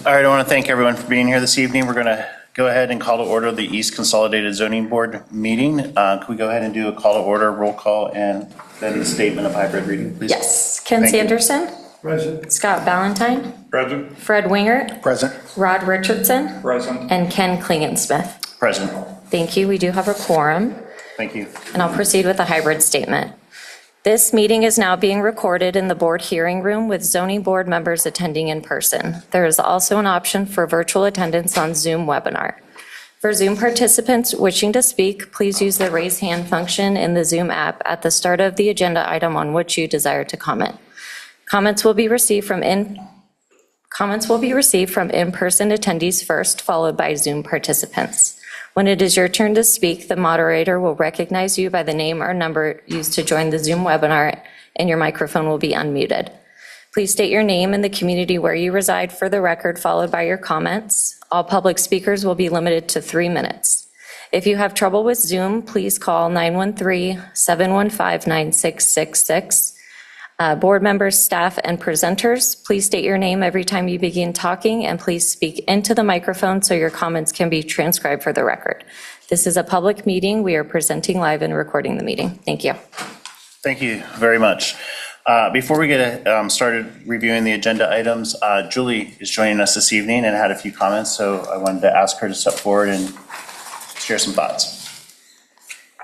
All right, I want to thank everyone for being here this evening. We're going to go ahead and call to order the East Consolidated Zoning Board meeting. Can we go ahead and do a call to order, roll call, and then the statement of hybrid reading, please? Yes. Ken Thank you. Sanderson. Present. Scott Ballantyne. Present. Fred Wingert. Present. Rod Richardson. Present. And Ken Klingensmith. Present. Thank you. We do have a quorum. Thank you. And I'll proceed with the hybrid statement. This meeting is now being recorded in the board hearing room with zoning board members attending in person. There is also an option for virtual attendance on Zoom webinar. For Zoom participants wishing to speak, please use the raise hand function in the Zoom app at the start of the agenda item on which you desire to comment. Comments will be received from in-person attendees first, followed by Zoom participants. When it is your turn to speak, the moderator will recognize you by the name or number used to join the Zoom webinar, and your microphone will be unmuted. Please state your name and the community where you reside for the record, followed by your comments. All public speakers will be limited to 3 minutes. If you have trouble with Zoom, please call 913-715-9666. Board members, staff, and presenters, please state your name every time you begin talking, and please speak into the microphone so your comments can be transcribed for the record. This is a public meeting. We are presenting live and recording the meeting. Thank you. Thank you very much. Before we get started reviewing the agenda items, Julie is joining us this evening and had a few comments, so I wanted to ask her to step forward and share some thoughts.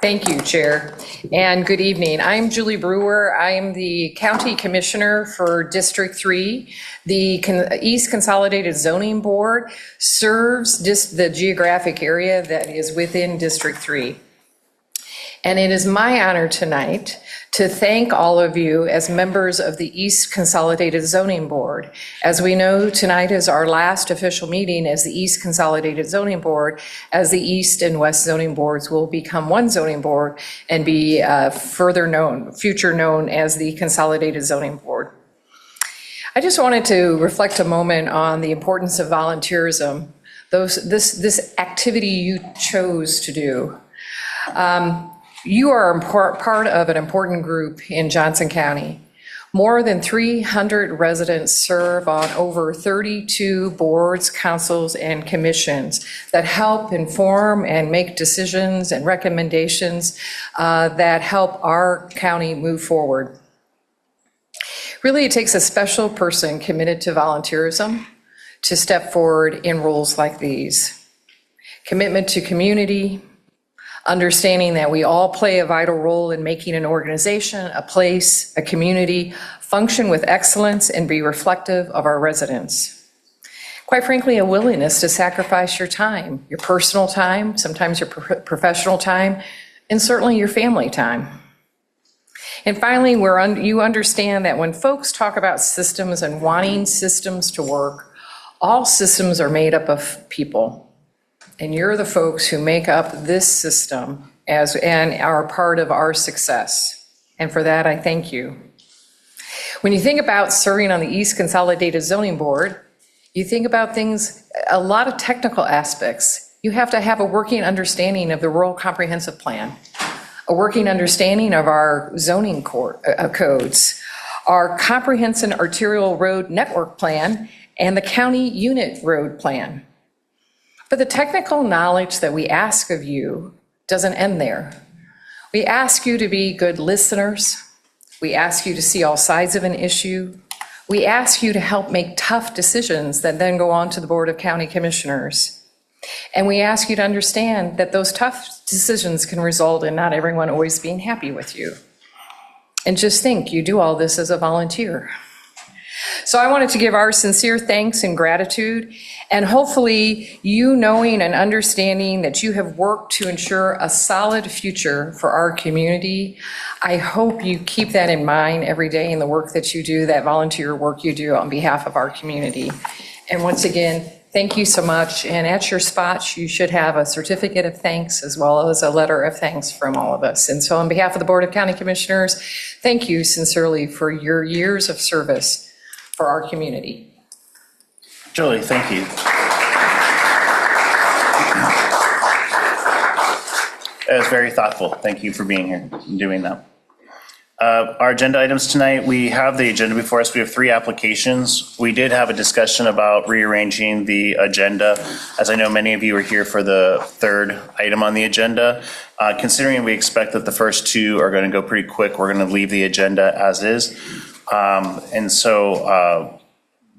Thank you, Chair, and good evening. I'm Julie Brewer. I am the County Commissioner for District 3. The East Consolidated Zoning Board serves the geographic area that is within District 3. And it is my honor tonight to thank all of you as members of the East Consolidated Zoning Board. As we know, tonight is our last official meeting as the East Consolidated Zoning Board, as the East and West Zoning Boards will become one zoning board and be future known as the Consolidated Zoning Board. I just wanted to reflect a moment on the importance of volunteerism, this activity you chose to do. You are part of an important group in Johnson County. More than 300 residents serve on over 32 boards, councils, and commissions that help inform and make decisions and recommendations that help our county move forward. Really, it takes a special person committed to volunteerism to step forward in roles like these. Commitment to community, understanding that we all play a vital role in making an organization, a place, a community function with excellence and be reflective of our residents. Quite frankly, a willingness to sacrifice your time, your personal time, sometimes your professional time, and certainly your family time. And finally, you understand that when folks talk about systems and wanting systems to work, all systems are made up of people. And you're the folks who make up this system and are part of our success. And for that, I thank you. When you think about serving on the East Consolidated Zoning Board, you think about things, a lot of technical aspects. You have to have a working understanding of the Rural Comprehensive Plan, a working understanding of our zoning codes, our Comprehensive Arterial Road Network Plan, and the County Unit Road Plan. But the technical knowledge that we ask of you doesn't end there. We ask you to be good listeners. We ask you to see all sides of an issue. We ask you to help make tough decisions that then go on to the Board of County Commissioners. And we ask you to understand that those tough decisions can result in not everyone always being happy with you. And just think, you do all this as a volunteer. So I wanted to give our sincere thanks and gratitude, and hopefully you knowing and understanding that you have worked to ensure a solid future for our community. I hope you keep that in mind every day in the work that you do, that volunteer work you do on behalf of our community. And once again, thank you so much. And at your spots, you should have a certificate of thanks as well as a letter of thanks from all of us. And so on behalf of the Board of County Commissioners, thank you sincerely for your years of service for our community. Julie, thank you. That was very thoughtful. Thank you for being here and doing that. Our agenda items tonight, we have the agenda before us. We have 3 applications. We did have a discussion about rearranging the agenda, as I know many of you are here for the 3rd item on the agenda. Considering we expect that the first 2 are going to go pretty quick, we're going to leave the agenda as is. And so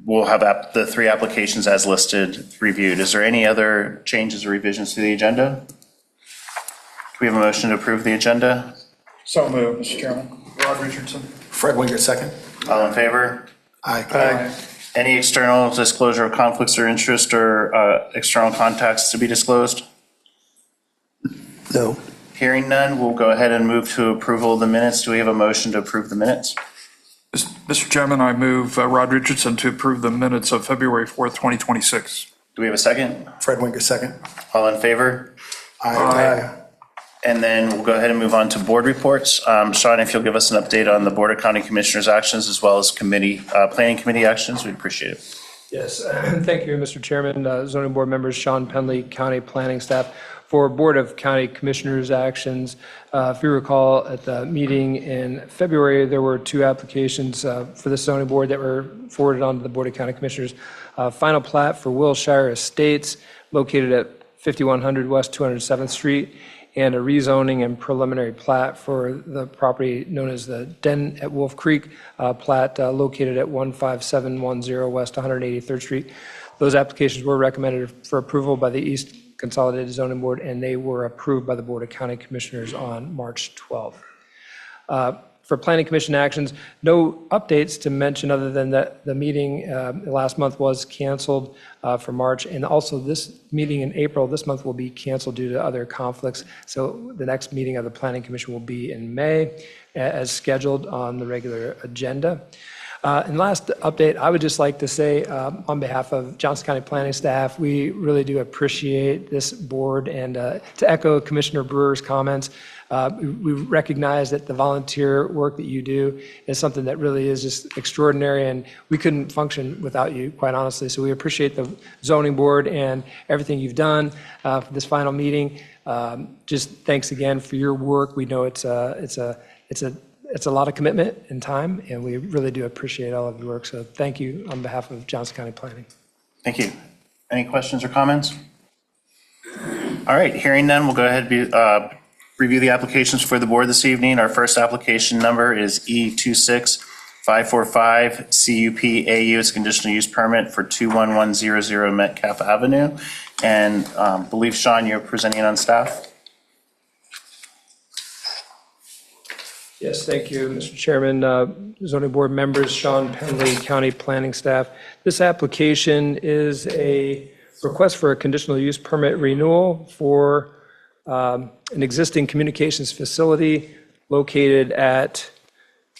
we'll have the 3 applications as listed reviewed. Is there any other changes or revisions to the agenda? Do we have a motion to approve the agenda? So moved, Mr. Chairman. Rod Richardson. Fred Winger, second. All in favor? Aye. Any external disclosure of conflicts or interest or external contacts to be disclosed? No. Hearing none, we'll go ahead and move to approval of the minutes. Do we have a motion to approve the minutes? Mr. Chairman, I move Rod Richardson to approve the minutes of February 4th, 2026. Do we have a second? Fred Winger, second. All in favor? Aye. And then we'll go ahead and move on to board reports. Sean, if you'll give us an update on the Board of County Commissioners' actions as well as Planning Committee actions, we'd appreciate it. Yes, thank you, Mr. Chairman, zoning board members, Sean Penley, county planning staff. For Board of County Commissioners' actions, if you recall at the meeting in February, there were 2 applications for the zoning board that were forwarded on to the Board of County Commissioners. Final plat for Wilshire Estates located at 5100 West 207th Street, and a rezoning and preliminary plat for the property known as the Den at Wolf Creek, plat located at 15710 West 183rd Street. Those applications were recommended for approval by the East Consolidated Zoning Board, and they were approved by the Board of County Commissioners on March 12th. For Planning Commission actions, no updates to mention other than that the meeting last month was canceled for March, and also this meeting in April this month will be canceled due to other conflicts. So the next meeting of the Planning Commission will be in May as scheduled on the regular agenda. And last update, I would just like to say on behalf of Johnson County Planning staff, we really do appreciate this board, and to echo Commissioner Brewer's comments, we recognize that the volunteer work that you do is something that really is just extraordinary, and we couldn't function without you, quite honestly. So we appreciate the zoning board and everything you've done for this final meeting. Just thanks again for your work. We know it's a lot of commitment and time, and we really do appreciate all of your work. So thank you on behalf of Johnson County Planning. Thank you. Any questions or comments? All right, hearing none, we'll go ahead and review the applications for the board this evening. Our first application number is E26545 CUP AU. It's a conditional use permit for 21100 Metcalf Avenue. And believe, Sean, you're presenting on staff. Yes, thank you, Mr. Chairman, zoning board members, Sean Penley, county planning staff. This application is a request for a conditional use permit renewal for an existing communications facility located at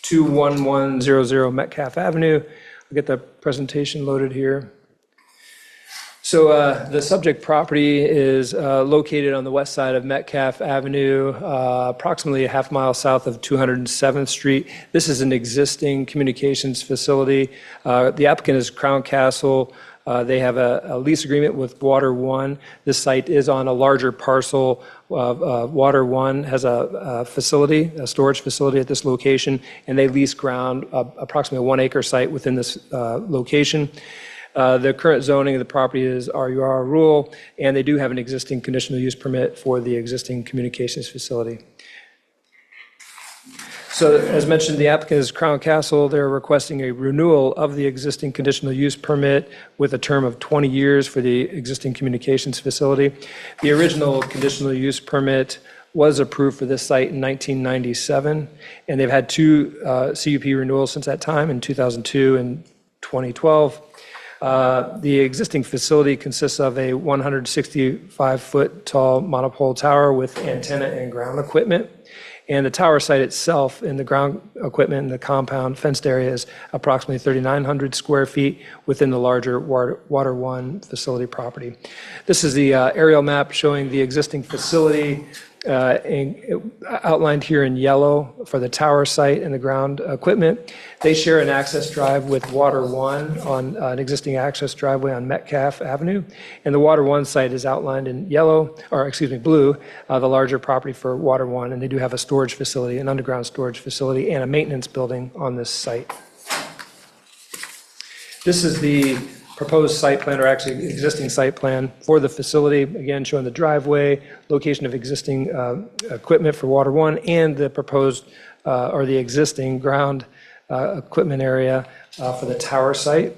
21100 Metcalf Avenue. I'll get the presentation loaded here. So the subject property is located on the west side of Metcalf Avenue, approximately a half mile south of 207th Street. This is an existing communications facility. The applicant is Crown Castle. They have a lease agreement with Water One. This site is on a larger parcel. Water One has a facility, a storage facility at this location, and they lease ground, approximately a 1 acre site within this location. The current zoning of the property is RUR rural, and they do have an existing conditional use permit for the existing communications facility. So as mentioned, the applicant is Crown Castle. They're requesting a renewal of the existing conditional use permit with a term of 20 years for the existing communications facility. The original conditional use permit was approved for this site in 1997, and they've had 2 CUP renewals since that time in 2002 and 2012. The existing facility consists of a 165-foot tall monopole tower with antenna and ground equipment. And the tower site itself and the ground equipment and the compound fenced area is approximately 3,900 square feet within the larger Water One facility property. This is the aerial map showing the existing facility, outlined here in yellow for the tower site and the ground equipment. They share an access drive with Water One on an existing access driveway on Metcalf Avenue. And the Water One site is outlined in yellow, or excuse me, blue, the larger property for Water One. And they do have a storage facility, an underground storage facility, and a maintenance building on this site. This is the proposed site plan, or actually existing site plan for the facility, again showing the driveway, location of existing equipment for Water One, and the proposed or the existing ground equipment area for the tower site.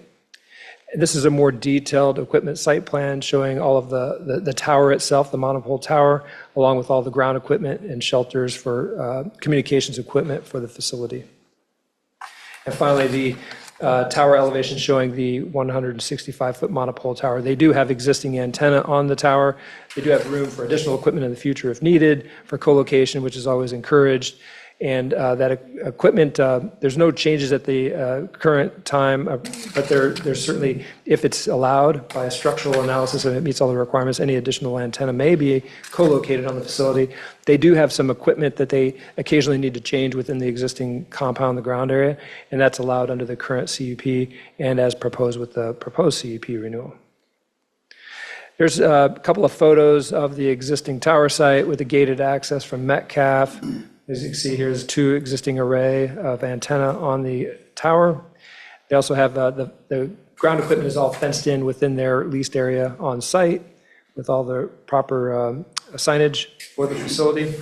This is a more detailed equipment site plan showing all of the tower itself, the monopole tower, along with all the ground equipment and shelters for communications equipment for the facility. And finally, the tower elevation showing the 165-foot monopole tower. They do have existing antenna on the tower. They do have room for additional equipment in the future if needed, for co-location, which is always encouraged. And that equipment, there's no changes at the current time, but there's certainly, if it's allowed by a structural analysis and it meets all the requirements, any additional antenna may be co-located on the facility. They do have some equipment that they occasionally need to change within the existing compound, the ground area, and that's allowed under the current CUP and as proposed with the proposed CUP renewal. There's a couple of photos of the existing tower site with the gated access from Metcalf. As you can see, here's two existing array of antenna on the tower. They also have the ground equipment is all fenced in within their leased area on site with all the proper signage for the facility.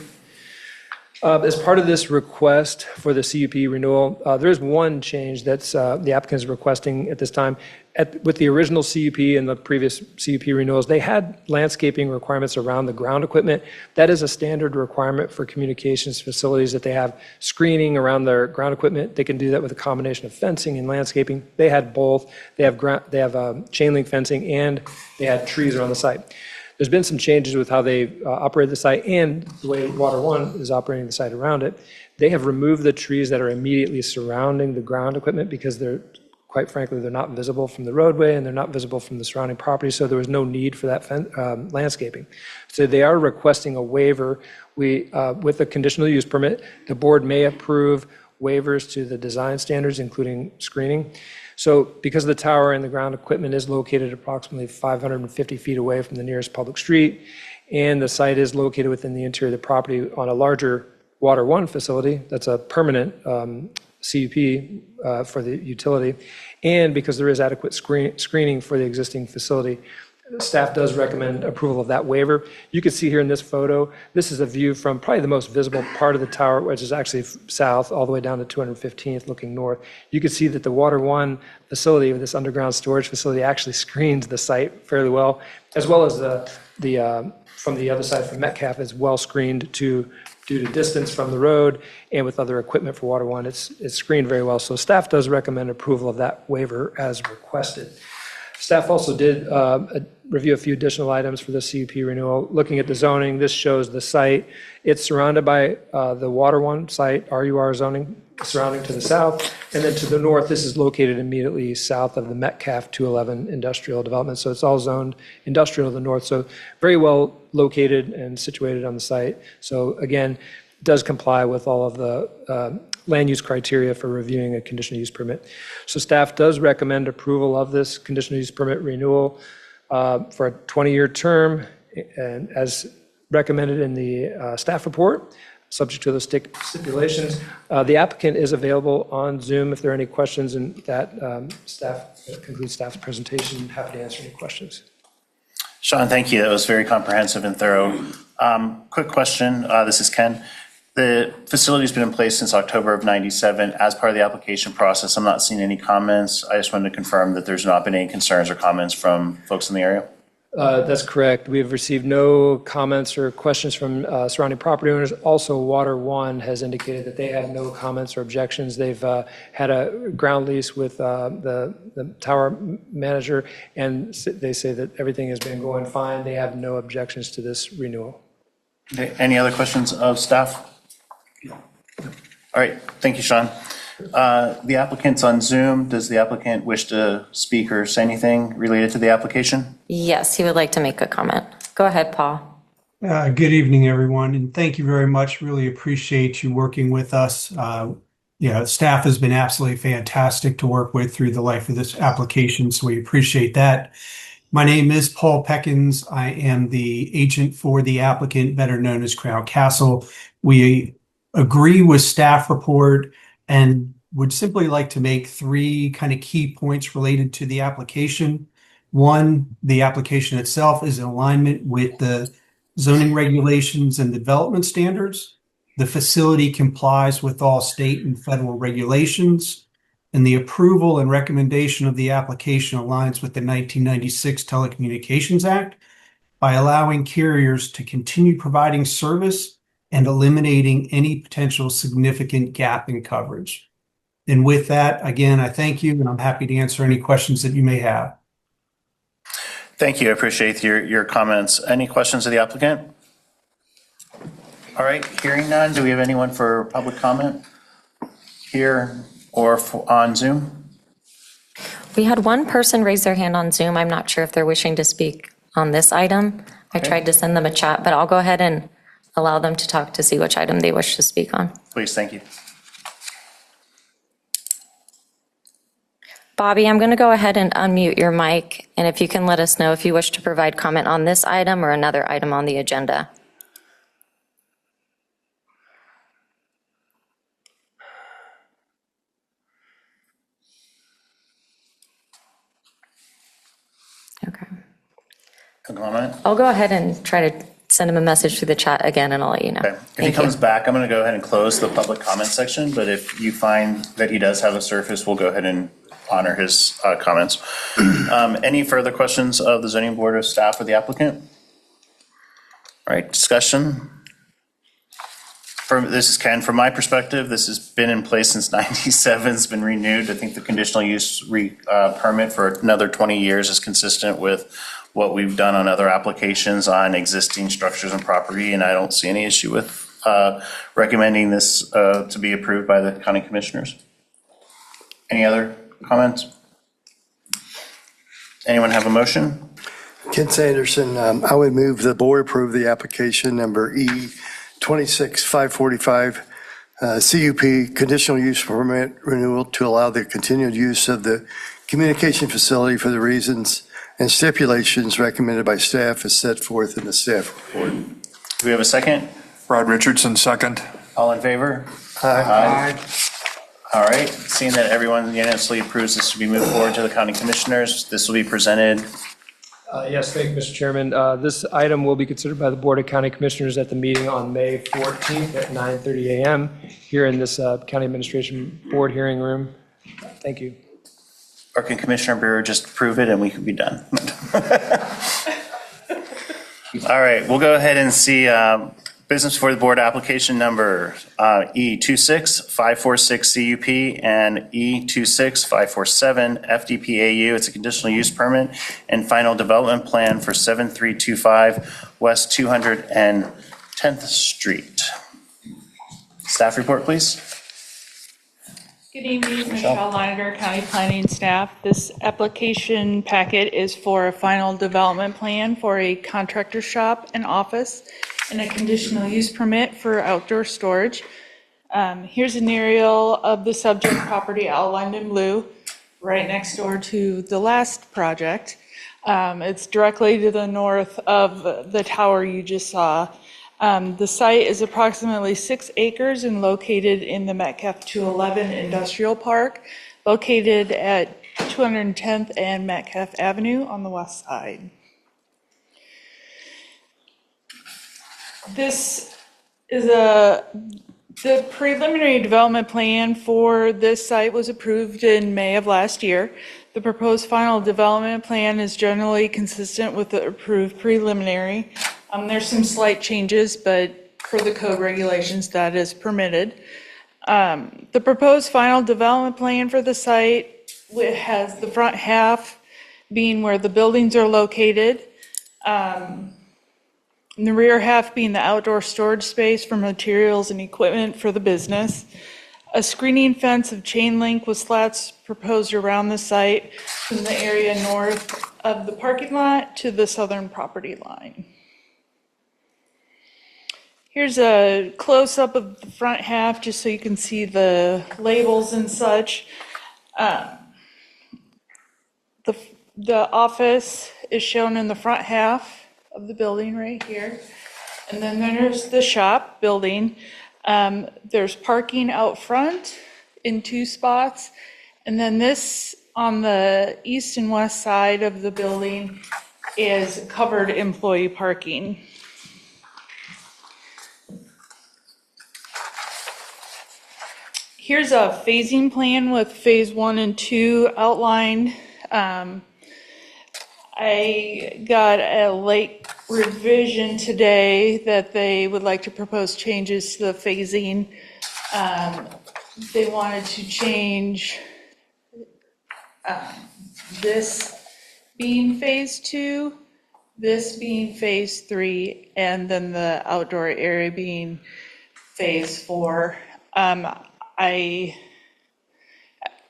As part of this request for the CUP renewal, there is one change that's the applicant is requesting at this time. With the original CUP and the previous CUP renewals, they had landscaping requirements around the ground equipment. That is a standard requirement for communications facilities, that they have screening around their ground equipment. They can do that with a combination of fencing and landscaping. They had both. They have chain link fencing, and they had trees around the site. There's been some changes with how they operate the site and the way Water One is operating the site around it. They have removed the trees that are immediately surrounding the ground equipment because quite frankly, they're not visible from the roadway and they're not visible from the surrounding property, so there was no need for that landscaping. So they are requesting a waiver. With a conditional use permit, the board may approve waivers to the design standards, including screening. So because the tower and the ground equipment is located approximately 550 feet away from the nearest public street, and the site is located within the interior of the property on a larger Water One facility, that's a permanent CUP for the utility, and because there is adequate screening for the existing facility, staff does recommend approval of that waiver. You can see here in this photo, this is a view from probably the most visible part of the tower, which is actually south all the way down to 215th looking north. You can see that the Water One facility, this underground storage facility, actually screens the site fairly well as the from the other side from Metcalf is well screened due to distance from the road, and with other equipment for Water One, it's screened very well. So staff does recommend approval of that waiver as requested. Staff also did review a few additional items for the CUP renewal. Looking at the zoning, this shows the site. It's surrounded by the Water One site, RUR zoning, surrounding to the south. And then to the north, this is located immediately south of the Metcalf 211 industrial development. So it's all zoned industrial to the north. So very well located and situated on the site. So again, does comply with all of the land use criteria for reviewing a conditional use permit. So staff does recommend approval of this conditional use permit renewal for a 20-year term, and as recommended in the staff report, subject to the stipulations. The applicant is available on Zoom if there are any questions, and that concludes staff's presentation. Happy to answer any questions. Sean, thank you. That was very comprehensive and thorough. Quick question. This is Ken. The facility's been in place since October of '97. As part of the application process, I'm not seeing any comments. I just wanted to confirm that there's not been any concerns or comments from folks in the area. That's correct. We've received no comments or questions from surrounding property owners. Also, Water One has indicated that they have no comments or objections. They've had a ground lease with the tower manager, and they say that everything has been going fine. They have no objections to this renewal. Okay. Any other questions of staff? All right. Thank you, Sean. The applicant's on Zoom. Does the applicant wish to speak or say anything related to the application? Yes, he would like to make a comment. Go ahead, Paul. Good evening, everyone, and thank you very much. Really appreciate you working with us. Staff has been absolutely fantastic to work with through the life of this application, so we appreciate that. My name is Paul Peckins. I am the agent for the applicant, better known as Crown Castle. We agree with staff report and would simply like to make three kind of key points related to the application. One, the application itself is in alignment with the zoning regulations and development standards. The facility complies with all state and federal regulations, and the approval and recommendation of the application aligns with the 1996 Telecommunications Act by allowing carriers to continue providing service and eliminating any potential significant gap in coverage. And with that, again, I thank you, and I'm happy to answer any questions that you may have. Thank you. I appreciate your comments. Any questions of the applicant? All right, hearing none, do we have anyone for public comment here or on Zoom? We had one person raise their hand on Zoom. I'm not sure if they're wishing to speak on this item. I tried to send them a chat, but I'll go ahead and allow them to talk to see which item they wish to speak on. Please, thank you. Bobby, I'm going to go ahead and unmute your mic, and if you can let us know if you wish to provide comment on this item or another item on the agenda. Okay. A comment? I'll go ahead and try to send him a message through the chat again, and I'll let you know. Okay. If he Thank comes you. back, I'm going to go ahead and close the public comment section, but if you find that he does have a surface, we'll go ahead and honor his comments. Any further questions of the zoning board or staff or the applicant? All right, discussion. This is Ken. From my perspective, this has been in place since '97. It's been renewed. I think the conditional use permit for another 20 years is consistent with what we've done on other applications on existing structures and property, and I don't see any issue with recommending this to be approved by the county commissioners. Any other comments? Anyone have a motion? Ken Sanderson, I would move the board approve the application number E 26545, CUP, conditional use permit renewal to allow the continued use of the communication facility for the reasons and stipulations recommended by staff as set forth in the staff report. Do we have a second? Rod Richardson, second. All in favor? Aye. All right, seeing that everyone unanimously approves this to be moved forward to the county commissioners, this will be presented. Yes, thank you, Mr. Chairman. This item will be considered by the Board of County Commissioners at the meeting on May 14th at 9:30 a.m. here in this County Administration Board hearing room. Thank you. Or can Commissioner Brewer just approve it and we can be done? All right, we'll go ahead and see business for the board application number E26546 CUP and E26547 FDPAU. It's a conditional use permit and final development plan for 7325 West 210th Street. Staff report, please. Good evening, Michelle Leiniger, County Planning Staff. This application packet is for a final development plan for a contractor shop and office and a conditional use permit for outdoor storage. Here's an aerial of the subject property outlined in blue, right next door to the last project. It's directly to the north of the tower you just saw. The site is approximately 6 acres and located in the Metcalf 211 Industrial Park, located at 210th and Metcalf Avenue on the west side. This is the preliminary development plan for this site was approved in May of last year. The proposed final development plan is generally consistent with the approved preliminary. There's some slight changes, but for the code regulations, that is permitted. The proposed final development plan for the site has the front half being where the buildings are located, and the rear half being the outdoor storage space for materials and equipment for the business. A screening fence of chain link with slats proposed around the site from the area north of the parking lot to the southern property line. Here's a close-up of the front half, just so you can see the labels and such. The office is shown in the front half of the building right here. And then there's the shop building. There's parking out front in 2 spots. And then this on the east and west side of the building is covered employee parking. Here's a phasing plan with phase 1 and 2 outlined. I got a late revision today that they would like to propose changes to the phasing. They wanted to change this being phase 2, this being phase 3, and then the outdoor area being phase 4.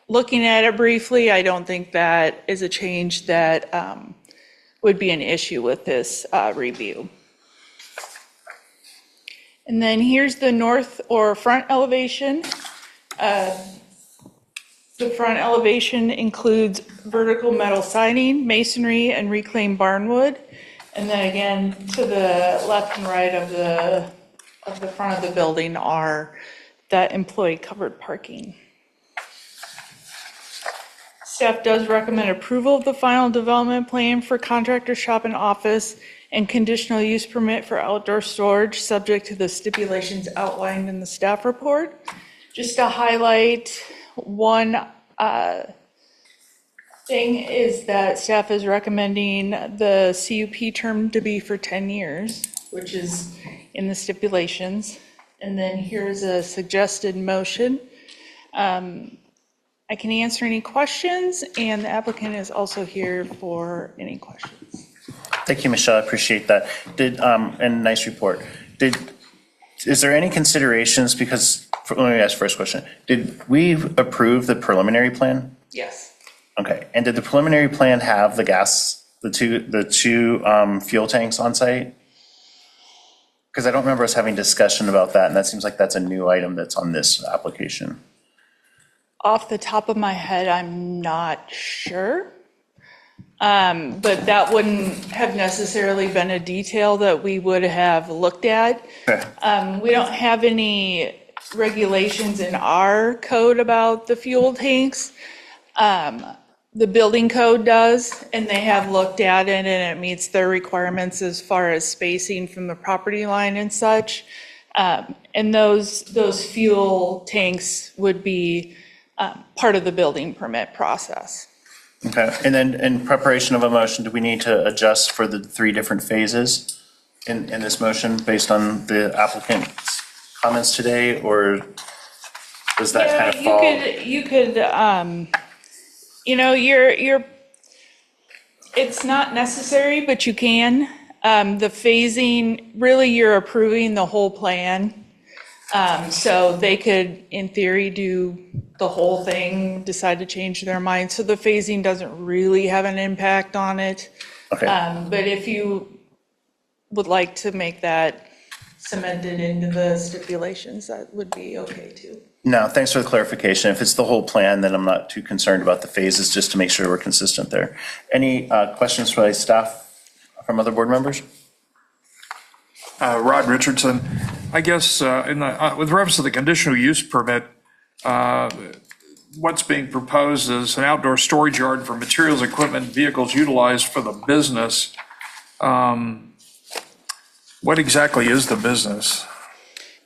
Looking at it briefly, I don't think that is a change that would be an issue with this review. And then here's the north or front elevation. The front elevation includes vertical metal siding, masonry, and reclaimed barnwood. And then again, to the left and right of the front of the building are that employee covered parking. Staff does recommend approval of the final development plan for contractor shop and office and conditional use permit for outdoor storage, subject to the stipulations outlined in the staff report. Just to highlight one thing is that staff is recommending the CUP term to be for 10 years, which is in the stipulations. And then here's a suggested motion. I can answer any questions, and the applicant is also here for any questions. Thank you, Michelle. I appreciate that. And nice report. Is there any considerations, because, let me ask first question. Did we approve the preliminary plan? Yes. Okay. And did the preliminary plan have the gas, the two fuel tanks on site? Because I don't remember us having discussion about that, and that seems like that's a new item that's on this application. Off the top of my head, I'm not sure. But that wouldn't have necessarily been a detail that we would have looked at. Okay. We don't have any regulations in our code about the fuel tanks. The building code does, and they have looked at it, and it meets their requirements as far as spacing from the property line and such. And those fuel tanks would be part of the building permit process. Okay. And then in preparation of a motion, do we need to adjust for the 3 different phases in this motion based on the applicant's comments today, or does that kind of fall? You could, it's not necessary, but you can. The phasing, really you're approving the whole plan. So they could, in theory, do the whole thing, decide to change their mind. So the phasing doesn't really have an impact on it. Okay. But if you would like to make that cemented into the stipulations, that would be okay too. No, thanks for the clarification. If it's the whole plan, then I'm not too concerned about the phases, just to make sure we're consistent there. Any questions for staff from other board members? Rod Richardson, I guess with reference to the conditional use permit, what's being proposed is an outdoor storage yard for materials, equipment, vehicles utilized for the business. What exactly is the business?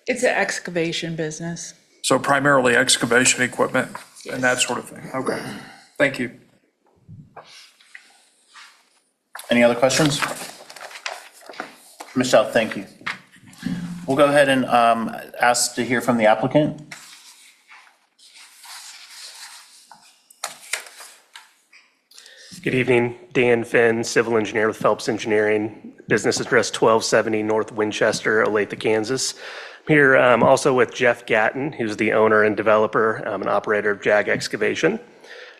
It's an excavation business. So primarily excavation equipment and that sort of thing. Okay, thank you. Any other questions? Michelle, thank you. We'll go ahead and ask to hear from the applicant. Good evening, Dan Finn, civil engineer with Phelps Engineering, business address 1270 North Winchester, Olathe, Kansas. I'm here also with Jeff Gatton, who's the owner and developer and operator of Jag Excavation.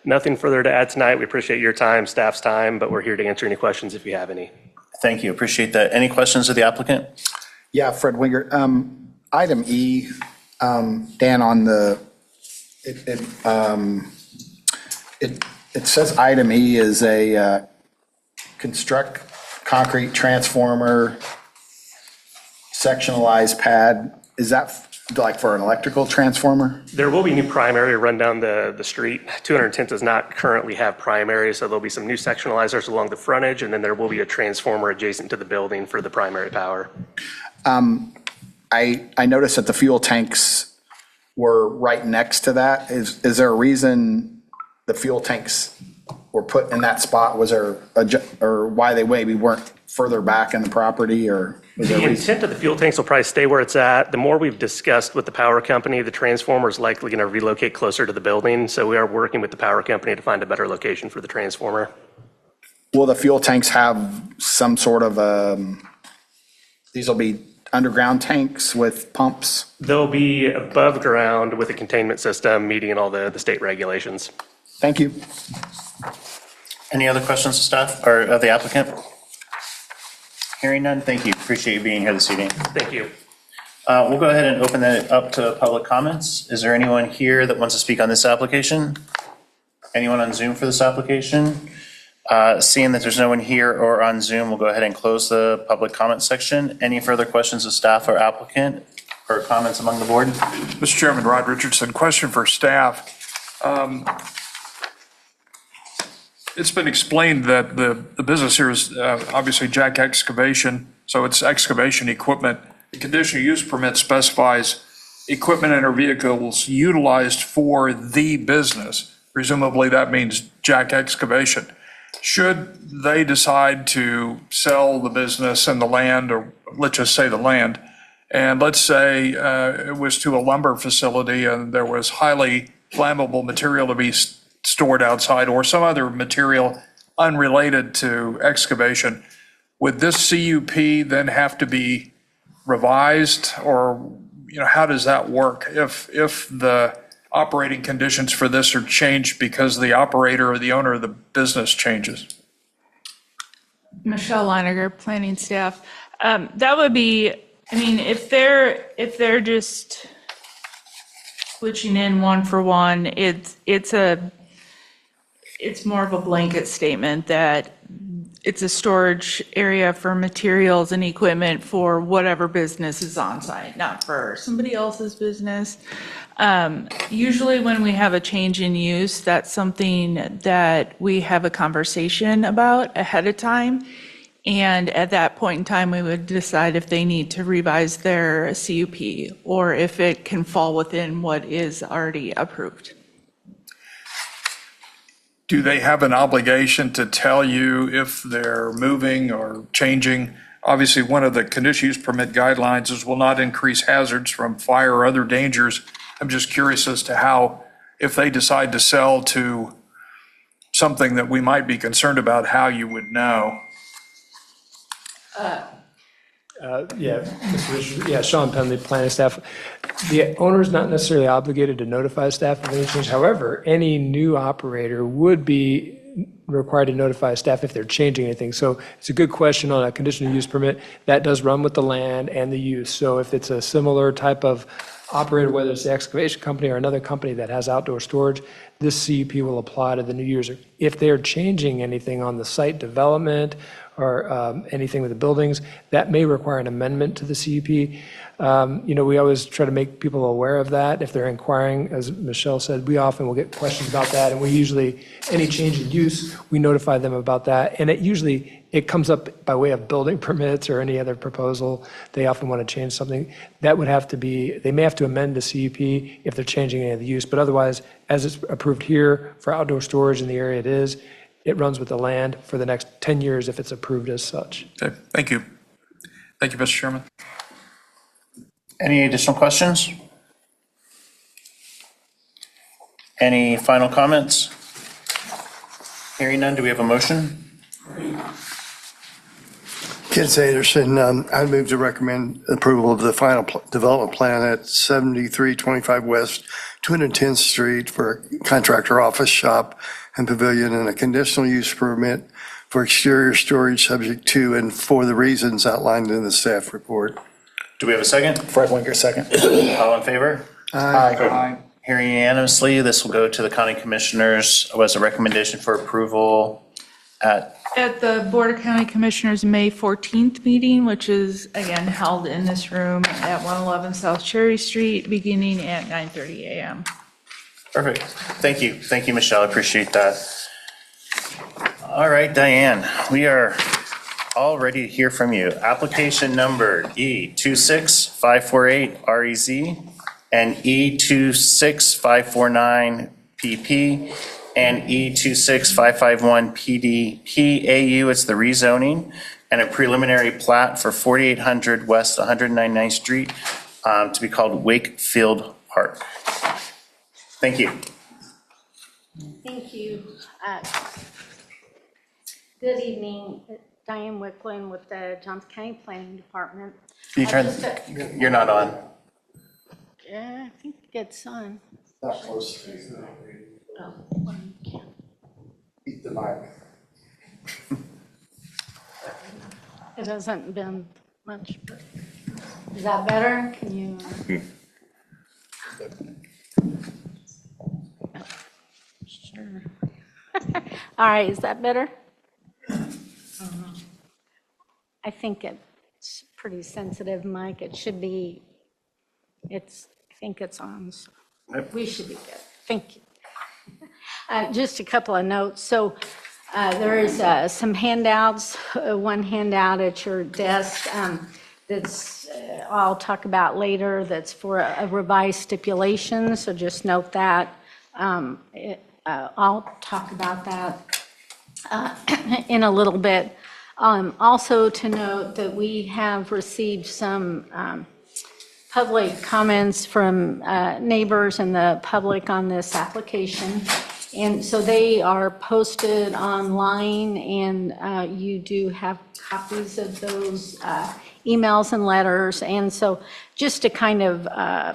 Nothing further to add tonight. We appreciate your time, staff's time, but we're here to answer any questions if you have any. Thank you, appreciate that. Any questions of the applicant? Yeah, Fred Winger. Item E, Dan, on the, it says item E is a construct concrete transformer, sectionalized pad. Is that like for an electrical transformer? There will be new primary run down the street. 210 does not currently have primary, so there'll be some new sectionalizers along the frontage, and then there will be a transformer adjacent to the building for the primary power. I noticed that the fuel tanks were right next to that. Is there a reason the fuel tanks were put in that spot? Was there, or why they maybe weren't further back in the property, or? The intent of the fuel tanks will probably stay where it's at. The more we've discussed with the power company, the transformer is likely going to relocate closer to the building. So we are working with the power company to find a better location for the transformer. Will the fuel tanks have some sort of, these will be underground tanks with pumps? They'll be above ground with a containment system meeting all the state regulations. Thank you. Any other questions of staff or of the applicant? Hearing none, thank you. Appreciate you being here this evening. Thank you. We'll go ahead and open that up to public comments. Is there anyone here that wants to speak on this application? Anyone on Zoom for this application? Seeing that there's no one here or on Zoom, we'll go ahead and close the public comment section. Any further questions of staff or applicant or comments among the board? Mr. Chairman, Rod Richardson, question for staff. It's been explained that the business here is obviously Jack Excavation, so it's excavation equipment. The conditional use permit specifies equipment and or vehicles utilized for the business. Presumably that means Jack Excavation. Should they decide to sell the business and the land, or let's just say the land, and let's say it was to a lumber facility and there was highly flammable material to be stored outside, or some other material unrelated to excavation, would this CUP then have to be revised, or how does that work if the operating conditions for this are changed because the operator or the owner of the business changes? Michelle Leiniger, planning staff. That would be, if they're just switching in one for one, it's more of a blanket statement that it's a storage area for materials and equipment for whatever business is on site, not for somebody else's business. Usually when we have a change in use, that's something that we have a conversation about ahead of time. And at that point in time, we would decide if they need to revise their CUP or if it can fall within what is already approved. Do they have an obligation to tell you if they're moving or changing? Obviously, one of the conditional use permit guidelines is will not increase hazards from fire or other dangers. I'm just curious as to how, if they decide to sell to something that we might be concerned about, how you would know. Mr. Richard, Sean Penley, planning staff. The owner is not necessarily obligated to notify staff of any change. However, any new operator would be required to notify staff if they're changing anything. So it's a good question on a conditional use permit. That does run with the land and the use. So if it's a similar type of operator, whether it's the excavation company or another company that has outdoor storage, this CUP will apply to the new user. If they're changing anything on the site development or anything with the buildings, that may require an amendment to the CUP. We always try to make people aware of that. If they're inquiring, as Michelle said, we often will get questions about that, and we usually, any change in use, we notify them about that. And it comes up by way of building permits or any other proposal. They often want to change something. That would have to be, they may have to amend the CUP if they're changing any of the use, but otherwise, as it's approved here for outdoor storage in the area it runs with the land for the next 10 years if it's approved as such. Okay, thank you. Thank you, Mr. Chairman. Any additional questions? Any final comments? Hearing none, do we have a motion? Ken Sanderson, I move to recommend approval of the final development plan at 7325 West 210th Street for a contractor office shop and pavilion and a conditional use permit for exterior storage subject to and for the reasons outlined in the staff report. Do we have a second? Fred Winker, second. All in favor? Aye. Hearing unanimously, this will go to the county commissioners as a recommendation for approval at, At the Board of County Commissioners' May 14th meeting, which is again held in this room at 111 South Cherry Street, beginning at 9:30 a.m. perfect. Thank you. Thank you, Michelle. I appreciate that. All right, Diane, we are all ready to hear from you. Application number E26548REZ and E26549PP and E26551PDPAU. It's the rezoning and a preliminary plat for 4800 West 199th Street to be called Wakefield Park. Thank you. Thank you. Good evening. Diane Wicklund with the Johnson County Planning Department. You turn, you're not on. I think it's on. Not close to Oh, eat the mic. it hasn't been much. But is that better? Can you? Sure. All right. Is that better? I think it's pretty sensitive mic. It should be. I think it's on. So we should be good. Thank you. Just a couple of notes. So there is some handouts, one handout at your desk that's I'll talk about later, that's for a revised stipulation. So just note that. I'll talk about that in a little bit. Also to note that we have received some public comments from neighbors and the public on this application. And so they are posted online, and you do have copies of those emails and letters. And so just to kind of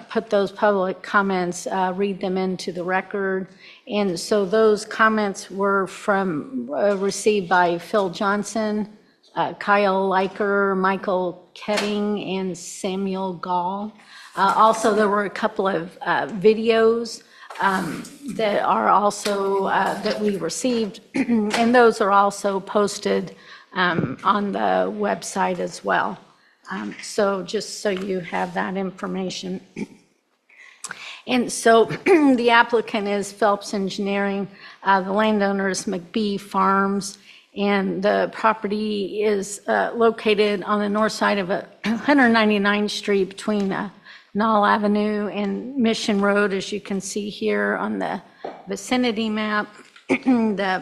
put those public comments, read them into the record. And so those comments were received by Phil Johnson, Kyle Liker, Michael Ketting, and Samuel Gall. Also, there were a couple of videos that are also, that we received, and those are also posted on the website as well. So just so you have that information. And so the applicant is Phelps Engineering, the landowner is McBee Farms, and the property is located on the north side of 199th Street between Knoll Avenue and Mission Road, as you can see here on the vicinity map. The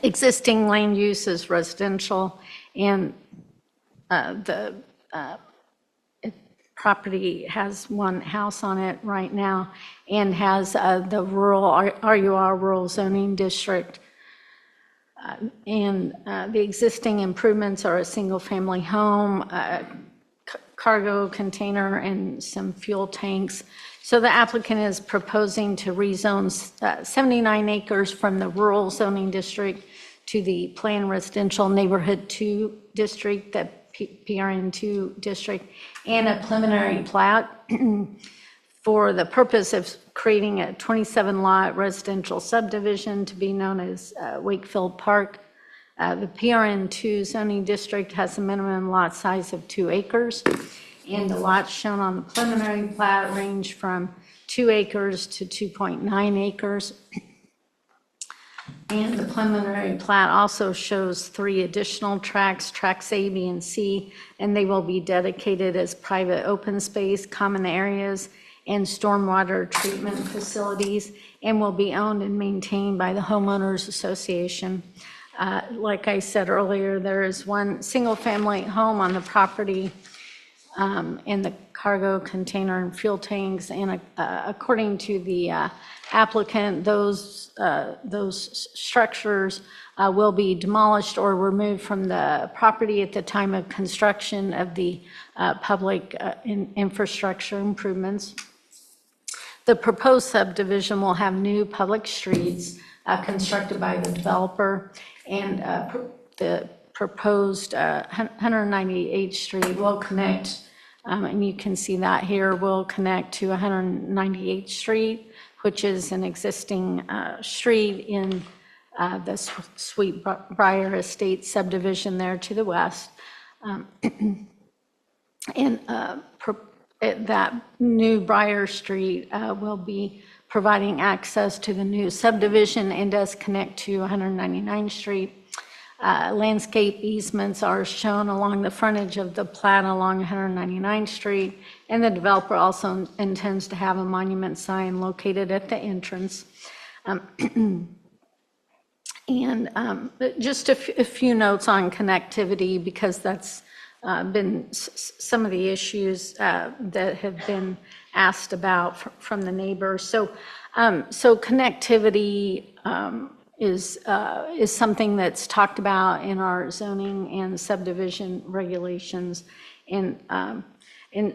existing land use is residential, and the property has one house on it right now and has the rural RUR rural zoning district. And the existing improvements are a single-family home, cargo container, and some fuel tanks. So the applicant is proposing to rezone 79 acres from the rural zoning district to the planned residential neighborhood 2 district, the PRN 2 district, and a preliminary plat for the purpose of creating a 27-lot residential subdivision to be known as Wakefield Park. The PRN2 zoning district has a minimum lot size of 2 acres, and the lots shown on the preliminary plat range from 2 acres to 2.9 acres. And the preliminary plat also shows 3 additional tracts, tracts A, B, and C, and they will be dedicated as private open space, common areas, and stormwater treatment facilities, and will be owned and maintained by the homeowners association. Like I said earlier, there is one single-family home on the property, and the cargo container and fuel tanks, and according to the applicant, those structures will be demolished or removed from the property at the time of construction of the public infrastructure improvements. The proposed subdivision will have new public streets constructed by the developer, and the proposed 198th Street will connect and you can see that here, will connect to 198th Street, which is an existing street in the Sweetbriar Estate subdivision there to the west. And that new Briar Street will be providing access to the new subdivision and does connect to 199th Street. Landscape easements are shown along the frontage of the plat along 199th Street, and the developer also intends to have a monument sign located at the entrance. Just a few notes on connectivity, because that's been some of the issues that have been asked about from the neighbors. So connectivity is something that's talked about in our zoning and subdivision regulations. And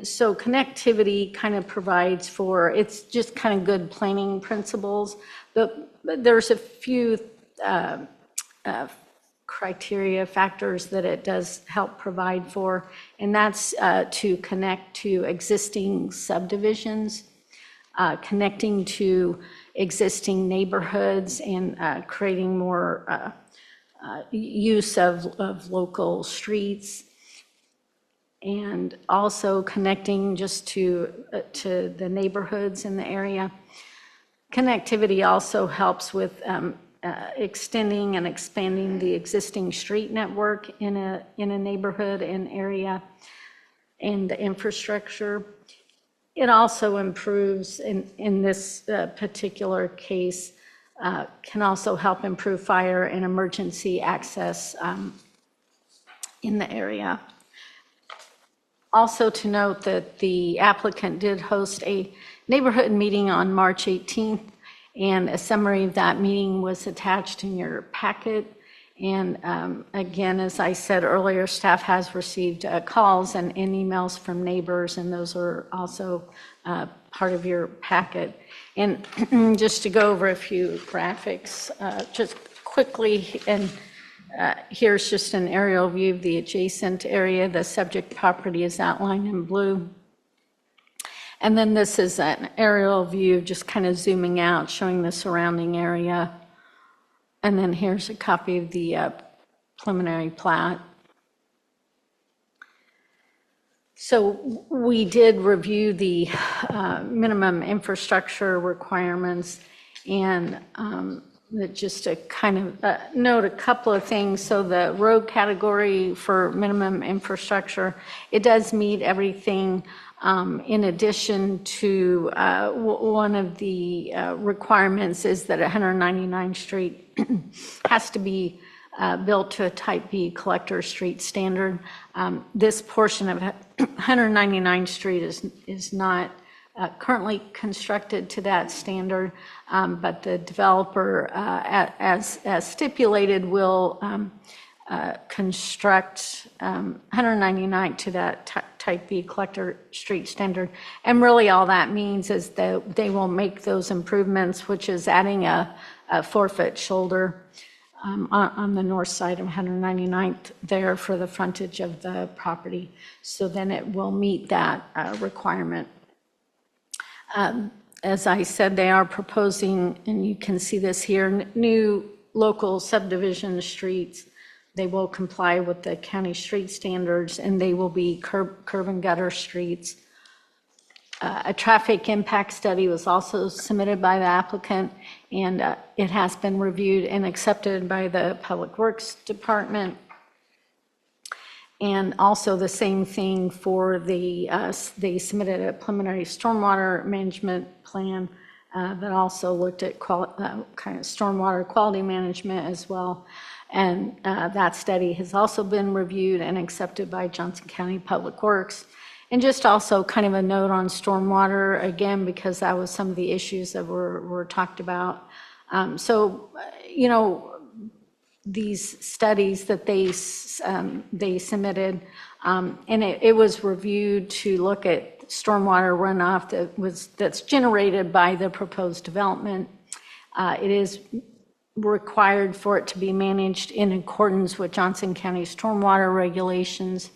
so connectivity kind of provides for, it's just kind of good planning principles. But there's a few criteria, factors that it does help provide for, and that's to connect to existing subdivisions, connecting to existing neighborhoods, and creating more use of local streets, and also connecting just to the neighborhoods in the area. Connectivity also helps with extending and expanding the existing street network in a neighborhood and area and the infrastructure. It also improves, in this particular case, can also help improve fire and emergency access in the area. Also to note that the applicant did host a neighborhood meeting on March 18th, and a summary of that meeting was attached in your packet. And again, as I said earlier, staff has received calls and emails from neighbors, and those are also part of your packet. And just to go over a few graphics, just quickly, and here's just an aerial view of the adjacent area. The subject property is outlined in blue. And then this is an aerial view, just kind of zooming out, showing the surrounding area. And then here's a copy of the preliminary plat. So we did review the minimum infrastructure requirements, and just to kind of note a couple of things. So the road category for minimum infrastructure, it does meet everything. In addition to one of the requirements is that 199th Street has to be built to a type B collector street standard. This portion of 199th Street is not currently constructed to that standard, but the developer, as stipulated, will construct 199 to that type B collector street standard. And really all that means is that they will make those improvements, which is adding a 4-foot shoulder on the north side of 199th there for the frontage of the property. So then it will meet that requirement. As I said, they are proposing, and you can see this here, new local subdivision streets. They will comply with the county street standards, and they will be curb and gutter streets. A traffic impact study was also submitted by the applicant, and it has been reviewed and accepted by the Public Works Department. And also the same thing for they submitted a preliminary stormwater management plan that also looked at kind of stormwater quality management as well. And that study has also been reviewed and accepted by Johnson County Public Works. And just also kind of a note on stormwater, again, because that was some of the issues that were talked about. So, you know, these studies that they submitted, and it was reviewed to look at stormwater runoff that's generated by the proposed development. It is required for it to be managed in accordance with Johnson County stormwater regulations.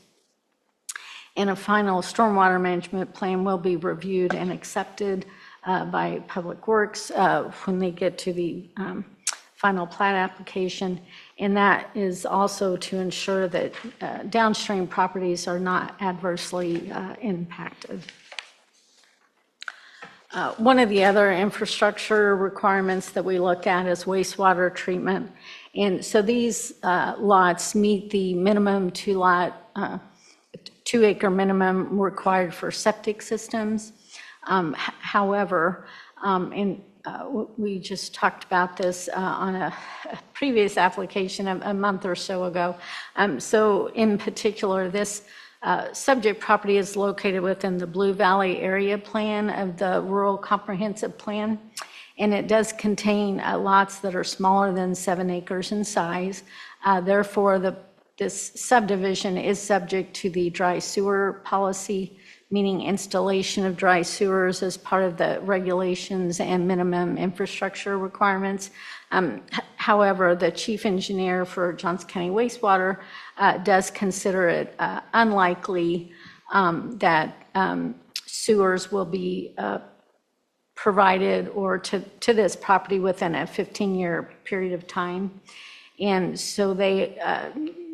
and a final stormwater management plan will be reviewed and accepted by Public Works when they get to the final plat application. And that is also to ensure that downstream properties are not adversely impacted. One of the other infrastructure requirements that we look at is wastewater treatment. And so these lots meet the minimum 2 acre minimum required for septic systems. However, and we just talked about this on a previous application a month or so ago. So in particular, this subject property is located within the Blue Valley Area Plan of the Rural Comprehensive Plan, and it does contain lots that are smaller than 7 acres in size. Therefore, this subdivision is subject to the dry sewer policy, meaning installation of dry sewers as part of the regulations and minimum infrastructure requirements. However, the chief engineer for Johnson County Wastewater does consider it unlikely that sewers will be provided or to this property within a 15-year period of time. And so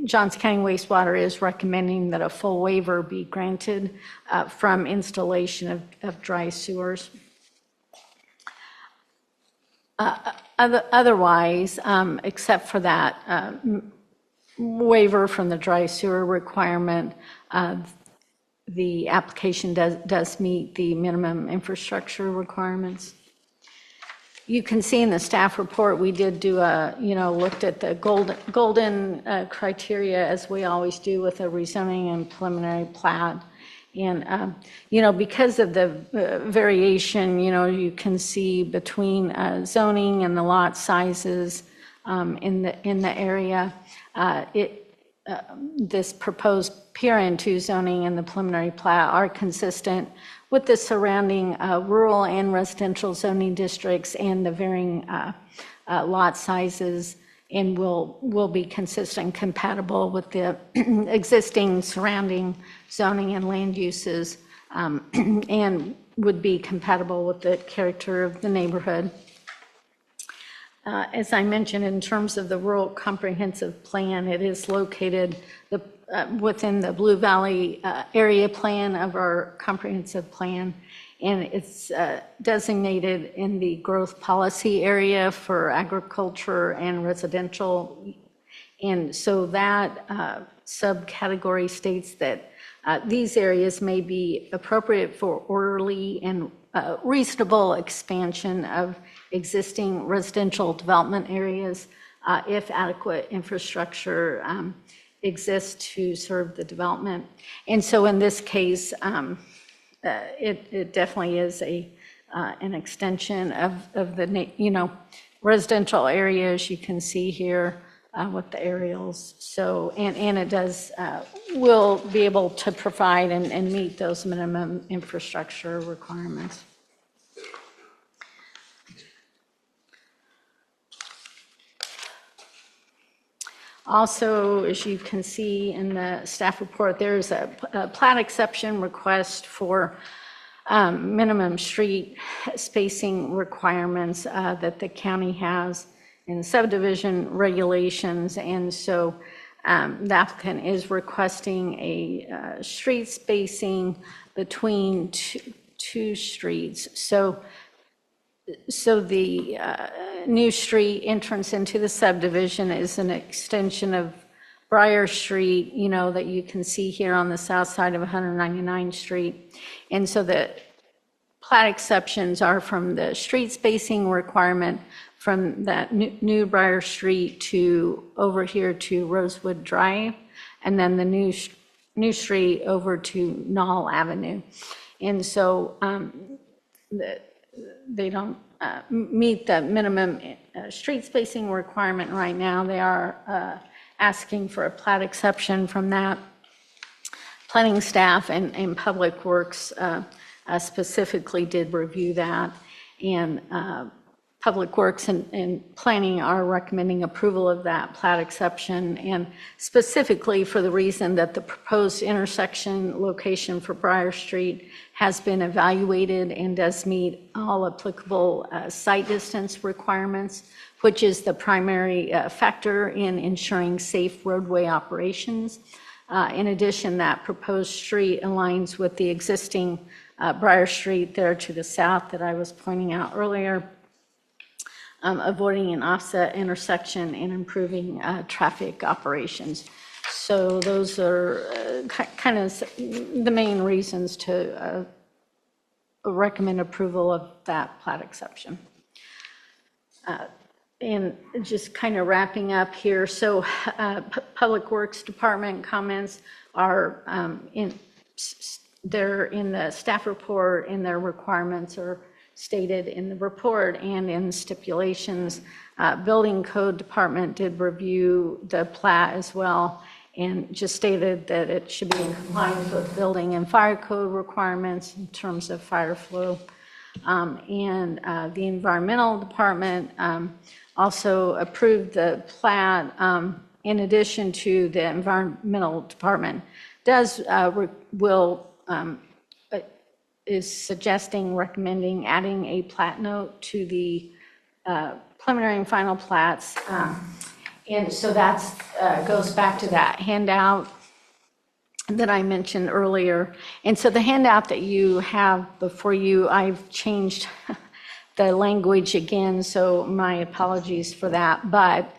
Johnson County Wastewater is recommending that a full waiver be granted from installation of dry sewers. Otherwise, except for that waiver from the dry sewer requirement, the application does meet the minimum infrastructure requirements. You can see in the staff report, we did do looked at the golden criteria, as we always do with a rezoning and preliminary plat. And, because of the variation, you can see between zoning and the lot sizes in the area, this proposed PRN2 zoning and the preliminary plat are consistent with the surrounding rural and residential zoning districts and the varying lot sizes, and will be consistent and compatible with the existing surrounding zoning and land uses, and would be compatible with the character of the neighborhood. As I mentioned, in terms of the Rural Comprehensive Plan, it is located within the Blue Valley Area Plan of our comprehensive plan, and it's designated in the growth policy area for agriculture and residential. And so that subcategory states that these areas may be appropriate for orderly and reasonable expansion of existing residential development areas if adequate infrastructure exists to serve the development. And so in this case, it definitely is an extension of the residential areas you can see here with the aerials. So and it does will be able to provide and meet those minimum infrastructure requirements. Also, as you can see in the staff report, there's a plat exception request for minimum street spacing requirements that the county has in subdivision regulations. And so the applicant is requesting a street spacing between two streets. So the new street entrance into the subdivision is an extension of Briar Street, that you can see here on the south side of 199th Street. And so the plat exceptions are from the street spacing requirement from that new Briar Street to over here to Rosewood Drive, and then the new street over to Knoll Avenue. And so they don't meet the minimum street spacing requirement right now. They are asking for a plat exception from that. Planning staff and Public Works specifically did review that, and Public Works and Planning are recommending approval of that plat exception, and specifically for the reason that the proposed intersection location for Briar Street has been evaluated and does meet all applicable site distance requirements, which is the primary factor in ensuring safe roadway operations. In addition, that proposed street aligns with the existing Briar Street there to the south that I was pointing out earlier, avoiding an offset intersection and improving traffic operations. So those are kind of the main reasons to recommend approval of that plat exception. And just kind of wrapping up here, so Public Works Department comments are they're in the staff report, and their requirements are stated in the report and in stipulations. Building Code Department did review the plat as well and just stated that it should be in compliance with building and fire code requirements in terms of fire flow. And the Environmental Department also approved the plat. In addition to the Environmental Department is suggesting, recommending adding a plat note to the preliminary and final plats. And so that goes back to that handout that I mentioned earlier. And so the handout that you have before you, I've changed the language again, so my apologies for that. But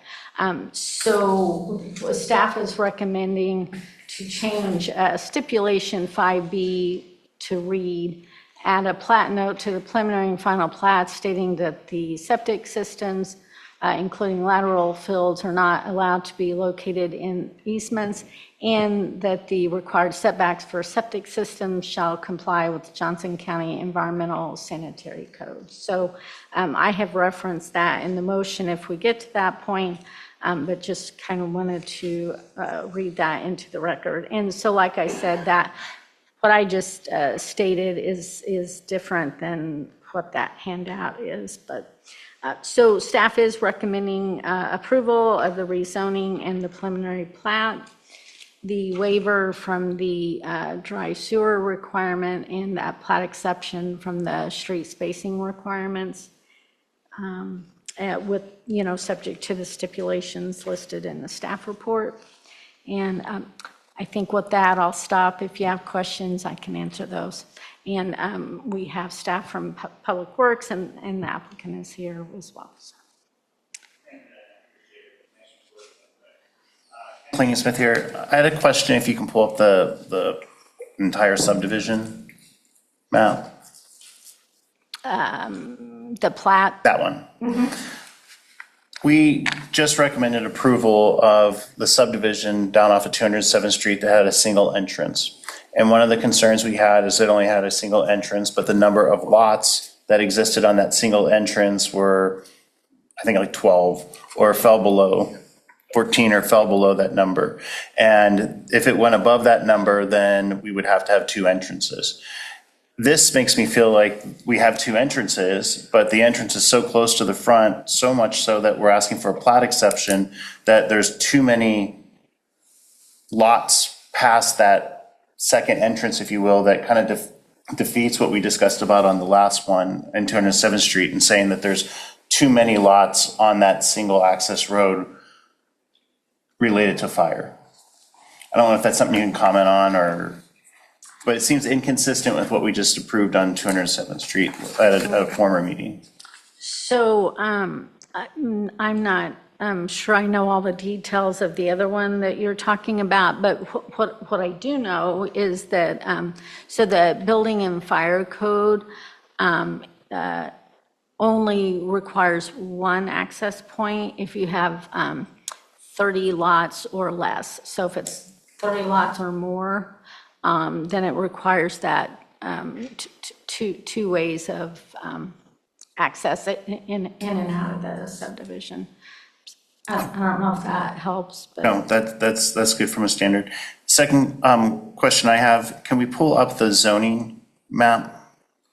so staff is recommending to change stipulation 5B to read, add a plat note to the preliminary and final plat stating that the septic systems, including lateral fields, are not allowed to be located in easements, and that the required setbacks for septic systems shall comply with Johnson County Environmental Sanitary Code. So I have referenced that in the motion if we get to that point, but just kind of wanted to read that into the record. And so like I said, that what I just stated is different than what that handout is. But so staff is recommending approval of the rezoning and the preliminary plat, the waiver from the dry sewer requirement, and that plat exception from the street spacing requirements, with, subject to the stipulations listed in the staff report. And I think with that, I'll stop. If you have questions, I can answer those. And we have staff from Public Works, and the applicant is here as well. So. Kathleen Smith here. I had a question, if you can pull up the entire subdivision map. The plat. That one. We just recommended approval of the subdivision down off of 207th Street that had a single entrance. And one of the concerns we had is it only had a single entrance, but the number of lots that existed on that single entrance were, I think, like 12 or fell below 14 or fell below that number. And if it went above that number, then we would have to have two entrances. This makes me feel like we have two entrances, but the entrance is so close to the front, so much so that we're asking for a plat exception, that there's too many lots past that second entrance, if you will, that kind of defeats what we discussed about on the last one in 207th Street, and saying that there's too many lots on that single access road related to fire. I don't know if that's something you can comment on, but it seems inconsistent with what we just approved on 207th Street at a former meeting. So I'm not sure I know all the details of the other one that you're talking about, but what I do know is that, so the building and fire code only requires one access point if you have 30 lots or less. So if it's 30 lots or more, then it requires that two ways of access in and out of the subdivision. I don't know if that helps, but. No, that's good from a standard. Second question I have, can we pull up the zoning map?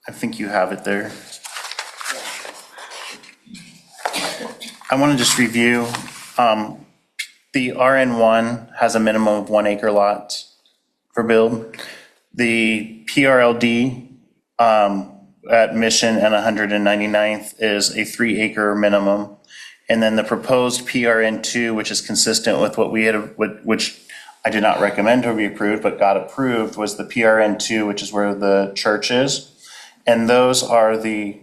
I think you have it there. I want to just review, the RN1 has a minimum of 1 acre lots for build. The PRLD at Mission and 199th is a 3 acre minimum. And then the proposed PRN2, which is consistent with what we had, which I did not recommend to be approved, but got approved, was the PRN2, which is where the church is. And those are the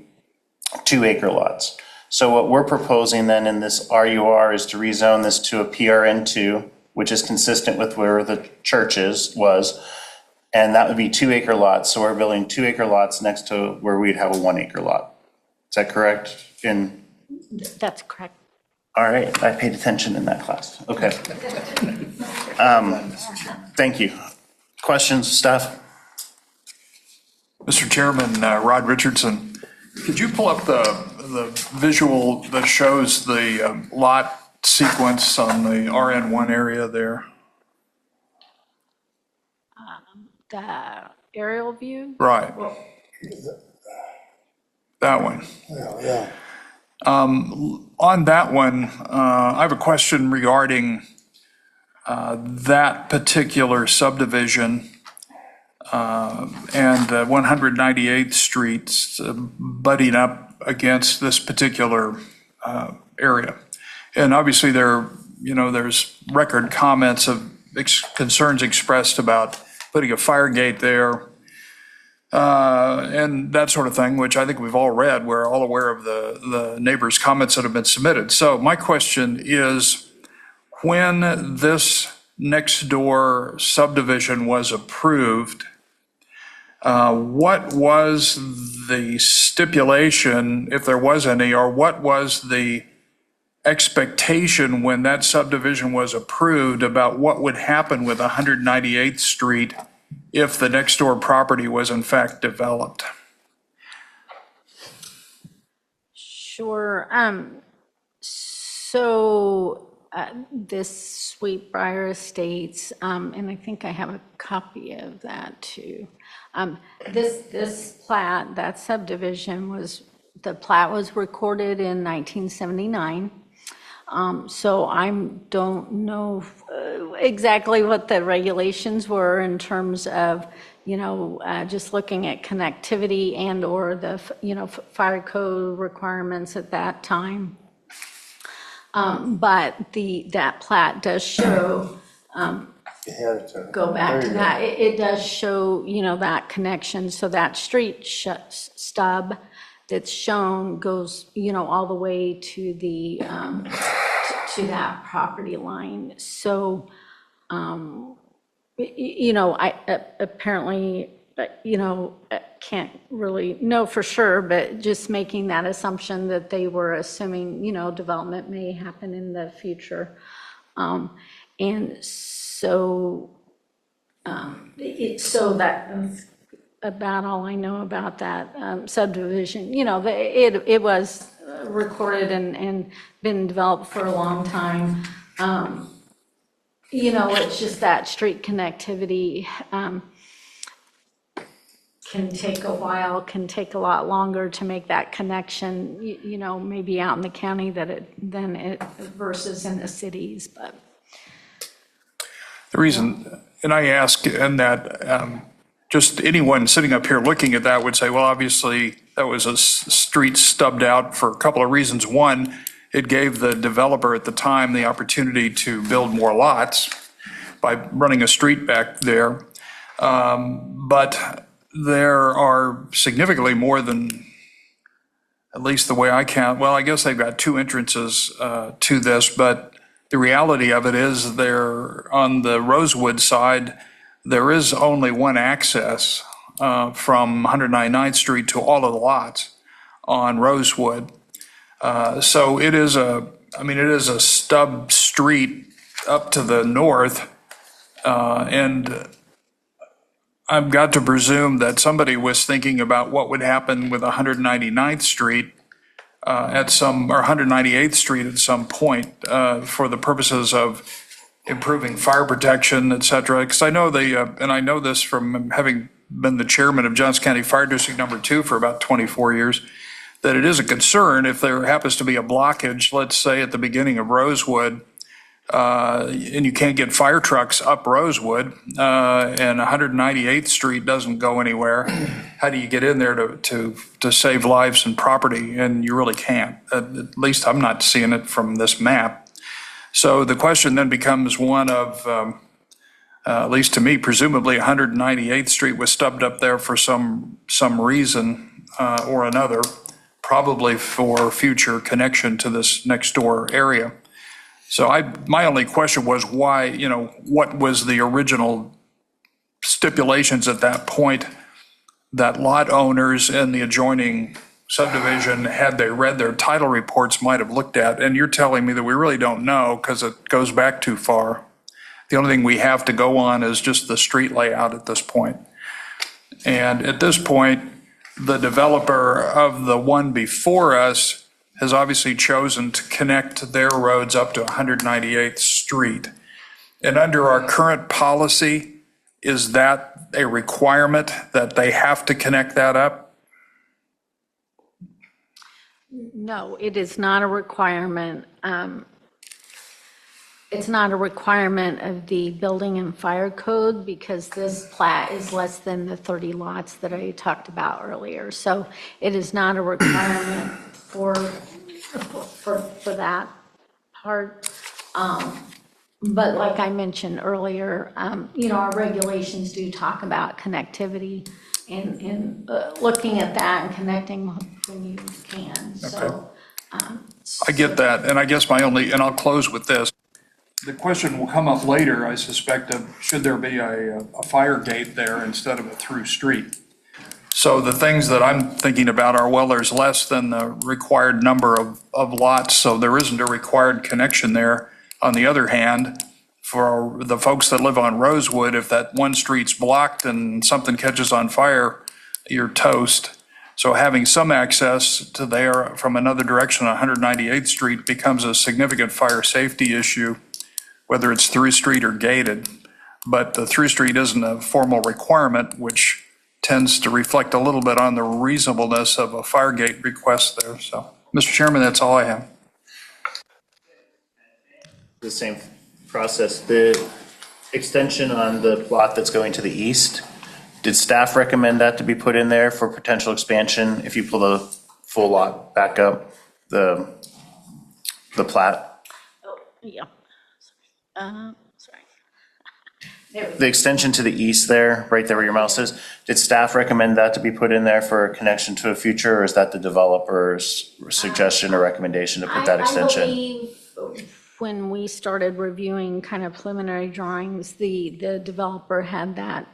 2 acre lots. So what we're proposing then in this RUR is to rezone this to a PRN2, which is consistent with where the church was. And that would be 2 acre lots. So we're building 2 acre lots next to where we'd have a 1 acre lot. Is that correct? That's correct. All right, I paid attention in that class. Okay. Thank you. Questions, staff? Mr. Chairman, Rod Richardson, could you pull up the visual that shows the lot sequence on the RN1 area there? The aerial view? Right. That one. Yeah. On that one, I have a question regarding that particular subdivision and 198th Street butting up against this particular area. And obviously there's record comments of concerns expressed about putting a fire gate there and that sort of thing, which I think we've all read. We're all aware of the neighbors' comments that have been submitted. So my question is, when this next door subdivision was approved, what was the stipulation, if there was any, or what was the expectation when that subdivision was approved about what would happen with 198th Street if the next door property was in fact developed? Sure. So this Sweetbriar Estates, and I think I have a copy of that too. This plat, that subdivision the plat was recorded in 1979. So I don't know exactly what the regulations were in terms of, just looking at connectivity and or the, fire code requirements at that time. But that plat does show, go back to that, it does show, that connection. So that street stub that's shown goes, all the way to the, to that property line. So, I apparently, can't really know for sure, but just making that assumption that they were assuming, development may happen in the future. And so, so that's about all I know about that subdivision. It was recorded and been developed for a long time. It's just that street connectivity can take a while, can take a lot longer to make that connection, maybe out in the county than it versus in the cities, but. The reason, and I ask, and that just anyone sitting up here looking at that would say, well, obviously that was a street stubbed out for a couple of reasons. One, it gave the developer at the time the opportunity to build more lots by running a street back there. But there are significantly more than, at least the way I count, well, I guess they've got 2 entrances to this, but the reality of it is there on the Rosewood side, there is only one access from 199th Street to all of the lots on Rosewood. So it is a stub street up to the north, and I've got to presume that somebody was thinking about what would happen with 199th Street or 198th Street at some point for the purposes of improving fire protection, et cetera. Because I know and I know this from having been the chairman of Johnson County Fire District Number 2 for about 24 years, that it is a concern if there happens to be a blockage, let's say at the beginning of Rosewood, and you can't get fire trucks up Rosewood, and 198th Street doesn't go anywhere. How do you get in there to save lives and property? And you really can't. At least I'm not seeing it from this map. So the question then becomes one of, at least to me, presumably 198th Street was stubbed up there for some reason or another, probably for future connection to this next door area. So my only question was why, what was the original stipulations at that point that lot owners in the adjoining subdivision, had they read their title reports, might have looked at? And you're telling me that we really don't know because it goes back too far. The only thing we have to go on is just the street layout at this point. And at this point, the developer of the one before us has obviously chosen to connect their roads up to 198th Street. And under our current policy, is that a requirement that they have to connect that up? No, it is not a requirement. It's not a requirement of the building and fire code because this plat is less than the 30 lots that I talked about earlier. So it is not a requirement for that part. But like I mentioned earlier, our regulations do talk about connectivity and looking at that and connecting when you can. So I get that. And I guess and I'll close with this. The question will come up later, I suspect, of should there be a fire gate there instead of a through street? So the things that I'm thinking about are, well, there's less than the required number of lots, so there isn't a required connection there. On the other hand, for the folks that live on Rosewood, if that one street's blocked and something catches on fire, you're toast. So having some access to there from another direction on 198th Street becomes a significant fire safety issue, whether it's through street or gated. But the through street isn't a formal requirement, which tends to reflect a little bit on the reasonableness of a fire gate request there. So, Mr. Chairman, that's all I have. The same process, the extension on the plot that's going to the east, did staff recommend that to be put in there for potential expansion if you pull the full lot back up, the plat? yeah. Sorry. The extension to the east there, right there where your mouse is, did staff recommend that to be put in there for a connection to a future, or is that the developer's suggestion or recommendation to put that extension? I believe when we started reviewing kind of preliminary drawings, the developer had that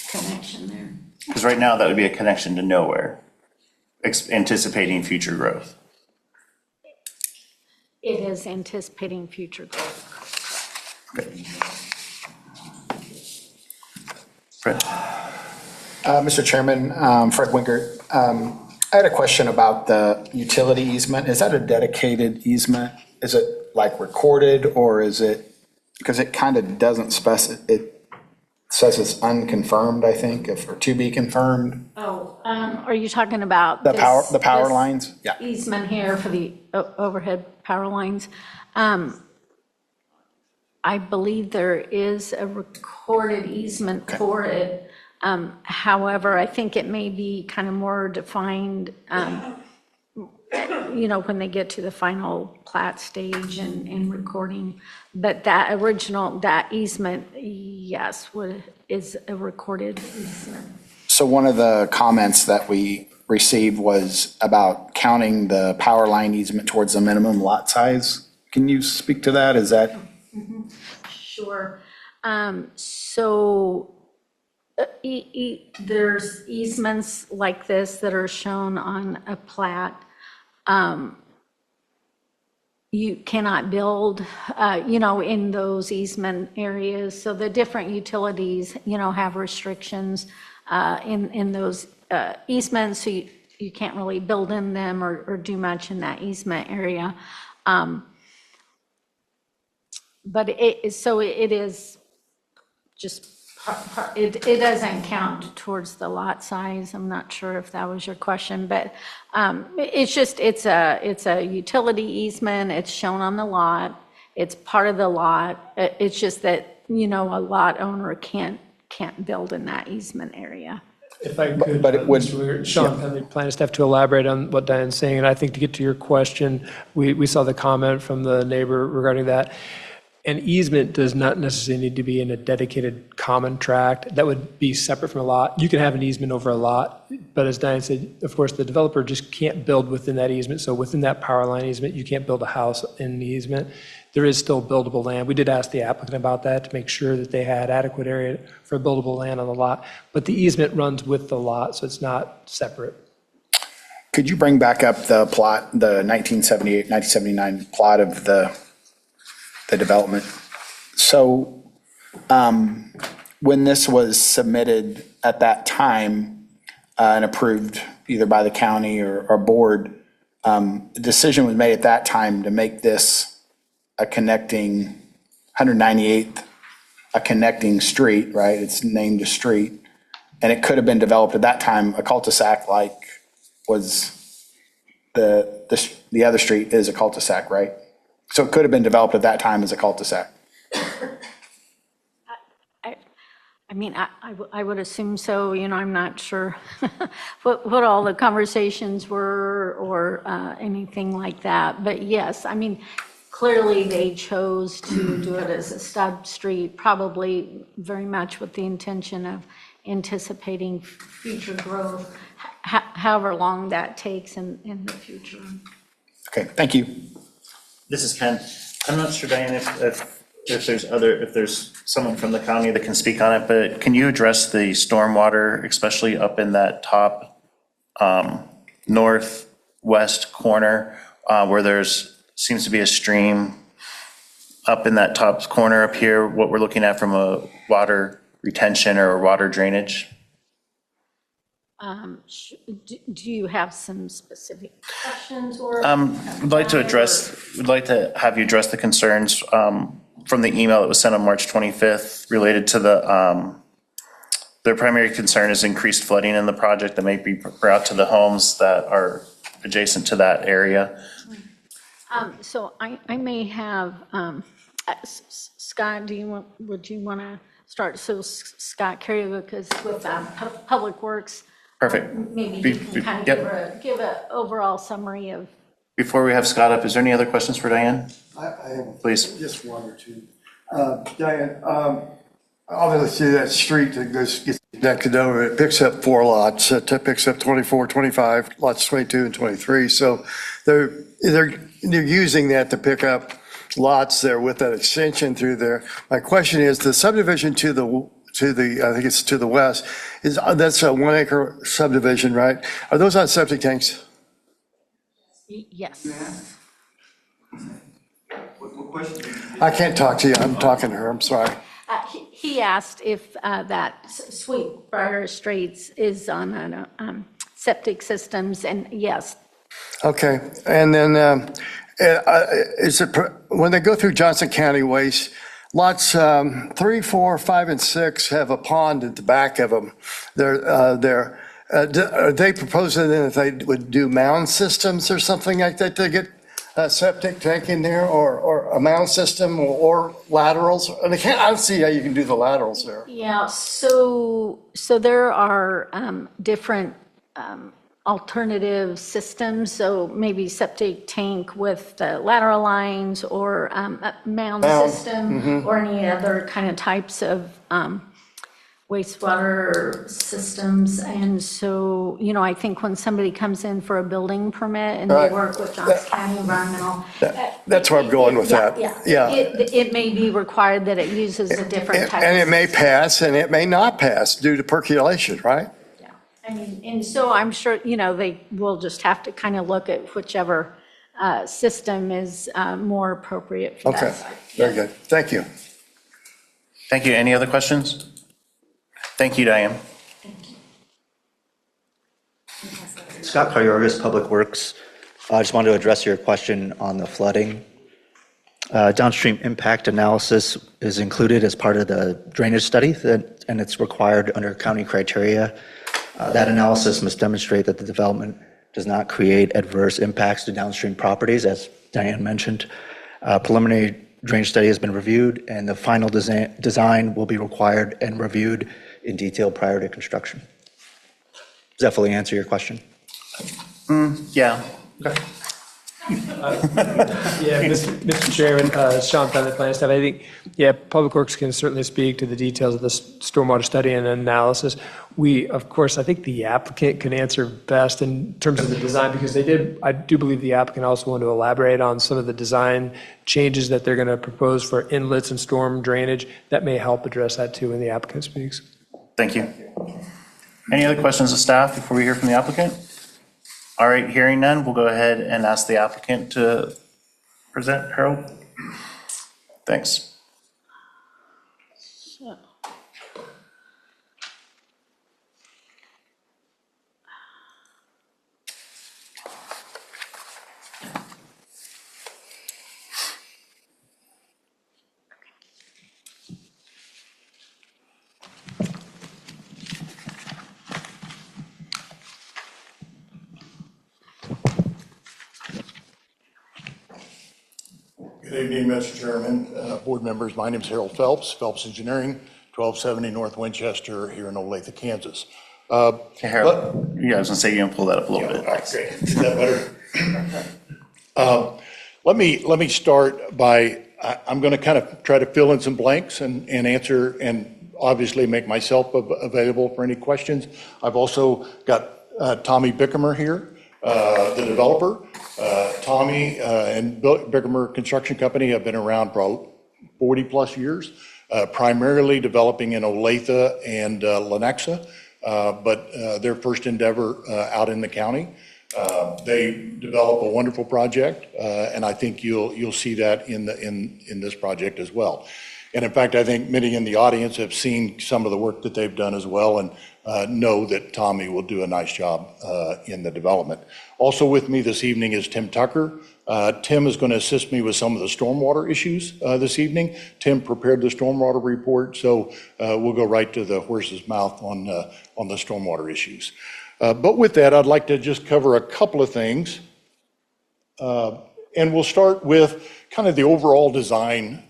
connection there. Because right now that would be a connection to nowhere, anticipating future growth. It is anticipating future growth. Okay. Fred? Mr. Chairman, Fred Winkert, I had a question about the utility easement. Is that a dedicated easement? Is it like recorded, or is it, because it kind of doesn't it says it's unconfirmed, I think, or to be confirmed. Oh, are you talking about The power this lines? Yeah. easement here for the overhead power lines? I believe there is a recorded easement for it. However, I think it may be kind of more defined, when they get to the final plat stage and recording. But that easement, yes, is a recorded easement. So one of the comments that we received was about counting the power line easement towards the minimum lot size. Can you speak to that? Is that? Sure. So there's easements like this that are shown on a plat. You cannot build, in those easement areas. So the different utilities, have restrictions in those easements. So you can't really build in them or do much in that easement area. But it is just it doesn't count towards the lot size. I'm not sure if that was your question, but it's a utility easement. It's shown on the lot. It's part of the lot. It's just that, a lot owner can't build in that easement area. If I could, But it would- Mr. Weir, Sean Penley, planning staff, to elaborate on what Diane's saying, and I think to get to your question, we saw the comment from the neighbor regarding that. An easement does not necessarily need to be in a dedicated common tract. That would be separate from a lot. You can have an easement over a lot, but as Diane said, of course, the developer just can't build within that easement. So within that power line easement, you can't build a house in the easement. There is still buildable land. We did ask the applicant about that to make sure that they had adequate area for buildable land on the lot, but the easement runs with the lot, so it's not separate. Could you bring back up the plot, the 1978, 1979 plot of the development? So when this was submitted at that time and approved either by the county or board, the decision was made at that time to make this a connecting, 198th, a connecting street, right? It's named a street. And it could have been developed at that time, a cul-de-sac like was the other street is a cul-de-sac, right? So it could have been developed at that time as a cul-de-sac. I would assume so. I'm not sure what all the conversations were or anything like that. But yes, clearly they chose to do it as a stub street, probably very much with the intention of anticipating future growth, however long that takes in the future. Okay, thank you. This is Ken. I'm not sure, Diane, if there's someone from the county that can speak on it, but can you address the stormwater, especially up in that top northwest corner where seems to be a stream up in that top corner up here, what we're looking at from a water retention or water drainage? Do you have some specific questions or? We'd like to have you address the concerns from the email that was sent on March 25th related to their primary concern is increased flooding in the project that may be brought to the homes that are adjacent to that area. So I may have, Scott, would you want to start? So Scott Carrier, because with Public Works, Perfect. maybe you can kind of give an overall summary of. Before we have Scott up, is there any other questions for Diane? I have Please. just one or two. Diane, obviously that street that gets connected over, it picks up 4 lots. It picks up 24, 25, lots 22 and 23. So they're using that to pick up lots there with that extension through there. My question is, the subdivision to the I think it's to the west, that's a 1 acre subdivision, right? Are those on septic tanks? Yes. I can't talk to you. I'm talking to her. I'm sorry. He asked if that Sweetbriar Straits is on septic systems, and yes. Okay. And then when they go through Johnson County Waste, lots 3, 4, 5, and 6 have a pond at the back of them. Are they proposing that they would do mound systems or something like that to get a septic tank in there, or a mound system or laterals? And I don't see how you can do the laterals there. Yeah, so there are different alternative systems, so maybe septic tank with the lateral lines or a mound system or any other kind of types of wastewater systems. And so, I think when somebody comes in for a building permit and they work with Johnson County Environmental. That's where I'm going with that. Yeah. It may be required that it uses a different type. And it may pass and it may not pass due to percolation, right? Yeah. And so I'm sure, they will just have to kind of look at whichever system is more appropriate for that Okay, site. very good. Thank you. Thank you. Any other questions? Thank you, Diane. Scott Carriorgas, Public Works. I just wanted to address your question on the flooding. Downstream impact analysis is included as part of the drainage study, and it's required under county criteria. That analysis must demonstrate that the development does not create adverse impacts to downstream properties, as Diane mentioned. Preliminary drainage study has been reviewed, and the final design will be required and reviewed in detail prior to construction. Does that fully answer your question? Yeah. Yeah, Mr. Chairman, Sean Penley, Planning Staff, I think, yeah, Public Works can certainly speak to the details of the stormwater study and analysis. We, of course, I think the applicant can answer best in terms of the design, because I do believe the applicant also wanted to elaborate on some of the design changes that they're going to propose for inlets and storm drainage. That may help address that too when the applicant speaks. Thank you. Any other questions of staff before we hear from the applicant? All right, hearing none, we'll go ahead and ask the applicant to present. Harold? Thanks. Good evening, Mr. Chairman, board members. My name is Harold Phelps, Phelps Engineering, 1270 North Winchester here in Olathe, Kansas. Hey, Harold, yeah, I was gonna say you can pull that up a little bit. Okay, is that better? Let me start by, I'm gonna kind of try to fill in some blanks and answer and obviously make myself available for any questions. I've also got Tommy Bickermer here, the developer. Tommy and Bickermer Construction Company have been around for 40 plus years, primarily developing in Olathe and Lenexa, but their first endeavor out in the county. They develop a wonderful project, and I think you'll see that in this project as well. And in fact, I think many in the audience have seen some of the work that they've done as well, and know that Tommy will do a nice job in the development. Also with me this evening is Tim Tucker. Tim is going to assist me with some of the stormwater issues this evening. Tim prepared the stormwater report, so we'll go right to the horse's mouth on the stormwater issues. But with that, I'd like to just cover a couple of things. And we'll start with kind of the overall design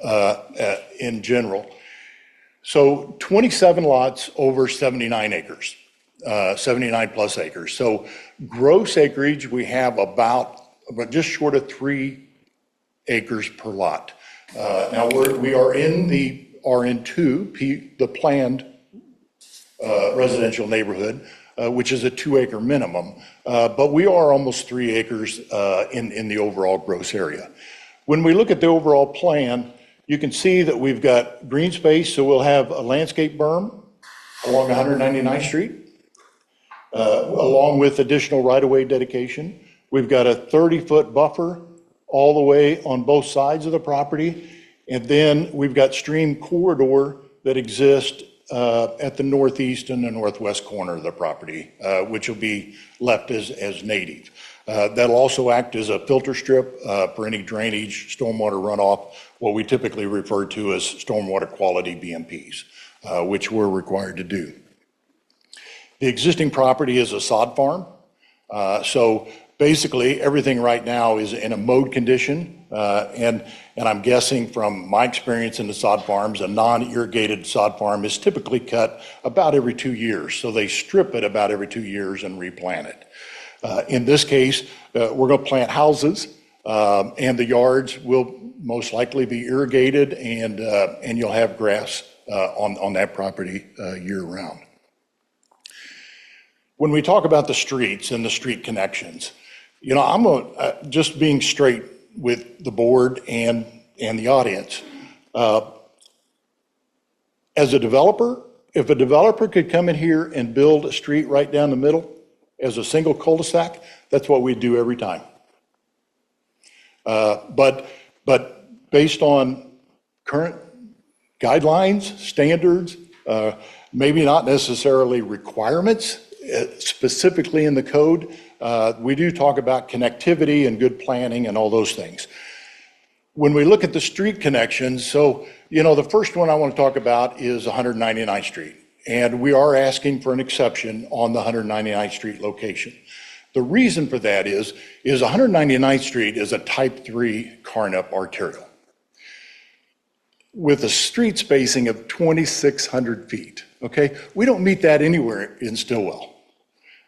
in general. So 27 lots over 79 acres, 79 plus acres. So gross acreage, we have about just short of 3 acres per lot. Now we are in the RN2, the planned residential neighborhood, which is a 2-acre minimum, but we are almost 3 acres in the overall gross area. When we look at the overall plan, you can see that we've got green space, so we'll have a landscape berm along 199th Street, along with additional right-of-way dedication. We've got a 30-foot buffer all the way on both sides of the property, and then we've got stream corridor that exists at the northeast and the northwest corner of the property, which will be left as native. That'll also act as a filter strip for any drainage, stormwater runoff, what we typically refer to as stormwater quality BMPs, which we're required to do. The existing property is a sod farm. So basically everything right now is in a mowed condition. And I'm guessing from my experience in the sod farms, a non-irrigated sod farm is typically cut about every 2 years. So they strip it about every 2 years and replant it. In this case, we're going to plant houses, and the yards will most likely be irrigated, and you'll have grass on that property year-round. When we talk about the streets and the street connections, you know, I'm just being straight with the board and the audience. As a developer, if a developer could come in here and build a street right down the middle as a single cul-de-sac, that's what we do every time. But based on current guidelines, standards, maybe not necessarily requirements, specifically in the code, we do talk about connectivity and good planning and all those things. When we look at the street connections, so, the first one I want to talk about is 199th Street. And we are asking for an exception on the 199th Street location. The reason for that is 199th Street is a type 3 Carnap arterial with a street spacing of 2,600 feet, okay? We don't meet that anywhere in Stillwell.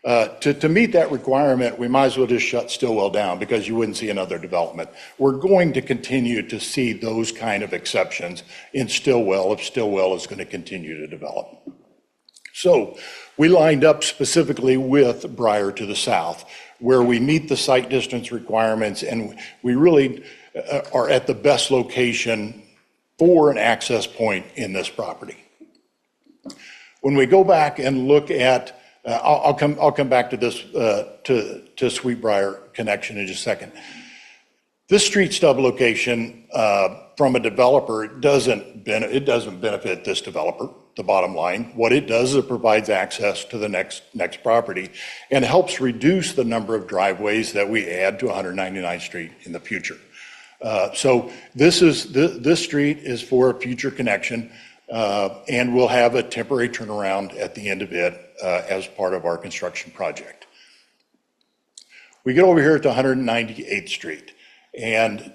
To meet that requirement, we might as well just shut Stillwell down because you wouldn't see another development. We're going to continue to see those kind of exceptions in Stillwell if Stillwell is going to continue to develop. So we lined up specifically with Briar to the south, where we meet the site distance requirements, and we really are at the best location for an access point in this property. When we go back and look at, I'll come back to this, to Sweetbriar connection in just a second. This street stub location from a developer, it doesn't benefit this developer, the bottom line. What it does is it provides access to the next property and helps reduce the number of driveways that we add to 199th Street in the future. So this street is for a future connection, and we'll have a temporary turnaround at the end of it as part of our construction project. We get over here to 198th Street, and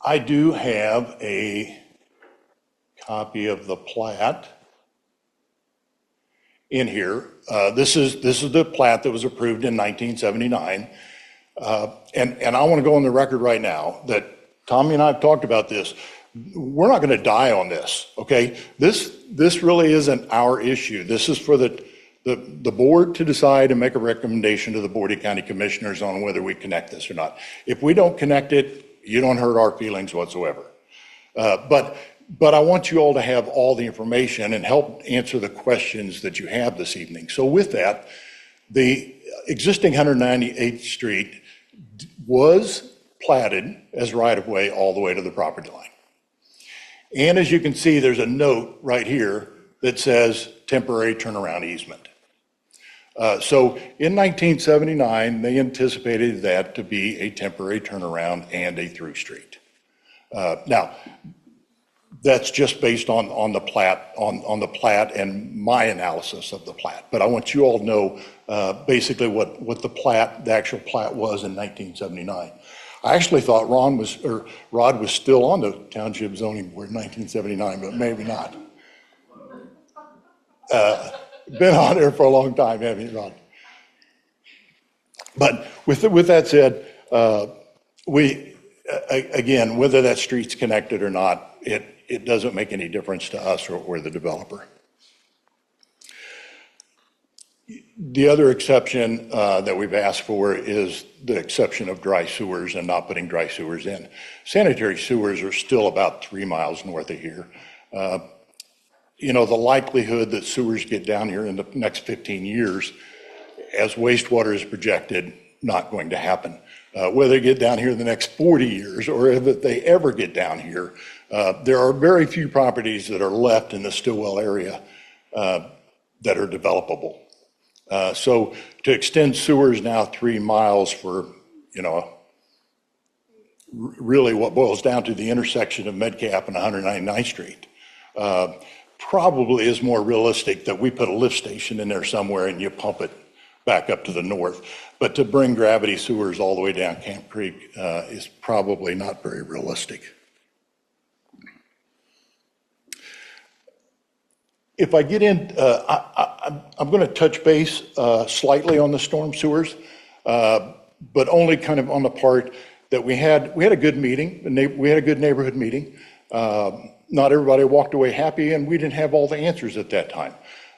I do have a copy of the plat in here. This is the plat that was approved in 1979. And I want to go on the record right now that Tommy and I have talked about this. We're not going to die on this, okay? This really isn't our issue. This is for the board to decide and make a recommendation to the Board of County Commissioners on whether we connect this or not. If we don't connect it, you don't hurt our feelings whatsoever. But I want you all to have all the information and help answer the questions that you have this evening. So with that, the existing 198th Street was platted as right-of-way all the way to the property line. And as you can see, there's a note right here that says temporary turnaround easement. So in 1979, they anticipated that to be a temporary turnaround and a through street. Now, that's just based on the plat, on the plat and my analysis of the plat. But I want you all to know basically what the actual plat was in 1979. I actually thought Rod was still on the Township Zoning Board in 1979, but maybe not. Been on there for a long time, haven't you, Rod? But with that said, again, whether that street's connected or not, it doesn't make any difference to us or the developer. The other exception that we've asked for is the exception of dry sewers and not putting dry sewers in. Sanitary sewers are still about 3 miles north of here. The likelihood that sewers get down here in the next 15 years, as wastewater is projected, not going to happen. Whether they get down here in the next 40 years or if they ever get down here, there are very few properties that are left in the Stillwell area that are developable. So to extend sewers now 3 miles for, really what boils down to the intersection of Metcalf and 199th Street, probably is more realistic that we put a lift station in there somewhere and you pump it back up to the north. But to bring gravity sewers all the way down Camp Creek is probably not very realistic. If I get in, I'm going to touch base slightly on the storm sewers, but only kind of on the part that we had a good meeting. We had a good neighborhood meeting. Not everybody walked away happy, and we didn't have all the answers at that time.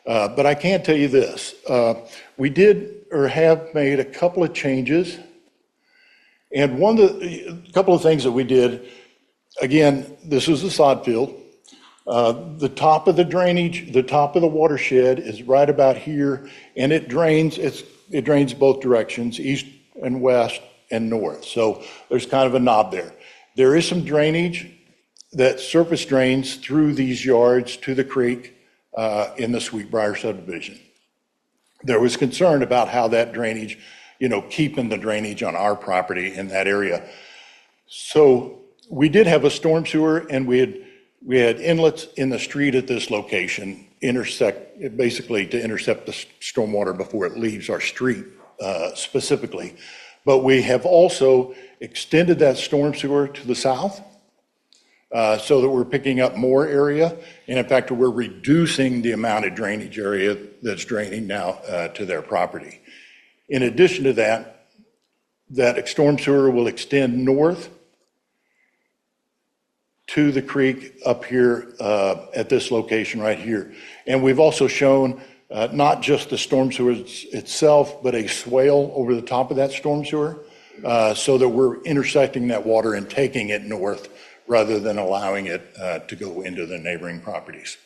But I can tell you this. We did or have made a couple of changes. And a couple of things that we did, again, this is a sod field. The top of the drainage, the top of the watershed is right about here, and it drains both directions, east and west and north. So there's kind of a knob there. There is some drainage that surface drains through these yards to the creek in the Sweetbriar subdivision. There was concern about how that drainage, keeping the drainage on our property in that area. So we did have a storm sewer, and we had inlets in the street at this location, basically to intercept the stormwater before it leaves our street specifically. But we have also extended that storm sewer to the south so that we're picking up more area. And in fact, we're reducing the amount of drainage area that's draining now to their property. In addition to that, that storm sewer will extend north to the creek up here at this location right here. And we've also shown not just the storm sewer itself, but a swale over the top of that storm sewer so that we're intersecting that water and taking it north rather than allowing it to go into the neighboring properties.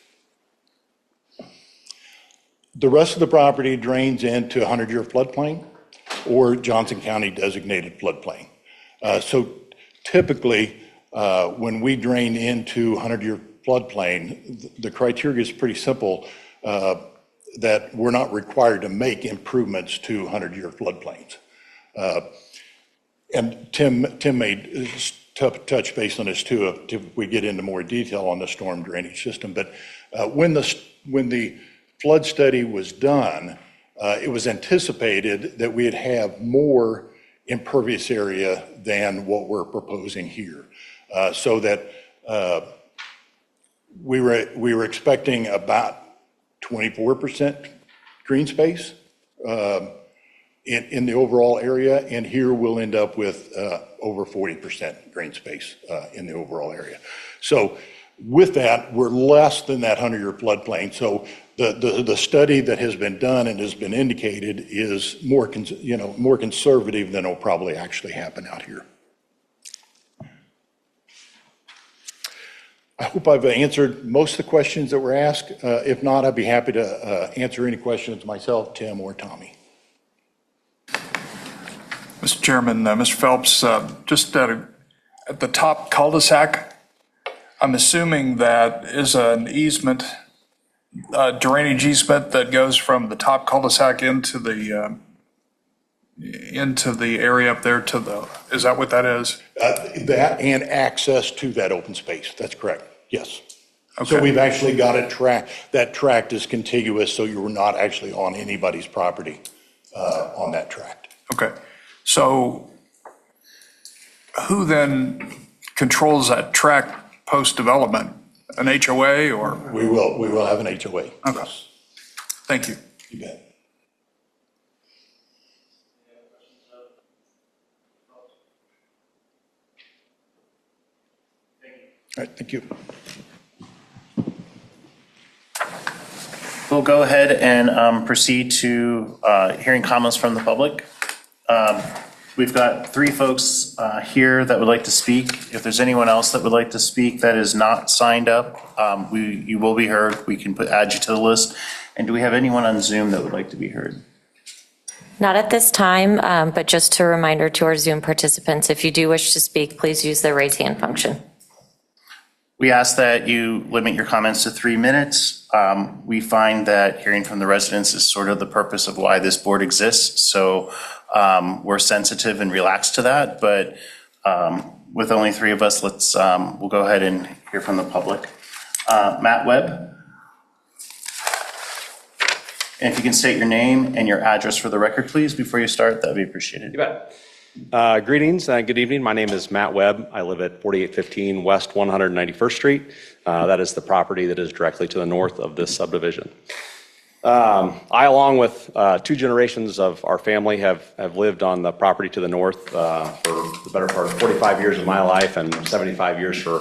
The rest of the property drains into 100-year floodplain or Johnson County designated floodplain. So typically, when we drain into 100-year floodplain, the criteria is pretty simple, that we're not required to make improvements to 100-year floodplains. And Tim may touch base on this too if we get into more detail on the storm drainage system. But when the flood study was done, it was anticipated that we'd have more impervious area than what we're proposing here. So that we were expecting about 24% green space in the overall area, and here we'll end up with over 40% green space in the overall area. So with that, we're less than that 100-year floodplain. So the study that has been done and has been indicated is more conservative than will probably actually happen out here. I hope I've answered most of the questions that were asked. If not, I'd be happy to answer any questions myself, Tim, or Tommy. Mr. Chairman, Mr. Phelps, just at the top cul-de-sac, I'm assuming that is an easement, drainage easement that goes from the top cul-de-sac into the area up there to the, is that what that is? That and access to that open space. That's correct. Yes. Okay. So we've actually got a tract. That tract is contiguous, so you're not actually on anybody's property on that tract. Okay. So who then controls that tract post-development? An HOA or? We will have an HOA. Okay. Yes. Thank you. You bet. All right, thank you. We'll go ahead and proceed to hearing comments from the public. We've got 3 folks here that would like to speak. If there's anyone else that would like to speak that is not signed up, you will be heard. We can add you to the list. And do we have anyone on Zoom that would like to be heard? Not at this time, but just a reminder to our Zoom participants, if you do wish to speak, please use the raise hand function. We ask that you limit your comments to 3 minutes. We find that hearing from the residents is sort of the purpose of why this board exists. So we're sensitive and relaxed to that, but with only 3 of us, we'll go ahead and hear from the public. Matt Webb. And if you can state your name and your address for the record, please, before you start, that'd be appreciated. You bet. Greetings, good evening. My name is Matt Webb. I live at 4815 West 191st Street. That is the property that is directly to the north of this subdivision. I, along with 2 generations of our family, have lived on the property to the north for the better part of 45 years of my life and 75 years for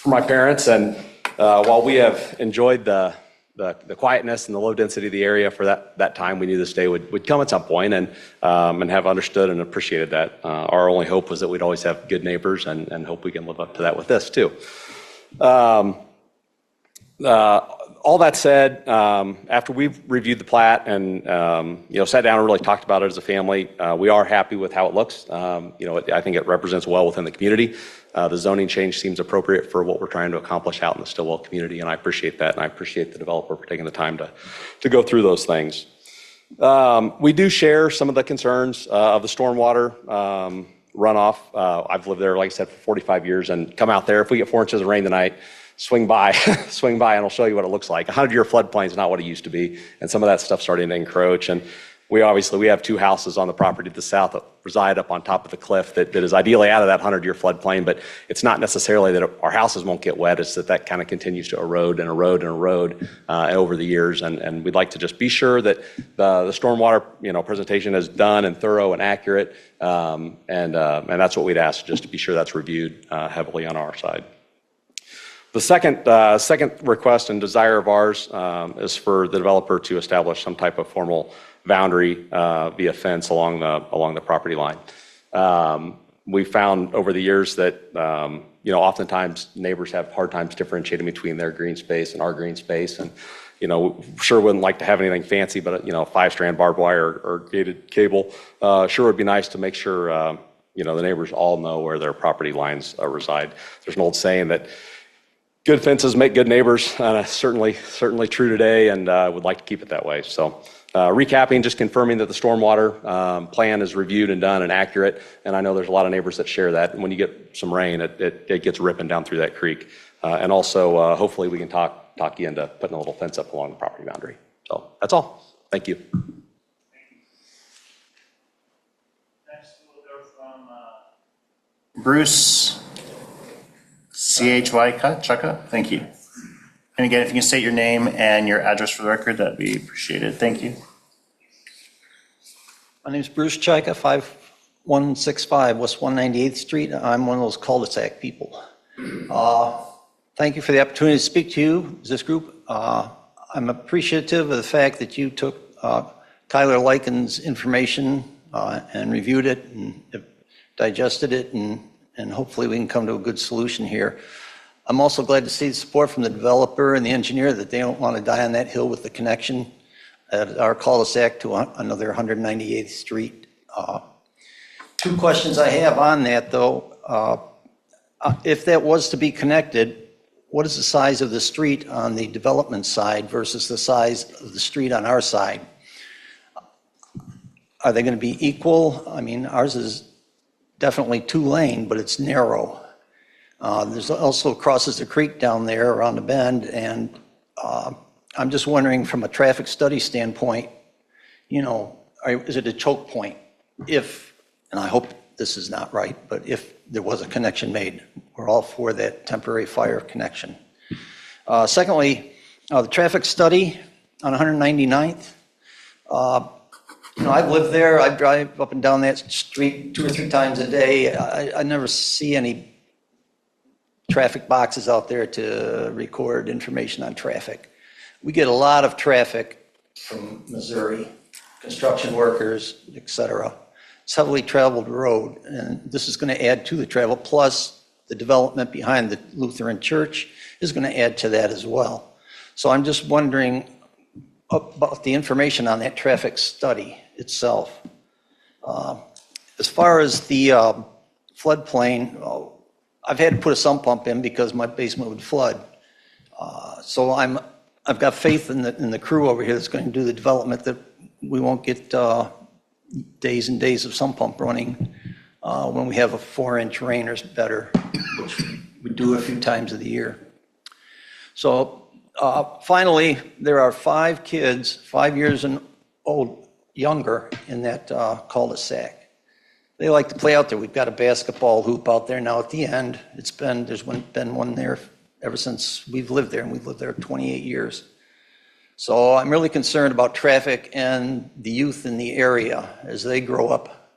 my parents. And while we have enjoyed the quietness and the low density of the area for that time, we knew this day would come at some point, and have understood and appreciated that. Our only hope was that we'd always have good neighbors, and hope we can live up to that with this too. All that said, after we've reviewed the plat and sat down and really talked about it as a family, we are happy with how it looks. I think it represents well within the community. The zoning change seems appropriate for what we're trying to accomplish out in the Stillwell community, and I appreciate that, and I appreciate the developer for taking the time to go through those things. We do share some of the concerns of the stormwater runoff. I've lived there, like I said, for 45 years, and come out there. If we get 4 inches of rain tonight, swing by, swing by, and I'll show you what it looks like. A 100-year floodplain is not what it used to be, and some of that stuff's starting to encroach. And we have 2 houses on the property to the south that reside up on top of the cliff that is ideally out of that 100-year floodplain, but it's not necessarily that our houses won't get wet, it's that kind of continues to erode and erode and erode over the years. And we'd like to just be sure that the stormwater, presentation is done and thorough and accurate, and that's what we'd ask, just to be sure that's reviewed heavily on our side. The second request and desire of ours is for the developer to establish some type of formal boundary via fence along the property line. We found over the years that oftentimes neighbors have hard times differentiating between their green space and our green space, and sure wouldn't like to have anything fancy, but 5-strand barbed wire or gated cable sure would be nice to make sure the neighbors all know where their property lines reside. There's an old saying that good fences make good neighbors, certainly true today, and would like to keep it that way. So recapping, just confirming that the stormwater plan is reviewed and done and accurate, and I know there's a lot of neighbors that share that. And when you get some rain, it gets ripping down through that creek. And also, hopefully we can talk you into putting a little fence up along the property boundary. So that's all. Thank you. Next we'll go from Bruce CHY Chukka. Thank you. And again, if you can state your name and your address for the record, that'd be appreciated. Thank you. My name is Bruce Chika, 5165 West 198th Street. I'm one of those cul-de-sac people. Thank you for the opportunity to speak to you, this group. I'm appreciative of the fact that you took Kyler Lyken's information and reviewed it and digested it, and hopefully we can come to a good solution here. I'm also glad to see the support from the developer and the engineer that they don't want to die on that hill with the connection at our cul-de-sac to another 198th Street. 2 questions I have on that, though. If that was to be connected, what is the size of the street on the development side versus the size of the street on our side? Are they going to be equal? I mean, ours is definitely 2-lane, but it's narrow. There's also crosses the creek down there around the bend, and I'm just wondering from a traffic study standpoint, is it a choke point? If, and I hope this is not right, but if there was a connection made, we're all for that temporary fire connection. Secondly, the traffic study on 199th. I've lived there. I drive up and down that street 2 or 3 times a day. I never see any traffic boxes out there to record information on traffic. We get a lot of traffic from Missouri, construction workers, et cetera. It's a heavily traveled road, and this is going to add to the travel, plus the development behind the Lutheran church is going to add to that as well. So I'm just wondering about the information on that traffic study itself. As far as the floodplain, I've had to put a sump pump in because my basement would flood. So I've got faith in the crew over here that's going to do the development that we won't get days and days of sump pump running when we have a 4-inch rain or better, which we do a few times of the year. So finally, there are 5 kids, 5 years and younger in that cul-de-sac. They like to play out there. We've got a basketball hoop out there now at the end. There's been one there ever since we've lived there, and we've lived there 28 years. So I'm really concerned about traffic and the youth in the area as they grow up,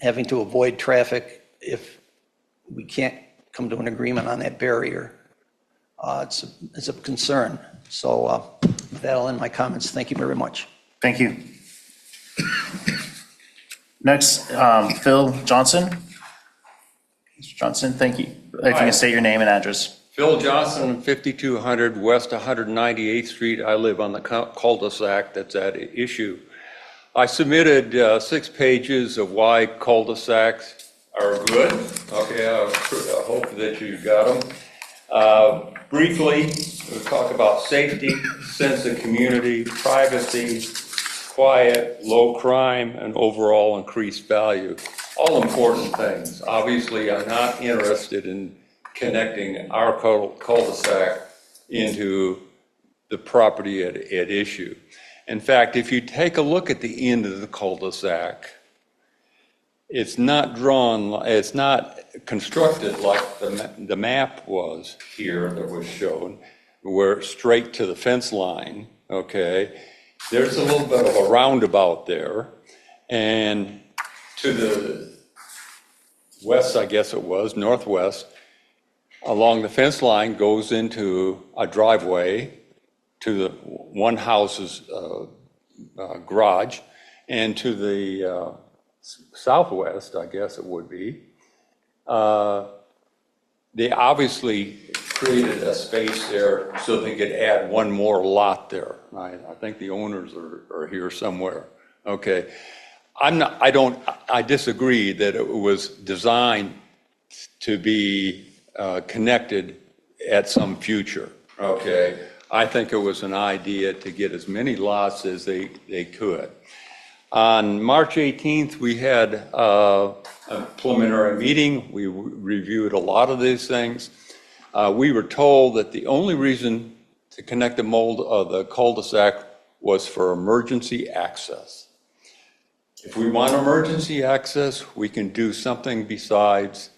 having to avoid traffic if we can't come to an agreement on that barrier. It's a concern. So with that, I'll end my comments. Thank you very much. Thank you. Next, Phil Johnson. Mr. Johnson, thank you. If you can state your name and address. Phil Johnson, 5200 West 198th Street. I live on the cul-de-sac that's at issue. I submitted 6 pages of why cul-de-sacs are good. Okay, I hope that you got them. Briefly, we'll talk about safety, sense of community, privacy, quiet, low crime, and overall increased value. all important things. Obviously, I'm not interested in connecting our cul-de-sac into the property at issue. In fact, if you take a look at the end of the cul-de-sac, it's not constructed like the map was here that was shown, where straight to the fence line, okay? There's a little bit of a roundabout there, and to the west, I guess it was, northwest, along the fence line goes into a driveway to the one house's garage, and to the southwest, I guess it would be, they obviously created a space there so they could add one more lot there. I think the owners are here somewhere. Okay, I disagree that it was designed to be connected at some future. Okay, I think it was an idea to get as many lots as they could. On March 18th, we had a preliminary meeting. We reviewed a lot of these things. We were told that the only reason to connect the mold of the cul-de-sac was for emergency access. If we want emergency access, we can do something besides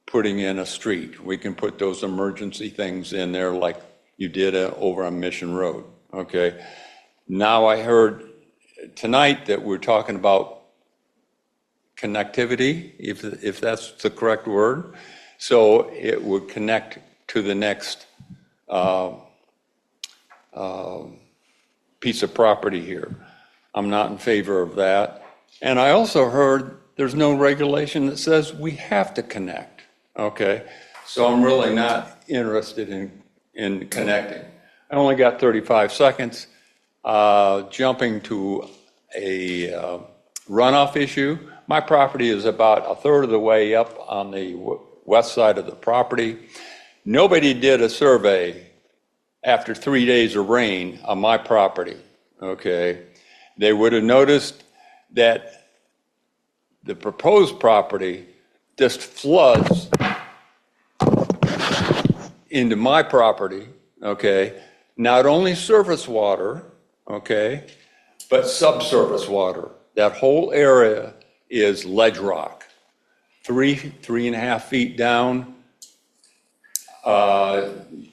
putting in a street. We can put those emergency things in there like you did over on Mission Road, okay? Now I heard tonight that we're talking about connectivity, if that's the correct word. So it would connect to the next piece of property here. I'm not in favor of that. And I also heard there's no regulation that says we have to connect, okay? So I'm really not interested in connecting. I only got 35 seconds. Jumping to a runoff issue, my property is about a third of the way up on the west side of the property. Nobody did a survey after 3 days of rain on my property, okay? They would have noticed that the proposed property just floods into my property, okay? Not only surface water, okay, but subsurface water. That whole area is ledge rock. 3.5 feet down,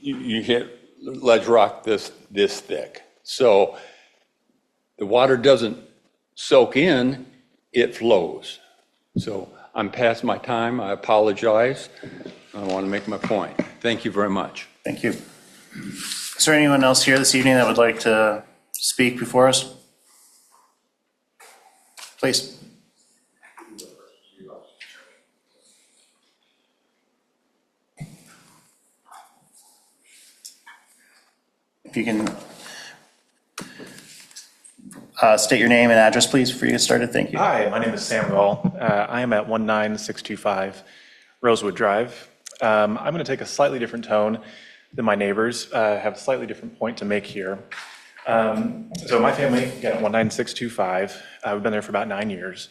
you hit ledge rock this thick. So the water doesn't soak in, it flows. So I'm past my time, I apologize. I want to make my point. Thank you very much. Thank you. Is there anyone else here this evening that would like to speak before us? Please. If you can state your name and address, please, before you get started. Thank you. Hi, my name is Sam Gall. I am at 19625 Rosewood Drive. I'm going to take a slightly different tone than my neighbors. I have a slightly different point to make here. So my family, again, at 19625, we've been there for about 9 years.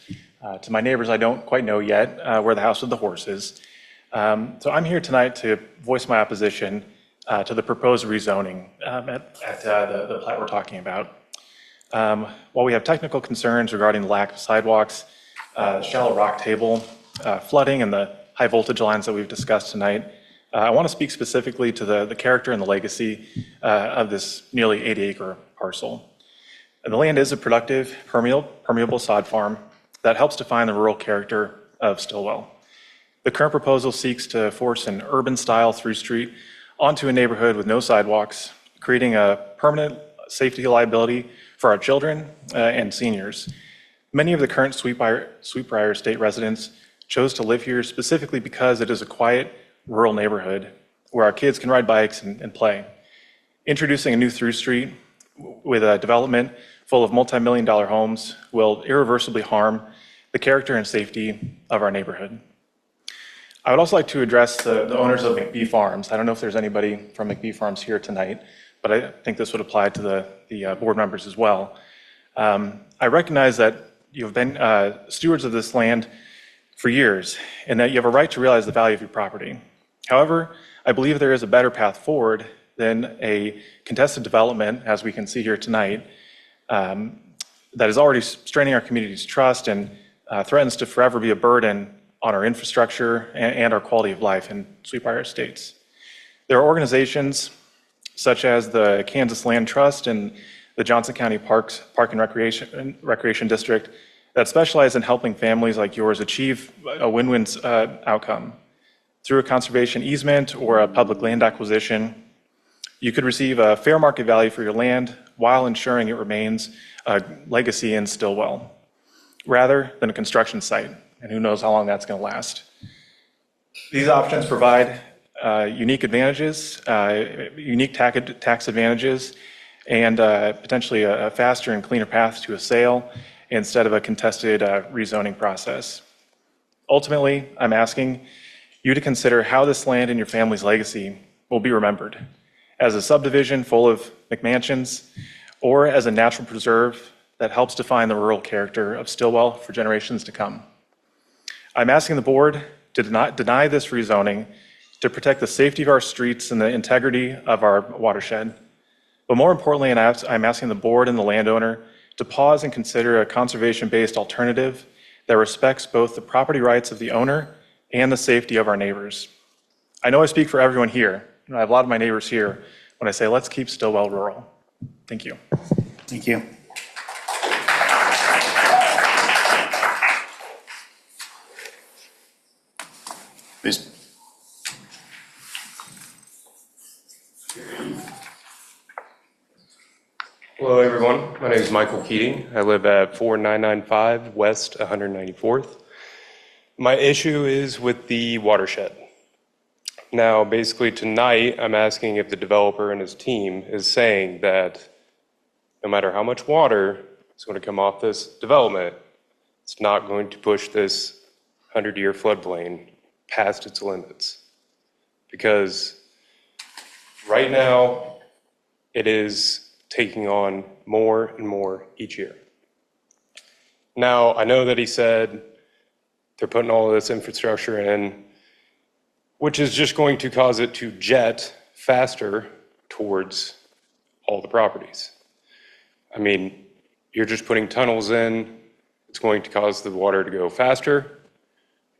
To my neighbors, I don't quite know yet where the house with the horse is. So I'm here tonight to voice my opposition to the proposed rezoning at the plat we're talking about. While we have technical concerns regarding the lack of sidewalks, shallow rock table, flooding, and the high voltage lines that we've discussed tonight, I want to speak specifically to the character and the legacy of this nearly 80-acre parcel. And the land is a productive, permeable sod farm that helps define the rural character of Stillwell. The current proposal seeks to force an urban-style through street onto a neighborhood with no sidewalks, creating a permanent safety liability for our children and seniors. Many of the current Sweetbriar Estate residents chose to live here specifically because it is a quiet, rural neighborhood where our kids can ride bikes and play. Introducing a new through street with a development full of multi-million-dollar homes will irreversibly harm the character and safety of our neighborhood. I would also like to address the owners of McBee Farms. I don't know if there's anybody from McBee Farms here tonight, but I think this would apply to the board members as well. I recognize that you've been stewards of this land for years, and that you have a right to realize the value of your property. However, I believe there is a better path forward than a contested development, as we can see here tonight, that is already straining our community's trust and threatens to forever be a burden on our infrastructure and our quality of life in Sweetbriar Estates. There are organizations such as the Kansas Land Trust and the Johnson County Park and Recreation District that specialize in helping families like yours achieve a win-win outcome. Through a conservation easement or a public land acquisition, you could receive a fair market value for your land while ensuring it remains a legacy in Stillwell, rather than a construction site, and who knows how long that's going to last. These options provide unique advantages, unique tax advantages, and potentially a faster and cleaner path to a sale instead of a contested rezoning process. Ultimately, I'm asking you to consider how this land and your family's legacy will be remembered, as a subdivision full of McMansions, or as a natural preserve that helps define the rural character of Stillwell for generations to come. I'm asking the board to deny this rezoning to protect the safety of our streets and the integrity of our watershed. But more importantly, I'm asking the board and the landowner to pause and consider a conservation-based alternative that respects both the property rights of the owner and the safety of our neighbors. I know I speak for everyone here. I have a lot of my neighbors here when I say, let's keep Stillwell rural. Thank you. Thank you. Please. Hello, everyone. My name is Michael Keating. I live at 4995 West 194th. My issue is with the watershed. Now, basically tonight, I'm asking if the developer and his team is saying that no matter how much water is going to come off this development, it's not going to push this 100-year floodplain past its limits. Because right now, it is taking on more and more each year. Now, I know that he said they're putting all of this infrastructure in, which is just going to cause it to jet faster towards all the properties. I mean, you're just putting tunnels in, it's going to cause the water to go faster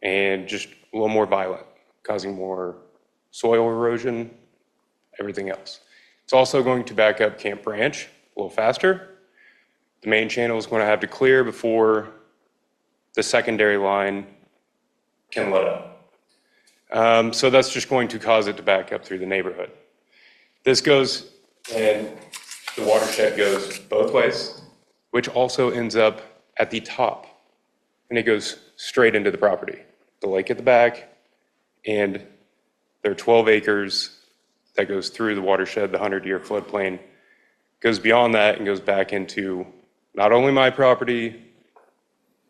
and just a little more violent, causing more soil erosion, everything else. It's also going to back up Camp Branch a little faster. The main channel is going to have to clear before the secondary line can let up. So that's just going to cause it to back up through the neighborhood. This goes, and the watershed goes both ways, which also ends up at the top, and it goes straight into the property. The lake at the back, and there are 12 acres that goes through the watershed, the 100-year floodplain, goes beyond that and goes back into not only my property,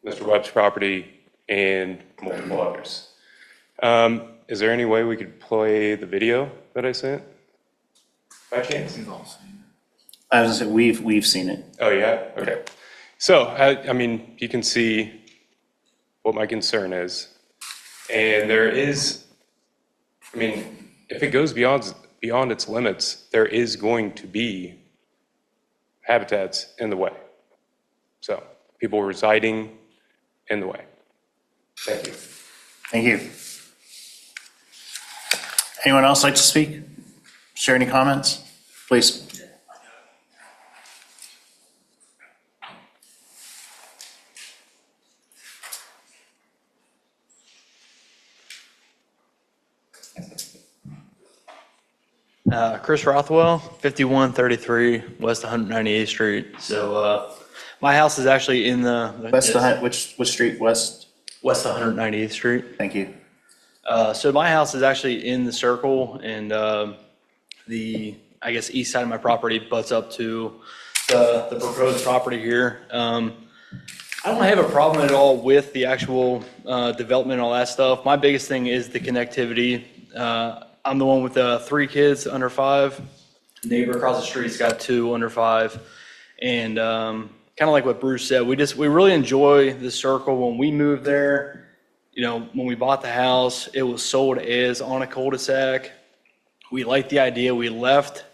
Mr. Webb's property, and multiple others. Is there any way we could play the video that I sent? By chance? I was gonna say, we've seen it. Oh, yeah? Okay. So, I mean, you can see what my concern is. And there is, I mean, if it goes beyond its limits, there is going to be habitats in the way. So, people residing in the way. Thank you. Thank you. Anyone else like to speak? Share any comments? Please. Chris Rothwell, 5133 West 198th Street. So my house is actually in the Which street? West 198th Street. Thank you. So my house is actually in the circle, and the, I guess, east side of my property butts up to the proposed property here. I don't have a problem at all with the actual development and all that stuff. My biggest thing is the connectivity. I'm the one with 3 kids under 5. The neighbor across the street's got 2 under 5. And kind of like what Bruce said, we really enjoy the circle. When we moved there, when we bought the house, it was sold as on a cul-de-sac. We liked the idea. We left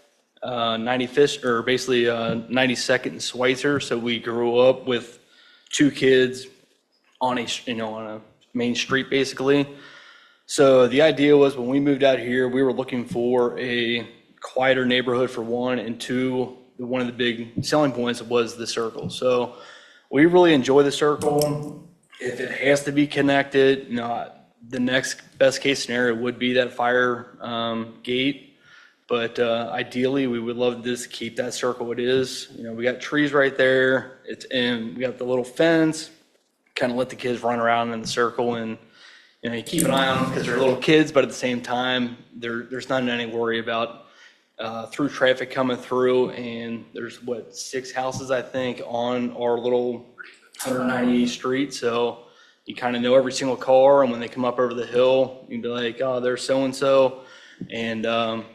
95th, or basically 92nd and Schweitzer, so we grew up with two kids on a main street, basically. So the idea was when we moved out here, we were looking for a quieter neighborhood for one, and two, one of the big selling points was the circle. So we really enjoy the circle. If it has to be connected, the next best case scenario would be that fire gate. But ideally, we would love to just keep that circle it is. We got trees right there, and we got the little fence, kind of let the kids run around in the circle, and you keep an eye on them because they're little kids, but at the same time, there's not any worry about through traffic coming through. And there's 6 houses, I think, on our little 198th Street. So you kind of know every single car, and when they come up over the hill, you'd be like, oh, there's so-and-so. And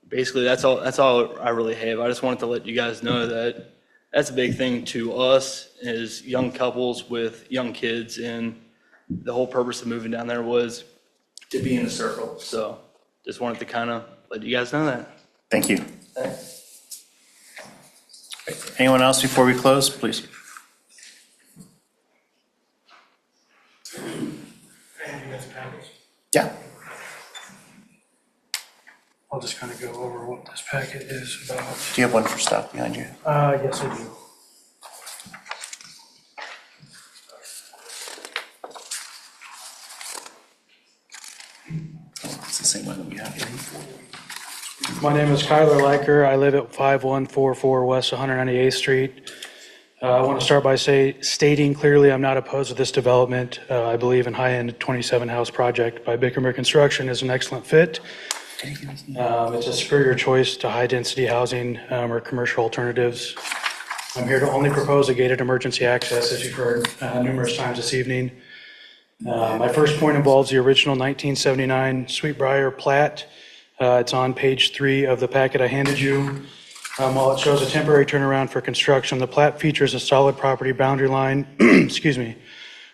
basically, that's all I really have. I just wanted to let you guys know that that's a big thing to us as young couples with young kids, and the whole purpose of moving down there was to be in a circle. So just wanted to kind of let you guys know that. Thank you. Anyone else before we close, please? Yeah. I'll just kind of go over what this packet is about. Do you have one for staff behind you? Yes, I do. It's the same one that we have here. My name is Kyler Liker. I live at 5144 West 198th Street. I want to start by stating clearly I'm not opposed to this development. I believe in high-end 27-house project by Bickermer Construction is an excellent fit. It's a superior choice to high-density housing or commercial alternatives. I'm here to only propose a gated emergency access, as you've heard numerous times this evening. My first point involves the original 1979 Sweetbriar plat. It's on page 3 of the packet I handed you. While it shows a temporary turnaround for construction, the plat features a solid property boundary line, excuse me,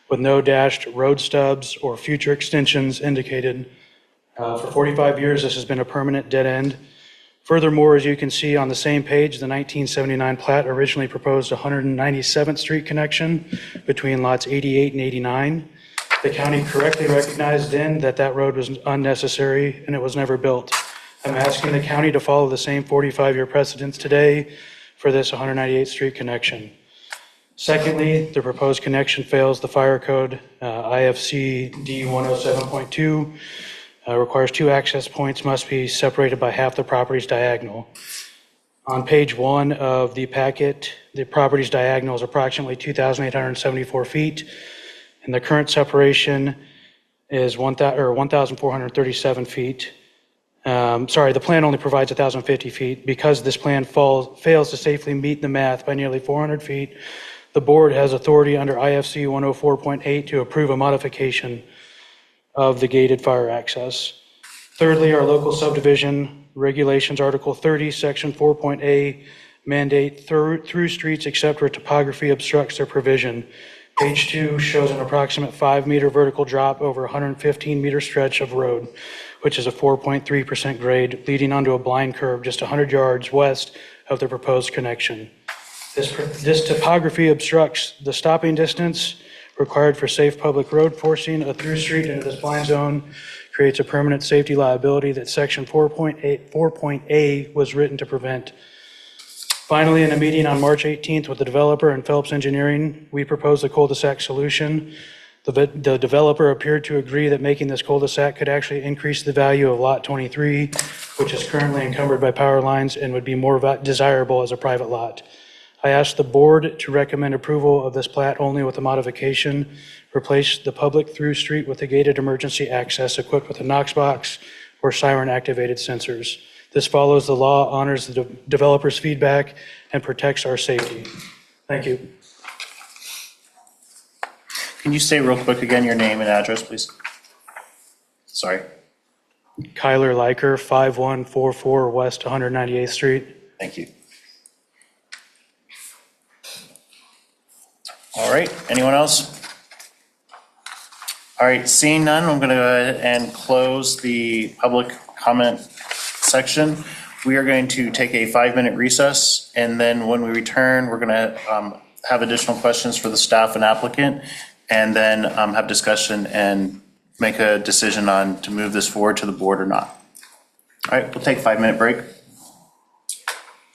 with no dashed road stubs or future extensions indicated. For 45 years, this has been a permanent dead end. Furthermore, as you can see on the same page, the 1979 plat originally proposed a 197th Street connection between lots 88 and 89. The county correctly recognized then that that road was unnecessary and it was never built. I'm asking the county to follow the same 45-year precedents today for this 198th Street connection. Secondly, the proposed connection fails the fire code. IFC D107.2 requires 2 access points must be separated by half the property's diagonal. On page 1 of the packet, the property's diagonal is approximately 2,874 feet, and the current separation is 1,437 feet. The plan only provides 1,050 feet. Because this plan fails to safely meet the math by nearly 400 feet, the board has authority under IFC 104.8 to approve a modification of the gated fire access. Thirdly, our local subdivision regulations, Article 30, Section 4.A, mandate through streets except where topography obstructs their provision. Page 2 shows an approximate 5-meter vertical drop over a 115-meter stretch of road, which is a 4.3% grade, leading onto a blind curve just 100 yards west of the proposed connection. This topography obstructs the stopping distance required for safe public road. Forcing a through street into this blind zone creates a permanent safety liability that Section 4.A was written to prevent. Finally, in a meeting on March 18th with the developer and Phelps Engineering, we proposed a cul-de-sac solution. The developer appeared to agree that making this cul-de-sac could actually increase the value of Lot 23, which is currently encumbered by power lines and would be more desirable as a private lot. I asked the board to recommend approval of this plat only with a modification, replace the public through street with a gated emergency access equipped with a Knox box or siren-activated sensors. This follows the law, honors the developer's feedback, and protects our safety. Thank you. Can you say real quick again your name and address, please? Sorry. Kyler Liker, 5144 West 198th Street. Thank you. All right, anyone else? All right, seeing none, I'm going to go ahead and close the public comment section. We are going to take a 5-minute recess, and then when we return, we're going to have additional questions for the staff and applicant, and then have discussion and make a decision on to move this forward to the board or not. All right, we'll take a 5-minute break.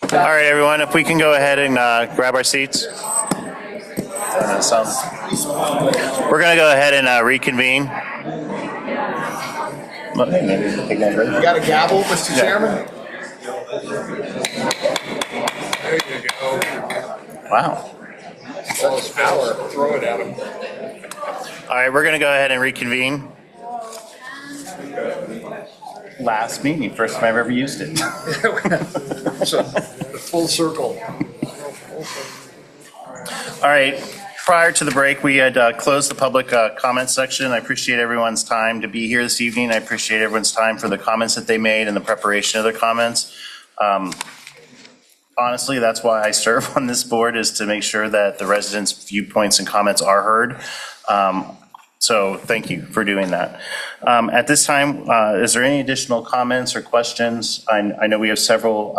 All right, everyone, if we can go ahead and grab our seats. We're going to go ahead and reconvene. You got a gavel, Mr. Chairman? There you go. Wow. Lost power. Throw it at him. All right, we're going to go ahead and reconvene. Last meeting, first time I've ever used it. So, full circle. All right, prior to the break, we had closed the public comment section. I appreciate everyone's time to be here this evening. I appreciate everyone's time for the comments that they made and the preparation of their comments. Honestly, that's why I serve on this board, is to make sure that the residents' viewpoints and comments are heard. So thank you for doing that. At this time, is there any additional comments or questions? I know we have several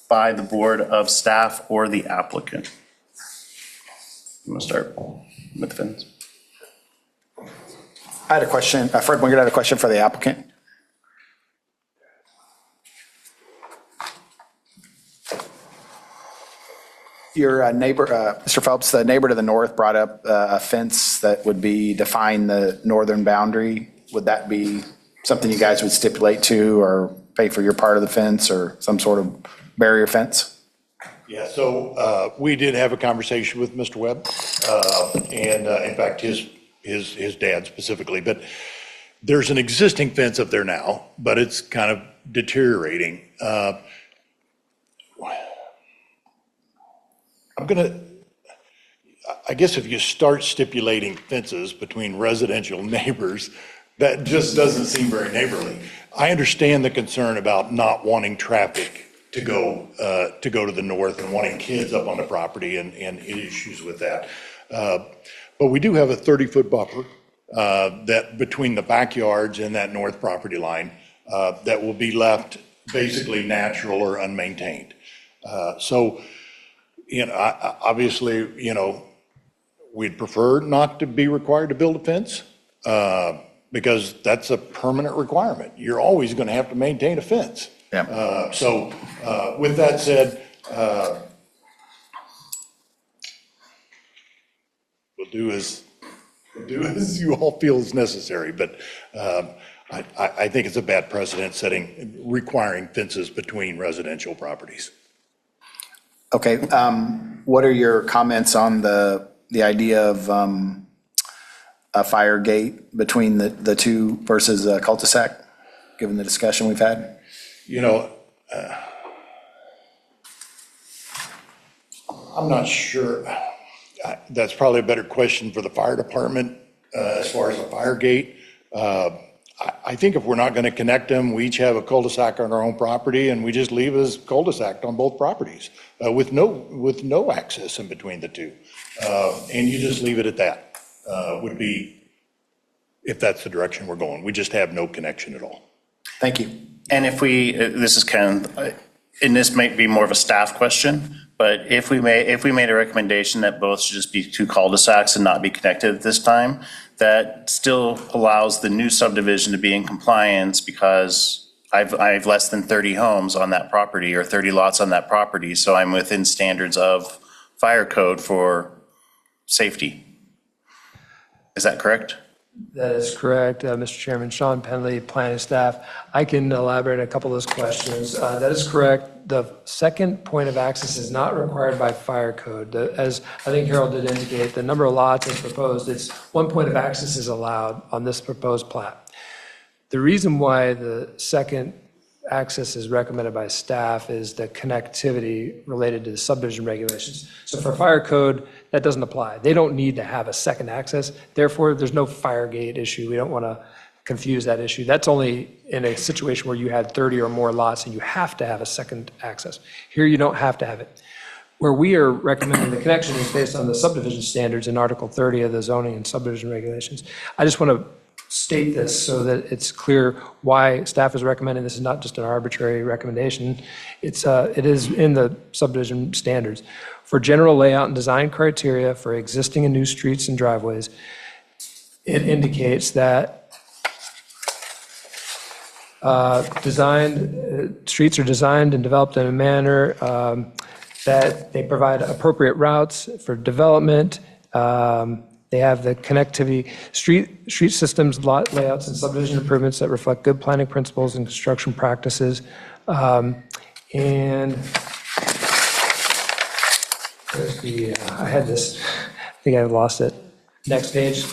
by the board of staff or the applicant. I'm going to start with Vince. I had a question. Fred Wingert had a question for the applicant. Your neighbor, Mr. Phelps, the neighbor to the north brought up a fence that would be define the northern boundary. Would that be something you guys would stipulate to, or pay for your part of the fence, or some sort of barrier fence? Yeah, so we did have a conversation with Mr. Webb, and in fact, his dad specifically, but there's an existing fence up there now, but it's kind of deteriorating. I guess if you start stipulating fences between residential neighbors, that just doesn't seem very neighborly. I understand the concern about not wanting traffic to go to the north and wanting kids up on the property and issues with that. But we do have a 30-foot buffer that between the backyards and that north property line that will be left basically natural or unmaintained. So, you know, obviously, you know, we'd prefer not to be required to build a fence because that's a permanent requirement. You're always going to have to maintain a fence. Yeah. So with that said, we'll do as you all feel is necessary, but I think it's a bad precedent setting, requiring fences between residential properties. Okay, what are your comments on the idea of a fire gate between the two versus a cul-de-sac, given the discussion we've had? You know, I'm not sure. That's probably a better question for the fire department as far as a fire gate. I think if we're not going to connect them, we each have a cul-de-sac on our own property, and we just leave it as cul-de-sac on both properties with no access in between the two. And you just leave it at that, would be, if that's the direction we're going. We just have no connection at all. Thank you. And if we, this is kind of, and this might be more of a staff question, but if we made a recommendation that both should just be two cul-de-sacs and not be connected at this time, that still allows the new subdivision to be in compliance, because I have less than 30 homes on that property or 30 lots on that property, so I'm within standards of fire code for safety. Is that correct? That is correct, Mr. Chairman. Sean Penley, planning staff. I can elaborate on a couple of those questions. That is correct. The second point of access is not required by fire code. As I think Harold did indicate, the number of lots as proposed, it's one point of access is allowed on this proposed plat. The reason why the second access is recommended by staff is the connectivity related to the subdivision regulations. So for fire code, that doesn't apply. They don't need to have a second access. Therefore, there's no fire gate issue. We don't want to confuse that issue. That's only in a situation where you had 30 or more lots and you have to have a second access. Here, you don't have to have it. Where we are recommending the connection is based on the subdivision standards in Article 30 of the zoning and subdivision regulations. I just want to state this so that it's clear why staff is recommending this is not just an arbitrary recommendation. It is in the subdivision standards. For general layout and design criteria for existing and new streets and driveways, it indicates that streets are designed and developed in a manner that they provide appropriate routes for development. They have the connectivity, street systems, lot layouts, and subdivision improvements that reflect good planning principles and construction practices. And there's the, I had this, I think I lost it. Next page.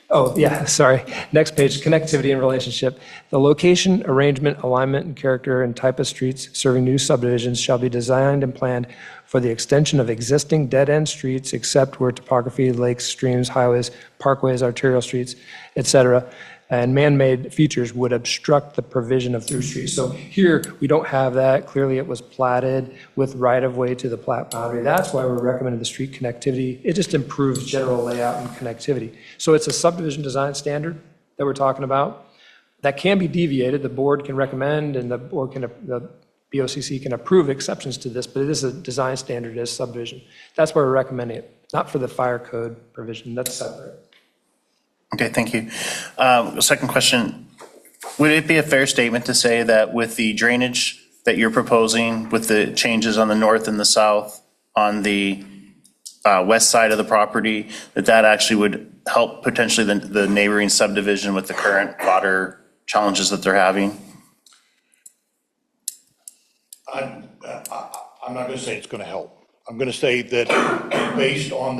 Oh, yeah, sorry. Next page, connectivity and relationship. The location, arrangement, alignment, and character and type of streets serving new subdivisions shall be designed and planned for the extension of existing dead-end streets except where topography, lakes, streams, highways, parkways, arterial streets, et cetera, and man-made features would obstruct the provision of through streets. So here, we don't have that. Clearly, it was platted with right-of-way to the plat boundary. That's why we're recommending the street connectivity. It just improves general layout and connectivity. So it's a subdivision design standard that we're talking about that can be deviated. The board can recommend and the BOCC can approve exceptions to this, but it is a design standard as subdivision. That's why we're recommending it, not for the fire code provision. That's separate. Okay, thank you. Second question, would it be a fair statement to say that with the drainage that you're proposing, with the changes on the north and the south, on the west side of the property, that actually would help potentially the neighboring subdivision with the current water challenges that they're having? I'm not going to say it's going to help. I'm going to say that based on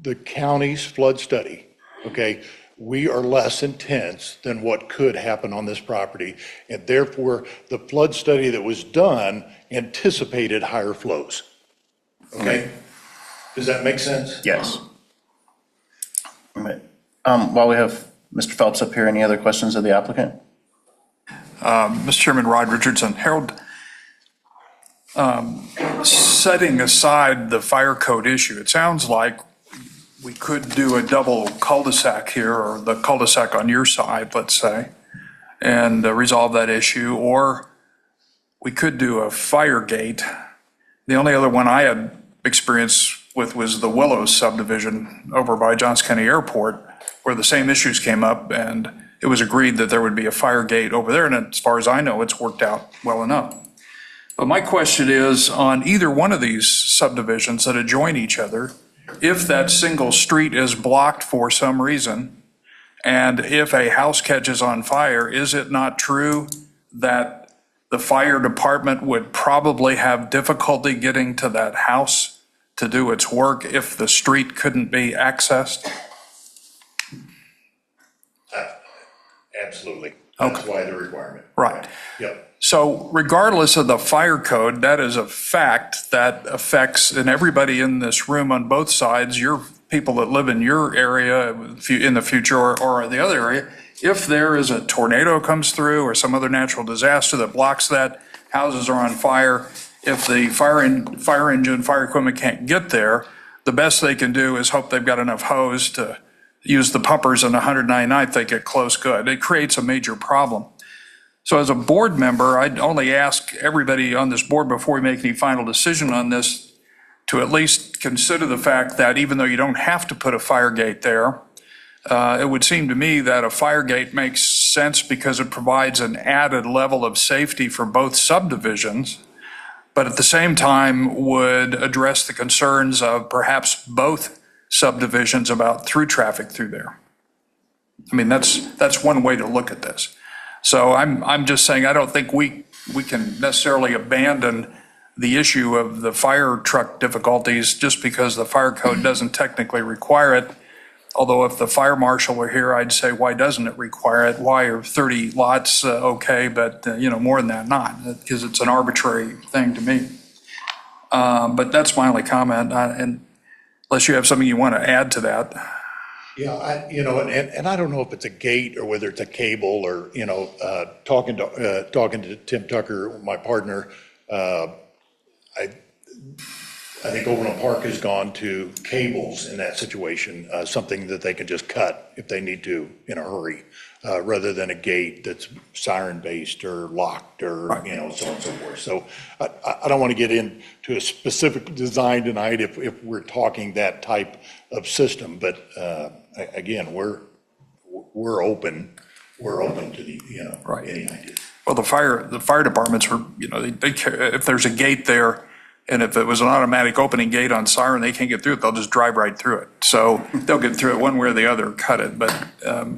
the county's flood study, okay, we are less intense than what could happen on this property. And therefore, the flood study that was done anticipated higher flows. Okay? Does that make sense? Yes. All right. While we have Mr. Phelps up here, any other questions of the applicant? Mr. Chairman, Rod Richardson. Harold, setting aside the fire code issue, it sounds like we could do a double cul-de-sac here, or the cul-de-sac on your side, let's say, and resolve that issue, or we could do a fire gate. The only other one I had experience with was the Willows subdivision over by Johns County Airport, where the same issues came up, and it was agreed that there would be a fire gate over there, and as far as I know, it's worked out well enough. But my question is, on either one of these subdivisions that adjoin each other, if that single street is blocked for some reason, and if a house catches on fire, is it not true that the fire department would probably have difficulty getting to that house to do its work if the street couldn't be accessed? Absolutely. That's why the requirement. Right. Yep. So regardless of the fire code, that is a fact that affects, and everybody in this room on both sides, your people that live in your area in the future or the other area, if there is a tornado comes through or some other natural disaster that blocks that, houses are on fire, if the fire engine, fire equipment can't get there, the best they can do is hope they've got enough hose to use the pumpers on 199th, they get close good. It creates a major problem. So as a board member, I'd only ask everybody on this board before we make any final decision on this to at least consider the fact that even though you don't have to put a fire gate there, it would seem to me that a fire gate makes sense because it provides an added level of safety for both subdivisions, but at the same time would address the concerns of perhaps both subdivisions about through traffic through there. I mean, that's one way to look at this. So I'm just saying I don't think we can necessarily abandon the issue of the fire truck difficulties just because the fire code doesn't technically require it. Although if the fire marshal were here, I'd say, why doesn't it require it? Why are 30 lots okay, but more than that not? Because it's an arbitrary thing to me. But that's my only comment. And unless you have something you want to add to that. Yeah, and I don't know if it's a gate or whether it's a cable or, talking to Tim Tucker, my partner, I think Overland Park has gone to cables in that situation, something that they can just cut if they need to in a hurry, rather than a gate that's siren-based or locked or, so on and so forth. So I don't want to get into a specific design tonight if we're talking that type of system, but again, we're open to the, any ideas. Well, the fire departments were, if there's a gate there, and if it was an automatic opening gate on siren, they can't get through it, they'll just drive right through it. So they'll get through it one way or the other, cut it. But, all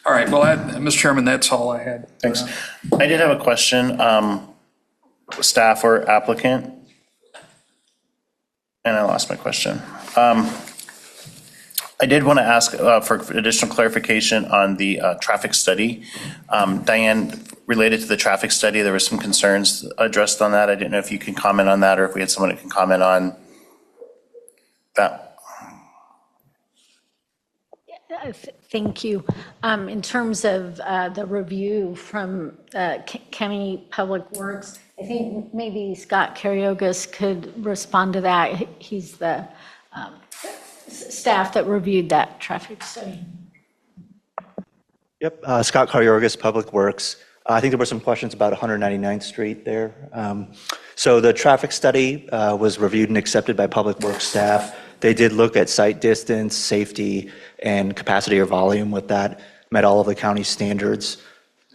right, well, Mr. Chairman, that's all I had. Thanks. I did have a question, staff or applicant, and I lost my question. I did want to ask for additional clarification on the traffic study. Diane, related to the traffic study, there were some concerns addressed on that. I didn't know if you can comment on that or if we had someone that can comment on that. Thank you. In terms of the review from County Public Works, I think maybe Scott Kariogas could respond to that. He's the staff that reviewed that traffic study. Yep, Scott Karyorgis, Public Works. I think there were some questions about 199th Street there. So the traffic study was reviewed and accepted by Public Works staff. They did look at site distance, safety, and capacity or volume with that, met all of the county standards.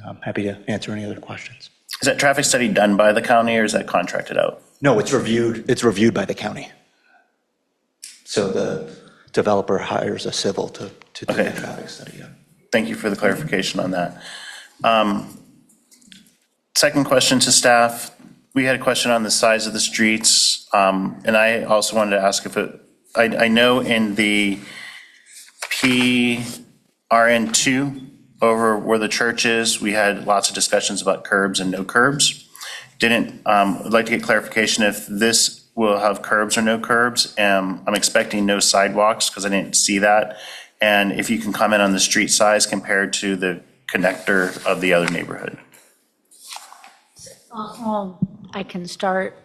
I'm happy to answer any other questions. Is that traffic study done by the county or is that contracted out? No, it's reviewed by the county. So the developer hires a civil to do the traffic study. Yeah. Thank you for the clarification on that. Second question to staff. We had a question on the size of the streets. And I also wanted to ask if I know in the PRN2 over where the church is, we had lots of discussions about curbs and no curbs. I'd like to get clarification if this will have curbs or no curbs. I'm expecting no sidewalks because I didn't see that. And if you can comment on the street size compared to the connector of the other neighborhood. Well, I can start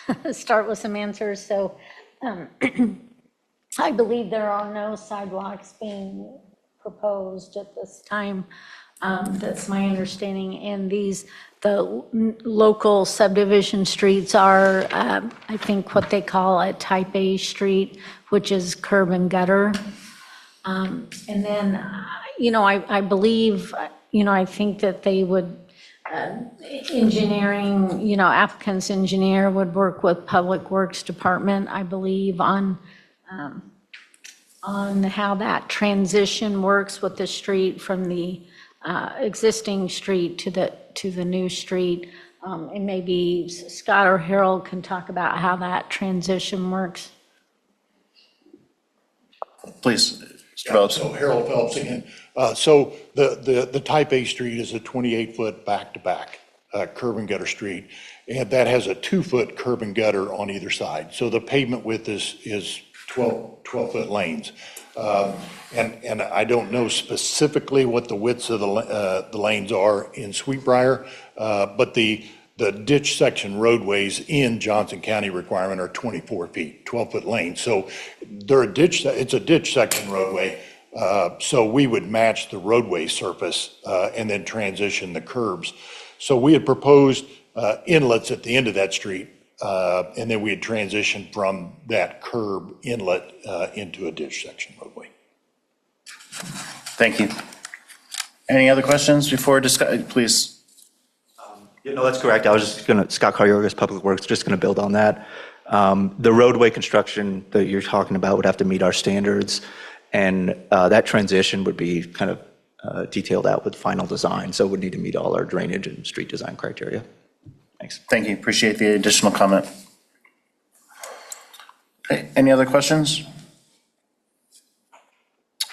with some answers. So I believe there are no sidewalks being proposed at this time. That's my understanding. And the local subdivision streets are, I think, what they call a type A street, which is curb and gutter. And then, I believe, I think that they would, engineering, applicant's engineer would work with Public Works Department, I believe, on how that transition works with the street from the existing street to the new street. And maybe Scott or Harold can talk about how that transition works. Please, Mr. Phelps. So Harold Phelps again. So the type A street is a 28-foot back-to-back curb and gutter street, and that has a 2-foot curb and gutter on either side. So the pavement width is 12-foot lanes. And I don't know specifically what the widths of the lanes are in Sweetbriar, but the ditch section roadways in Johnson County requirement are 24 feet, 12-foot lanes. So it's a ditch section roadway. So we would match the roadway surface and then transition the curbs. So we had proposed inlets at the end of that street, and then we had transitioned from that curb inlet into a ditch section roadway. Thank you. Any other questions before discuss? Please. No, that's correct. I was just Scott Karyorgis, Public Works, just going to build on that. The roadway construction that you're talking about would have to meet our standards, and that transition would be kind of detailed out with final design, so it would need to meet all our drainage and street design criteria. Thanks. Thank you. Appreciate the additional comment. Okay. Any other questions?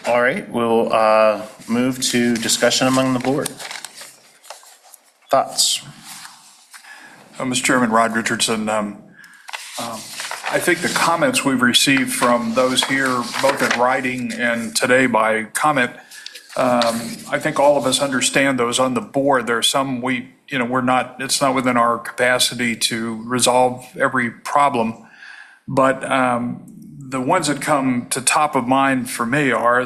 All right. We'll move to discussion among the board. Thoughts? Mr. Chairman, Rod Richardson. I think the comments we've received from those here, both in writing and today by comment, I think all of us understand those on the board. There are some it's not within our capacity to resolve every problem. But the ones that come to top of mind for me are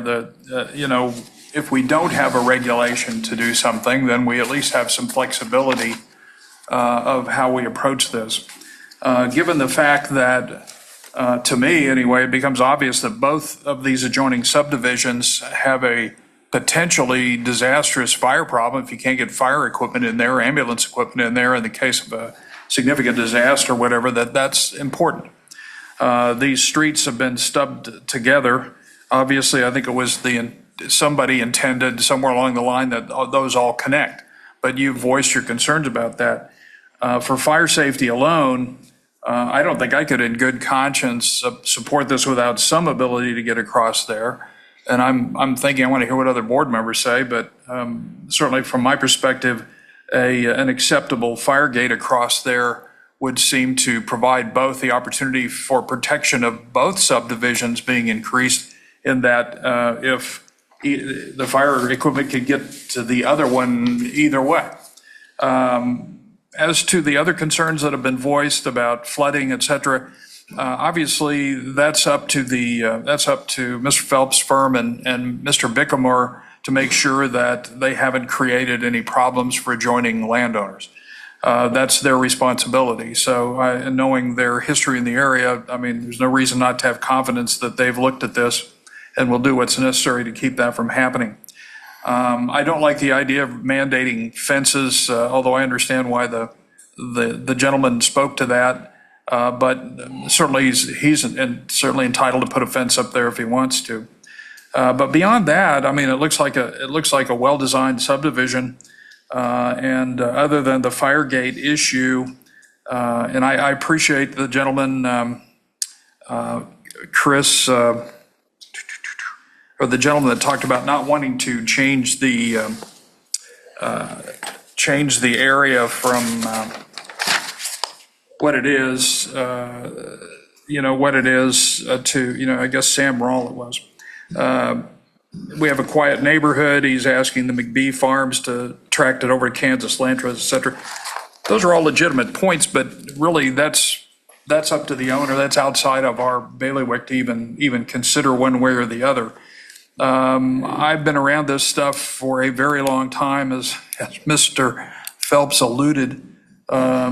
if we don't have a regulation to do something, then we at least have some flexibility of how we approach this. Given the fact that, to me anyway, it becomes obvious that both of these adjoining subdivisions have a potentially disastrous fire problem if you can't get fire equipment in there, ambulance equipment in there in the case of a significant disaster, whatever, that's important. These streets have been stubbed together. Obviously, I think it was somebody intended somewhere along the line that those all connect, but you voiced your concerns about that. For fire safety alone, I don't think I could in good conscience support this without some ability to get across there. And I'm thinking, I want to hear what other board members say, but certainly from my perspective, an acceptable fire gate across there would seem to provide both the opportunity for protection of both subdivisions being increased in that if the fire equipment could get to the other one either way. As to the other concerns that have been voiced about flooding, et cetera, obviously that's up to Mr. Phelps' firm and Mr. Bickmore to make sure that they haven't created any problems for adjoining landowners. That's their responsibility. So knowing their history in the area, I mean, there's no reason not to have confidence that they've looked at this and will do what's necessary to keep that from happening. I don't like the idea of mandating fences, although I understand why the gentleman spoke to that. But certainly he's certainly entitled to put a fence up there if he wants to. But beyond that, I mean, it looks like a well-designed subdivision. And other than the fire gate issue, and I appreciate the gentleman, Chris, or the gentleman that talked about not wanting to change the area from what it is, to, I guess Sam Rawl it was. We have a quiet neighborhood. He's asking the McBee Farms to tract it over to Kansas Land Trust, et cetera. Those are all legitimate points, but really that's up to the owner. That's outside of our bailiwick to even consider one way or the other. I've been around this stuff for a very long time, as Mr. Phelps alluded. I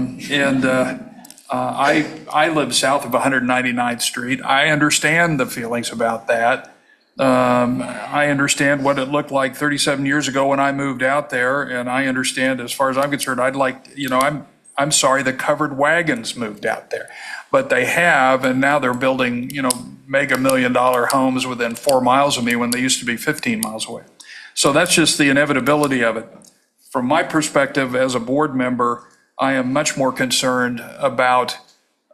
live south of 199th Street. I understand the feelings about that. I understand what it looked like 37 years ago when I moved out there, and I understand, as far as I'm concerned, I'm sorry the covered wagons moved out there, but they have, and now they're building, mega $1 million homes within 4 miles of me when they used to be 15 miles away. So that's just the inevitability of it. From my perspective as a board member, I am much more concerned about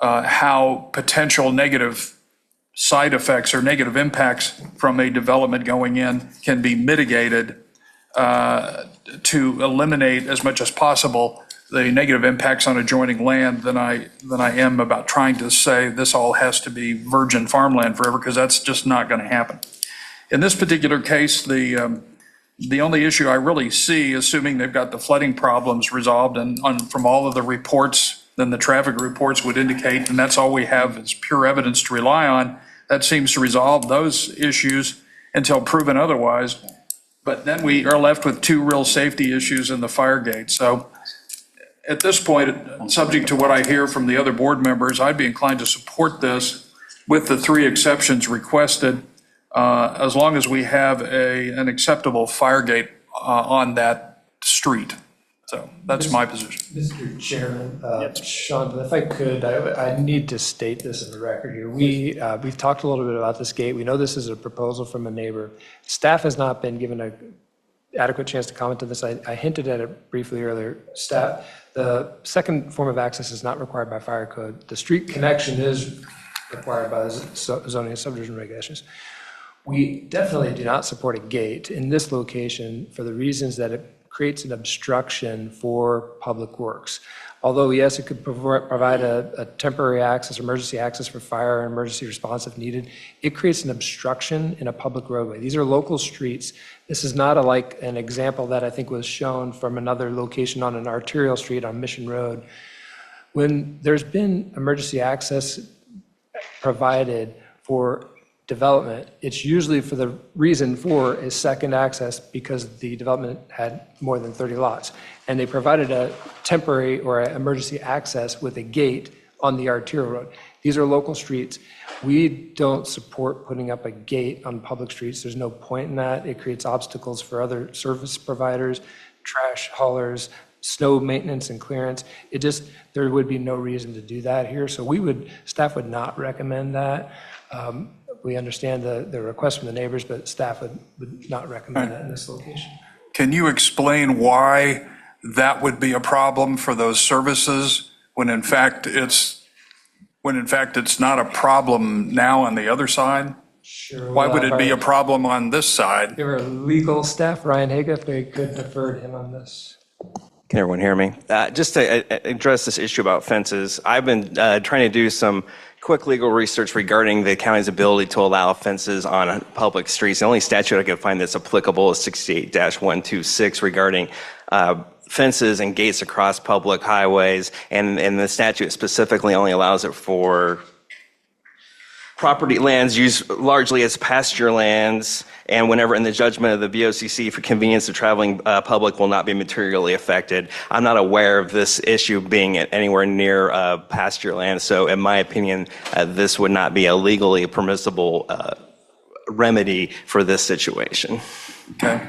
how potential negative side effects or negative impacts from a development going in can be mitigated to eliminate as much as possible the negative impacts on adjoining land than I am about trying to say this all has to be virgin farmland forever, because that's just not going to happen. In this particular case, the only issue I really see, assuming they've got the flooding problems resolved, and from all of the reports, then the traffic reports would indicate, and that's all we have is pure evidence to rely on, that seems to resolve those issues until proven otherwise. But then we are left with 2 real safety issues in the fire gate. So at this point, subject to what I hear from the other board members, I'd be inclined to support this with the 3 exceptions requested, as long as we have an acceptable fire gate on that street. So that's my position. Mr. Chairman, Sean, if I could, I need to state this in the record here. We've talked a little bit about this gate. We know this is a proposal from a neighbor. Staff has not been given an adequate chance to comment on this. I hinted at it briefly earlier. Staff, the second form of access is not required by fire code. The street connection is required by the zoning and subdivision regulations. We definitely do not support a gate in this location for the reasons that it creates an obstruction for public works. Although, yes, it could provide a temporary access, emergency access for fire and emergency response if needed, it creates an obstruction in a public roadway. These are local streets. This is not like an example that I think was shown from another location on an arterial street on Mission Road. When there's been emergency access provided for development, it's usually for the reason for a second access because the development had more than 30 lots. And they provided a temporary or an emergency access with a gate on the arterial road. These are local streets. We don't support putting up a gate on public streets. There's no point in that. It creates obstacles for other service providers, trash haulers, snow maintenance and clearance. There would be no reason to do that here. So staff would not recommend that. We understand the request from the neighbors, but staff would not recommend that in this location. Can you explain why that would be a problem for those services when in fact it's not a problem now on the other side? Sure. Why would it be a problem on this side? Give our legal staff, Ryan Haga, if they could defer to him on this. Can everyone hear me? Just to address this issue about fences, I've been trying to do some quick legal research regarding the county's ability to allow fences on public streets. The only statute I could find that's applicable is 68-126 regarding fences and gates across public highways, and the statute specifically only allows it for property lands used largely as pasture lands, and whenever in the judgment of the BOCC for convenience of traveling public will not be materially affected. I'm not aware of this issue being anywhere near pasture land, so in my opinion, this would not be a legally permissible remedy for this situation. Okay.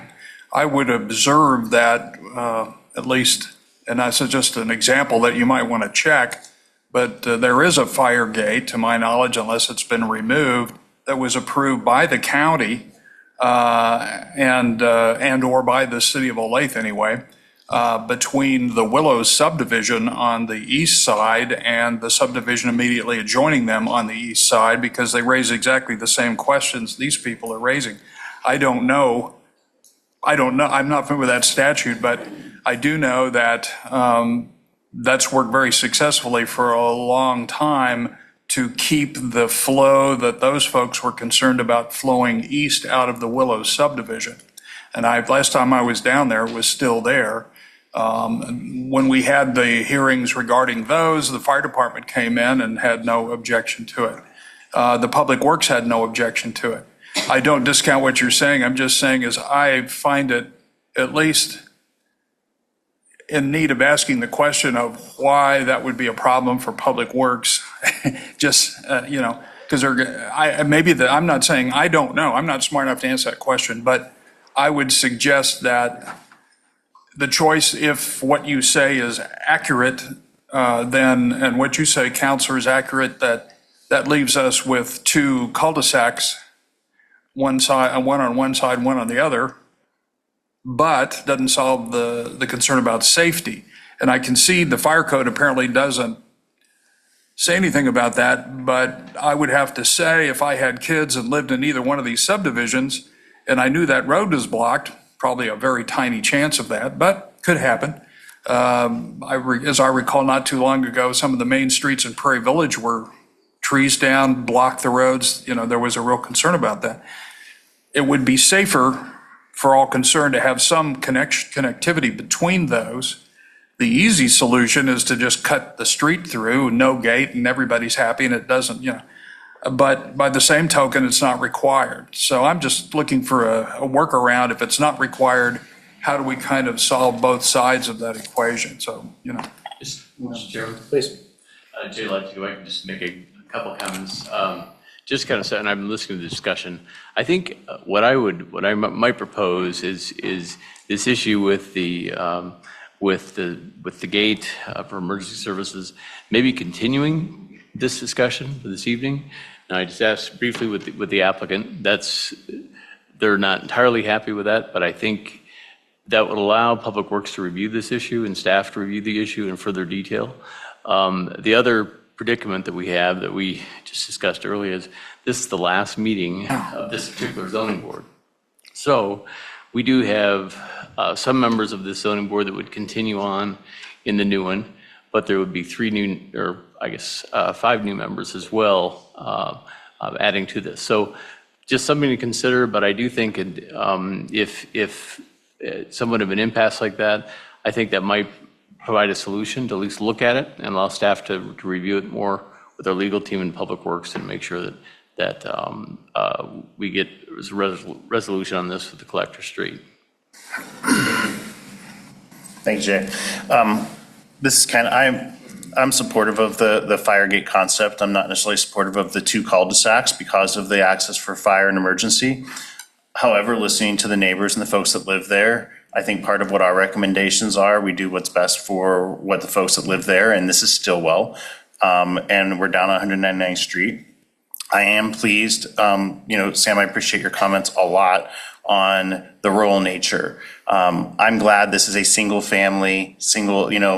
I would observe that at least, and that's just an example that you might want to check, but there is a fire gate, to my knowledge, unless it's been removed, that was approved by the county and or by the city of Olathe anyway, between the Willows subdivision on the east side and the subdivision immediately adjoining them on the east side, because they raise exactly the same questions these people are raising. I don't know, I'm not familiar with that statute, but I do know that that's worked very successfully for a long time to keep the flow that those folks were concerned about flowing east out of the Willows subdivision. And last time I was down there, it was still there. When we had the hearings regarding those, the fire department came in and had no objection to it. The Public Works had no objection to it. I don't discount what you're saying. I'm just saying is I find it at least in need of asking the question of why that would be a problem for Public Works. Just, because I'm not saying I don't know. I'm not smart enough to answer that question, but I would suggest that the choice, if what you say is accurate, and what you say, Counselor, is accurate, that leaves us with two cul-de-sacs, one on one side, one on the other, but doesn't solve the concern about safety. And I concede the fire code apparently doesn't say anything about that, but I would have to say if I had kids and lived in either one of these subdivisions and I knew that road was blocked, probably a very tiny chance of that, but could happen. As I recall, not too long ago, some of the main streets in Prairie Village were trees down, blocked the roads. There was a real concern about that. It would be safer for all concerned to have some connectivity between those. The easy solution is to just cut the street through, no gate, and everybody's happy, and it doesn't, but by the same token, it's not required. So I'm just looking for a workaround. If it's not required, how do we kind of solve both sides of that equation? So, Mr. Chairman, please. Jay, I'd like to go back and just make a couple comments. Just kind of and I'm listening to the discussion. I think what I might propose is this issue with the gate for emergency services, maybe continuing this discussion for this evening. And I just asked briefly with the applicant. They're not entirely happy with that, but I think that would allow Public Works to review this issue and staff to review the issue in further detail. The other predicament that we have that we just discussed earlier is this is the last meeting of this particular zoning board. So we do have some members of this zoning board that would continue on in the new one, but there would be 5 new members as well adding to this. So just something to consider, but I do think if somewhat of an impasse like that, I think that might provide a solution to at least look at it and allow staff to review it more with our legal team and Public Works and make sure that we get a resolution on this with the collector street. Thanks, Jay. This is kind of, I'm supportive of the fire gate concept. I'm not necessarily supportive of the two cul-de-sacs because of the access for fire and emergency. However, listening to the neighbors and the folks that live there, I think part of what our recommendations are, we do what's best for what the folks that live there, and this is Stillwell. And we're down on 199th Street. I am pleased, Sam, I appreciate your comments a lot on the rural nature. I'm glad this is a single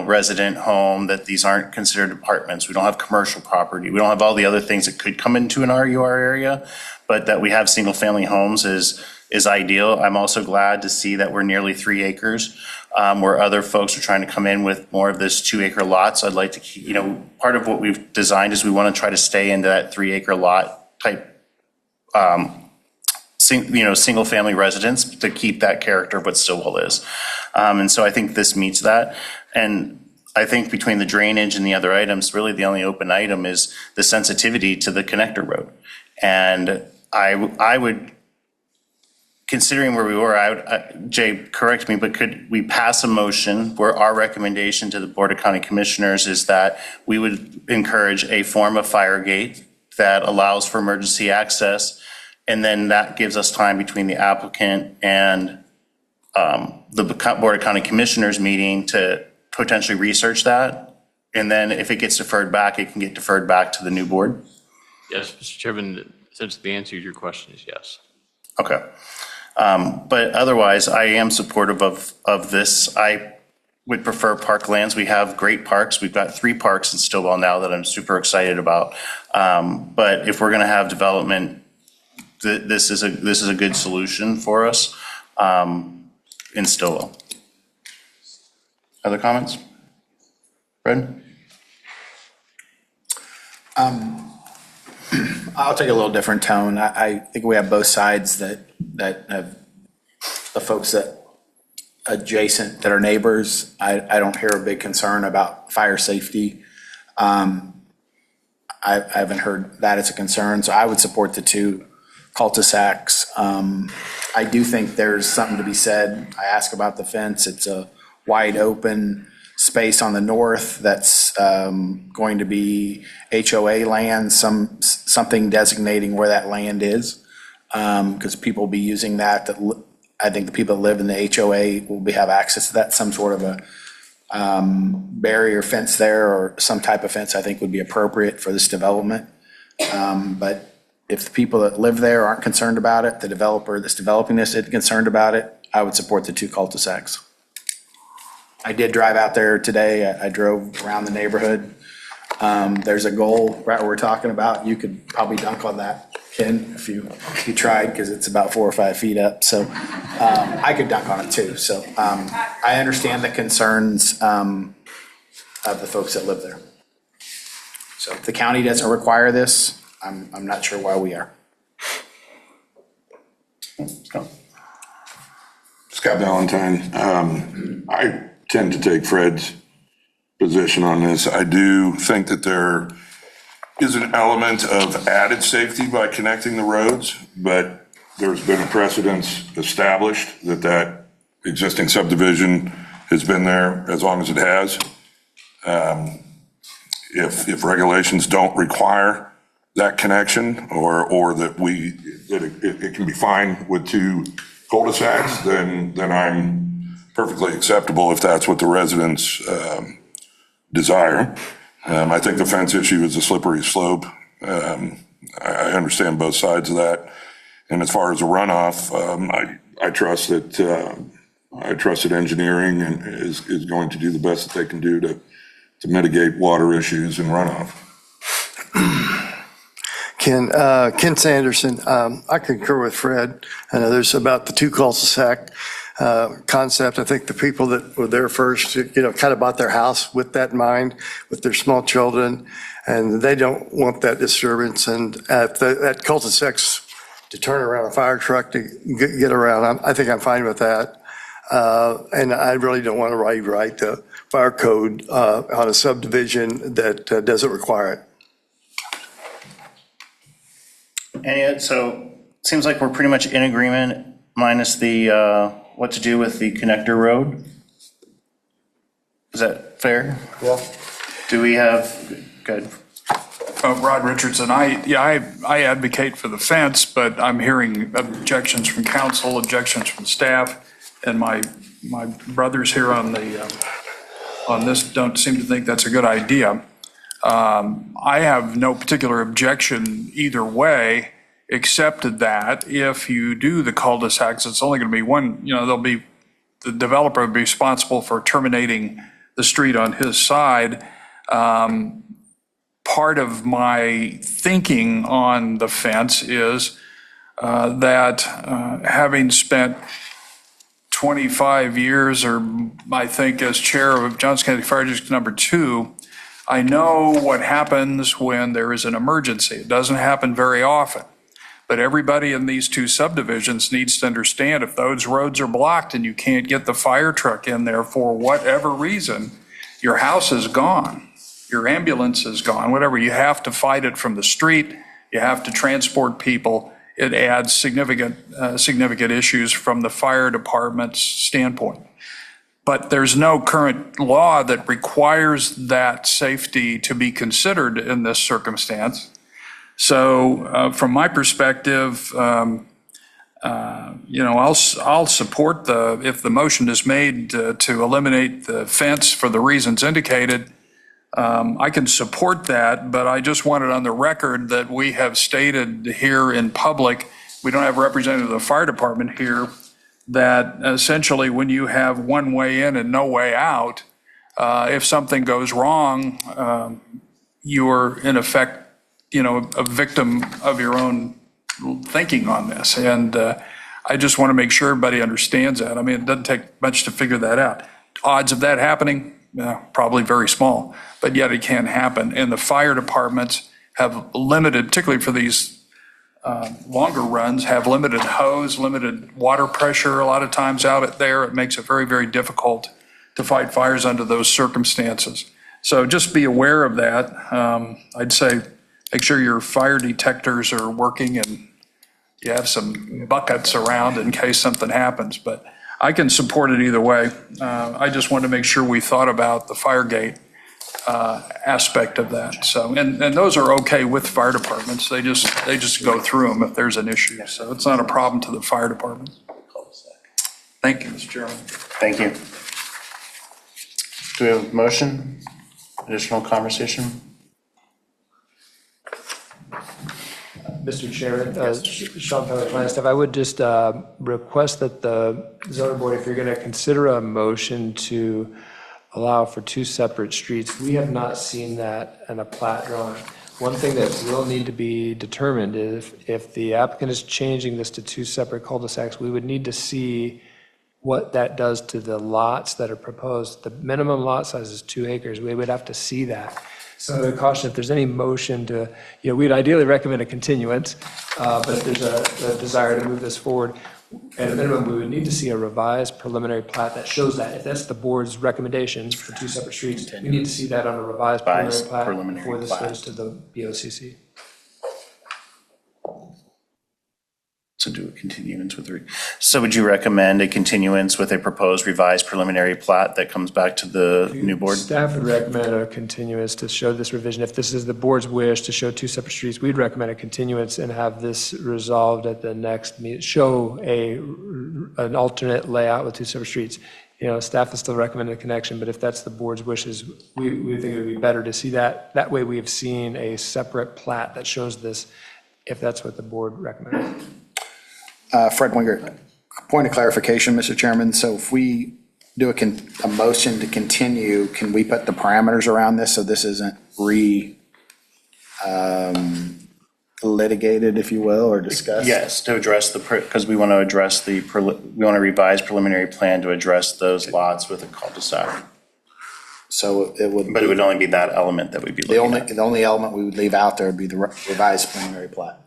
resident home, that these aren't considered apartments. We don't have commercial property. We don't have all the other things that could come into an RUR area, but that we have single family homes is ideal. I'm also glad to see that we're nearly 3 acres, where other folks are trying to come in with more of this 2-acre lots. I'd like to keep, part of what we've designed is we want to try to stay into that 3-acre lot type, single family residence to keep that character of what Stillwell is. And so I think this meets that. And I think between the drainage and the other items, really the only open item is the sensitivity to the connector road. And I would, considering where we were, Jay, correct me, but could we pass a motion where our recommendation to the Board of County Commissioners is that we would encourage a form of fire gate that allows for emergency access, and then that gives us time between the applicant and the Board of County Commissioners meeting to potentially research that, and then if it gets deferred back, it can get deferred back to the new board? Yes, Mr. Chairman, since the answer to your question is yes. Okay. But otherwise, I am supportive of this. I would prefer parklands. We have great parks. We've got 3 parks in Stillwell now that I'm super excited about. But if we're going to have development, this is a good solution for us in Stillwell. Other comments? Fred? I'll take a little different tone. I think we have both sides that have the folks that adjacent that are neighbors. I don't hear a big concern about fire safety. I haven't heard that as a concern, so I would support the 2 cul-de-sacs. I do think there's something to be said. I ask about the fence. It's a wide open space on the north that's going to be HOA land, something designating where that land is, because people will be using that. I think the people that live in the HOA will have access to that, some sort of a barrier fence there or some type of fence I think would be appropriate for this development. But if the people that live there aren't concerned about it, the developer that's developing this isn't concerned about it, I would support the 2 cul-de-sacs. I did drive out there today. I drove around the neighborhood. There's a goal right where we're talking about. You could probably dunk on that, Ken, if you tried, because it's about 4 or 5 feet up. So I could dunk on it too. So I understand the concerns of the folks that live there. So if the county doesn't require this, I'm not sure why we are. Scott Valentine. I tend to take Fred's position on this. I do think that there is an element of added safety by connecting the roads, but there's been a precedence established that existing subdivision has been there as long as it has. If regulations don't require that connection or that it can be fine with 2 cul-de-sacs, then I'm perfectly acceptable if that's what the residents desire. I think the fence issue is a slippery slope. I understand both sides of that. And as far as a runoff, I trust that engineering is going to do the best that they can do to mitigate water issues and runoff. Ken Sanderson, I concur with Fred. I know there's about the 2 cul-de-sac concept. I think the people that were there first, kind of bought their house with that in mind, with their small children, and they don't want that disturbance. And if that cul-de-sac's to turn around a fire truck to get around, I think I'm fine with that. And I really don't want to rewrite the fire code on a subdivision that doesn't require it. So it seems like we're pretty much in agreement minus the, what to do with the connector road. Is that fair? Yeah. Do we have, good. Rod Richardson, I advocate for the fence, but I'm hearing objections from council, objections from staff, and my brothers here on this don't seem to think that's a good idea. I have no particular objection either way, except that if you do the cul-de-sacs, it's only going to be one, the developer will be responsible for terminating the street on his side. Part of my thinking on the fence is that having spent 25 years, or I think as chair of Johnson County Fire District Number 2, I know what happens when there is an emergency. It doesn't happen very often. But everybody in these two subdivisions needs to understand if those roads are blocked and you can't get the fire truck in there for whatever reason, your house is gone. Your ambulance is gone, whatever. You have to fight it from the street. You have to transport people. It adds significant issues from the fire department's standpoint. But there's no current law that requires that safety to be considered in this circumstance. So from my perspective, I'll support if the motion is made to eliminate the fence for the reasons indicated. I can support that, but I just want it on the record that we have stated here in public, we don't have a representative of the fire department here, that essentially when you have one way in and no way out, if something goes wrong, you're in effect, a victim of your own thinking on this. And I just want to make sure everybody understands that. I mean, it doesn't take much to figure that out. Odds of that happening? Probably very small, but yet it can happen. And the fire departments have limited, particularly for these longer runs, have limited hose, limited water pressure a lot of times out there. It makes it very, very difficult to fight fires under those circumstances. So just be aware of that. I'd say make sure your fire detectors are working and you have some buckets around in case something happens. But I can support it either way. I just wanted to make sure we thought about the fire gate aspect of that. So, and those are okay with fire departments. They just go through them if there's an issue. So it's not a problem to the fire department. Thank you, Mr. Chairman. Thank you. Do we have a motion? Additional conversation? Mr. Chairman, Sean Pellet, Planning Staff, I would just request that the zoning board, if you're going to consider a motion to allow for two separate streets, we have not seen that in a plat drawing. One thing that will need to be determined is if the applicant is changing this to two separate cul-de-sacs, we would need to see what that does to the lots that are proposed. The minimum lot size is 2 acres. We would have to see that. So I would caution if there's any motion to, we'd ideally recommend a continuance, but if there's a desire to move this forward, at a minimum, we would need to see a revised preliminary plat that shows that. If that's the board's recommendation for two separate streets, we need to see that on a revised preliminary plat before this goes to the BOCC. So do a continuance with, so would you recommend a continuance with a proposed revised preliminary plat that comes back to the new board? Staff would recommend a continuance to show this revision. If this is the board's wish to show two separate streets, we'd recommend a continuance and have this resolved at the next meeting, show an alternate layout with two separate streets. Staff is still recommending a connection, but if that's the board's wishes, we think it would be better to see that. That way we have seen a separate plat that shows this, if that's what the board recommends. Fred Wingert, point of clarification, Mr. Chairman. So if we do a motion to continue, can we put the parameters around this so this isn't litigated, if you will, or discussed? Yes, to address because we want to address we want to revise preliminary plan to address those lots with a cul-de-sac. So it would. But it would only be that element that we'd be looking at. The only element we would leave out there would be the revised preliminary plat.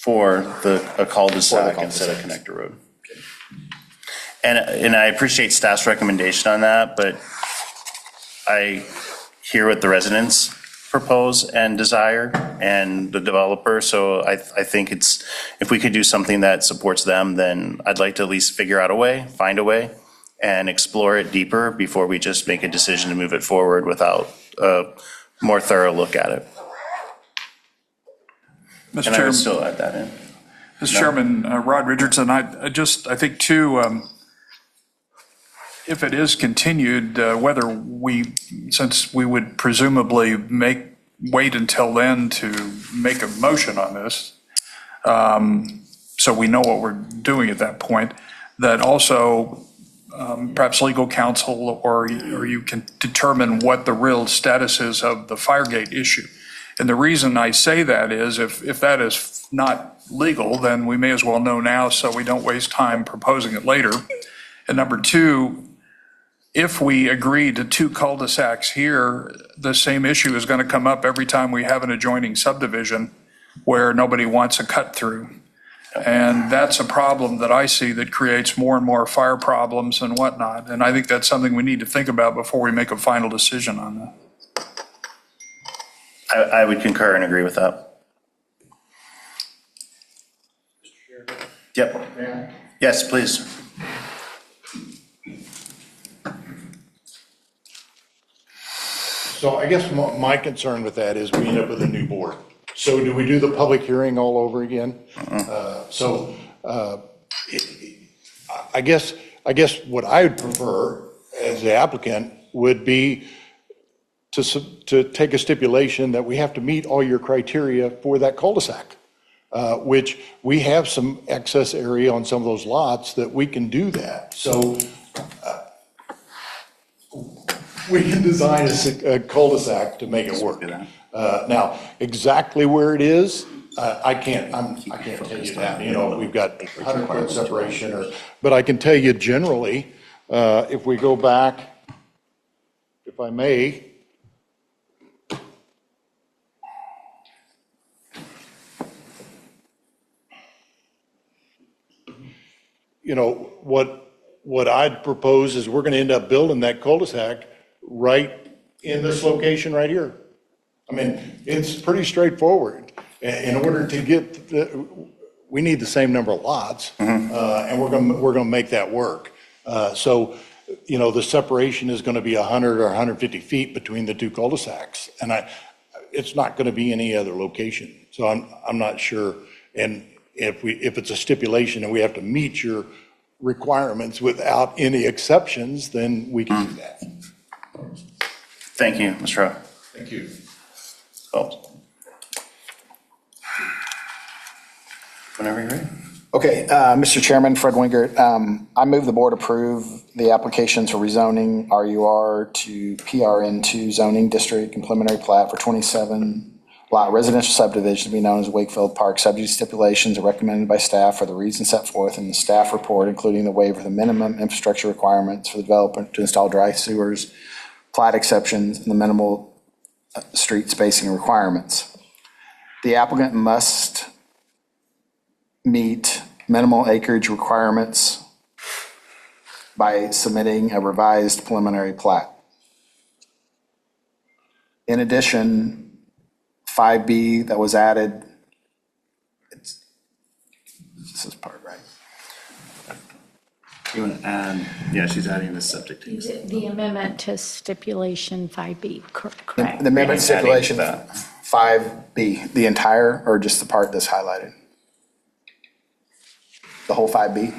For a cul-de-sac instead of connector road. And I appreciate staff's recommendation on that, but I hear what the residents propose and desire and the developer. So I think if we could do something that supports them, then I'd like to at least figure out a way, find a way, and explore it deeper before we just make a decision to move it forward without a more thorough look at it. Mr. And I Chairman, would still add that in. Mr. Chairman, Rod Richardson, I think too, if it is continued, whether since we would presumably wait until then to make a motion on this, so we know what we're doing at that point, that also perhaps legal counsel or you can determine what the real status is of the fire gate issue. And the reason I say that is if that is not legal, then we may as well know now so we don't waste time proposing it later. And number two, if we agree to 2 cul-de-sacs here, the same issue is going to come up every time we have an adjoining subdivision where nobody wants a cut through. And that's a problem that I see that creates more and more fire problems and whatnot. And I think that's something we need to think about before we make a final decision on that. I would concur and agree with that. Yep. Yes, please. So I guess my concern with that is we end up with a new board. So do we do the public hearing all over again? I guess what I would prefer as the applicant would be to take a stipulation that we have to meet all your criteria for that cul-de-sac, which we have some excess area on some of those lots that we can do that. So we can design a cul-de-sac to make it work. Now, exactly where it is, I can't tell you that. You know, we've got 100-foot separation, but I can tell you generally, if we go back, if I may, you know, what I'd propose is we're going to end up building that cul-de-sac right in this location right here. I mean, it's pretty straightforward. In order to get, we need the same number of lots, and we're going to make that work. So, you know, the separation is going to be 100 or 150 feet between the 2 cul-de-sacs, and it's not going to be any other location. So I'm not sure. And if it's a stipulation and we have to meet your requirements without any exceptions, then we can do that. Thank you, Mr. Rowe. Thank you. Whenever you're ready. Okay, Mr. Chairman, Fred Wingert, I move the board approve the applications for rezoning RUR to PRN2 zoning district and preliminary plat for 27 lot residential subdivision to be known as Wakefield Park, subject to stipulations recommended by staff for the reasons set forth in the staff report, including the waiver of the minimum infrastructure requirements for the developer to install dry sewers, plat exceptions, and the minimal street spacing requirements. The applicant must meet minimal acreage requirements by submitting a revised preliminary plat. In addition, 5B that was added, this is part right. You want to add, yeah, she's adding the septic tank. The amendment to stipulation 5B, correct? The amendment stipulation 5B, the entire or just the part that's highlighted? The whole 5B?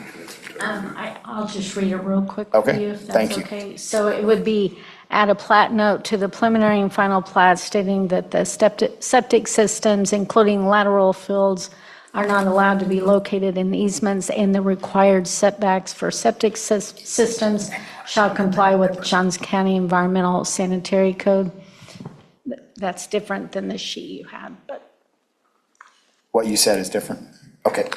I'll just read it real quick for Okay, you, if thank that's you. okay. So it would be add a plat note to the preliminary and final plat stating that the septic systems, including lateral fields, are not allowed to be located in easements, and the required setbacks for septic systems shall comply with Johns County Environmental Sanitary Code. That's different than the sheet you had, but. What you said is different? Okay.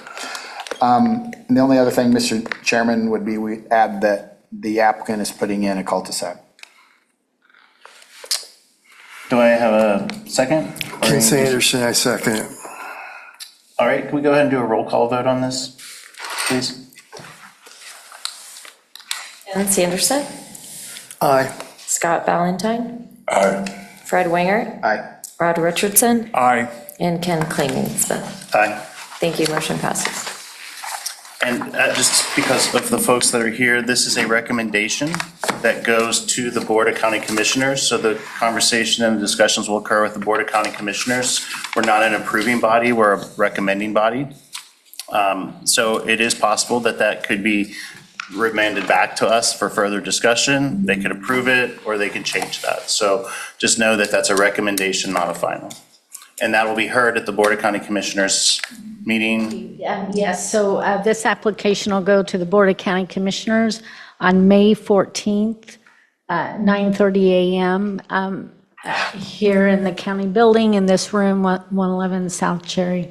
And the only other thing, Mr. Chairman, would be we add that the applicant is putting in a cul-de-sac. Do I have a second? Ken Sanderson, I second it. All right, can we go ahead and do a roll call vote on this, please? Ken Sanderson. Aye. Scott Valentine. Aye. Fred Wingert. Aye. Rod Richardson, Aye. and Ken Klingensmith. Aye. Thank you, motion passes. And just because of the folks that are here, this is a recommendation that goes to the Board of County Commissioners. So the conversation and the discussions will occur with the Board of County Commissioners. We're not an approving body, we're a recommending body. So it is possible that that could be remanded back to us for further discussion. They could approve it or they can change that. So just know that that's a recommendation, not a final. And that will be heard at the Board of County Commissioners meeting. Yes, so this application will go to the Board of County Commissioners on May 14th, 9:30 a.m. Here in the county building in this room, 111 South Cherry.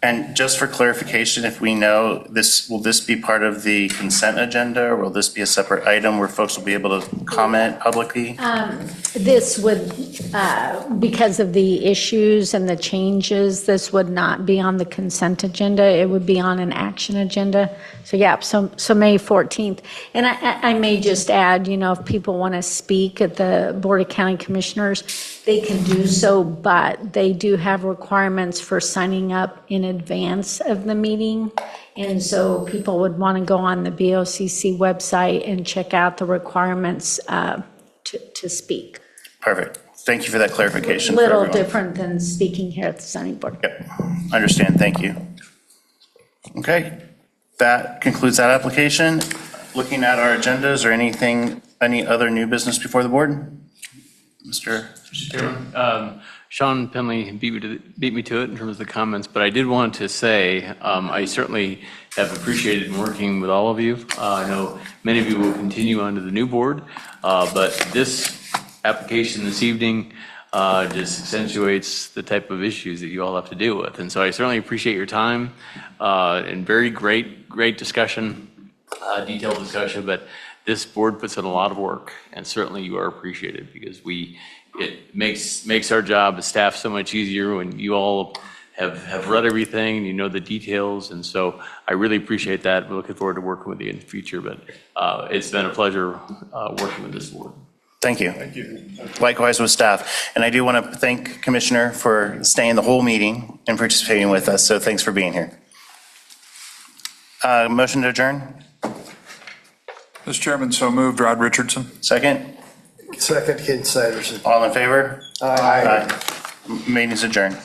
And just for clarification, if we know this, will this be part of the consent agenda or will this be a separate item where folks will be able to comment publicly? This would, because of the issues and the changes, this would not be on the consent agenda. It would be on an action agenda. So yeah, so May 14th. And I may just add, you know, if people want to speak at the Board of County Commissioners, they can do so, but they do have requirements for signing up in advance of the meeting. And so people would want to go on the BOCC website and check out the requirements to speak. Perfect. Thank you for that clarification. Little different than speaking here at the zoning board. Yep, understand. Thank you. Okay, that concludes that application. Looking at our agendas or any other new business before the board? Mr. Chairman, Sean Penley beat me to it in terms of the comments, but I did want to say I certainly have appreciated working with all of you. I know many of you will continue onto the new board, but this application this evening just accentuates the type of issues that you all have to deal with. And so I certainly appreciate your time and very great discussion, detailed discussion, but this board puts in a lot of work, and certainly you are appreciated because it makes our job as staff so much easier when you all have read everything and you know the details. And so I really appreciate that. We're looking forward to working with you in the future, but it's been a pleasure working with this board. Thank you. Thank you. Likewise with staff. And I do want to thank Commissioner for staying the whole meeting and participating with us. So thanks for being here. Motion to adjourn? Mr. Chairman, so moved. Rod Richardson. Second? Second, Ken Sanderson. All in favor? Aye. Aye. Meeting's adjourned.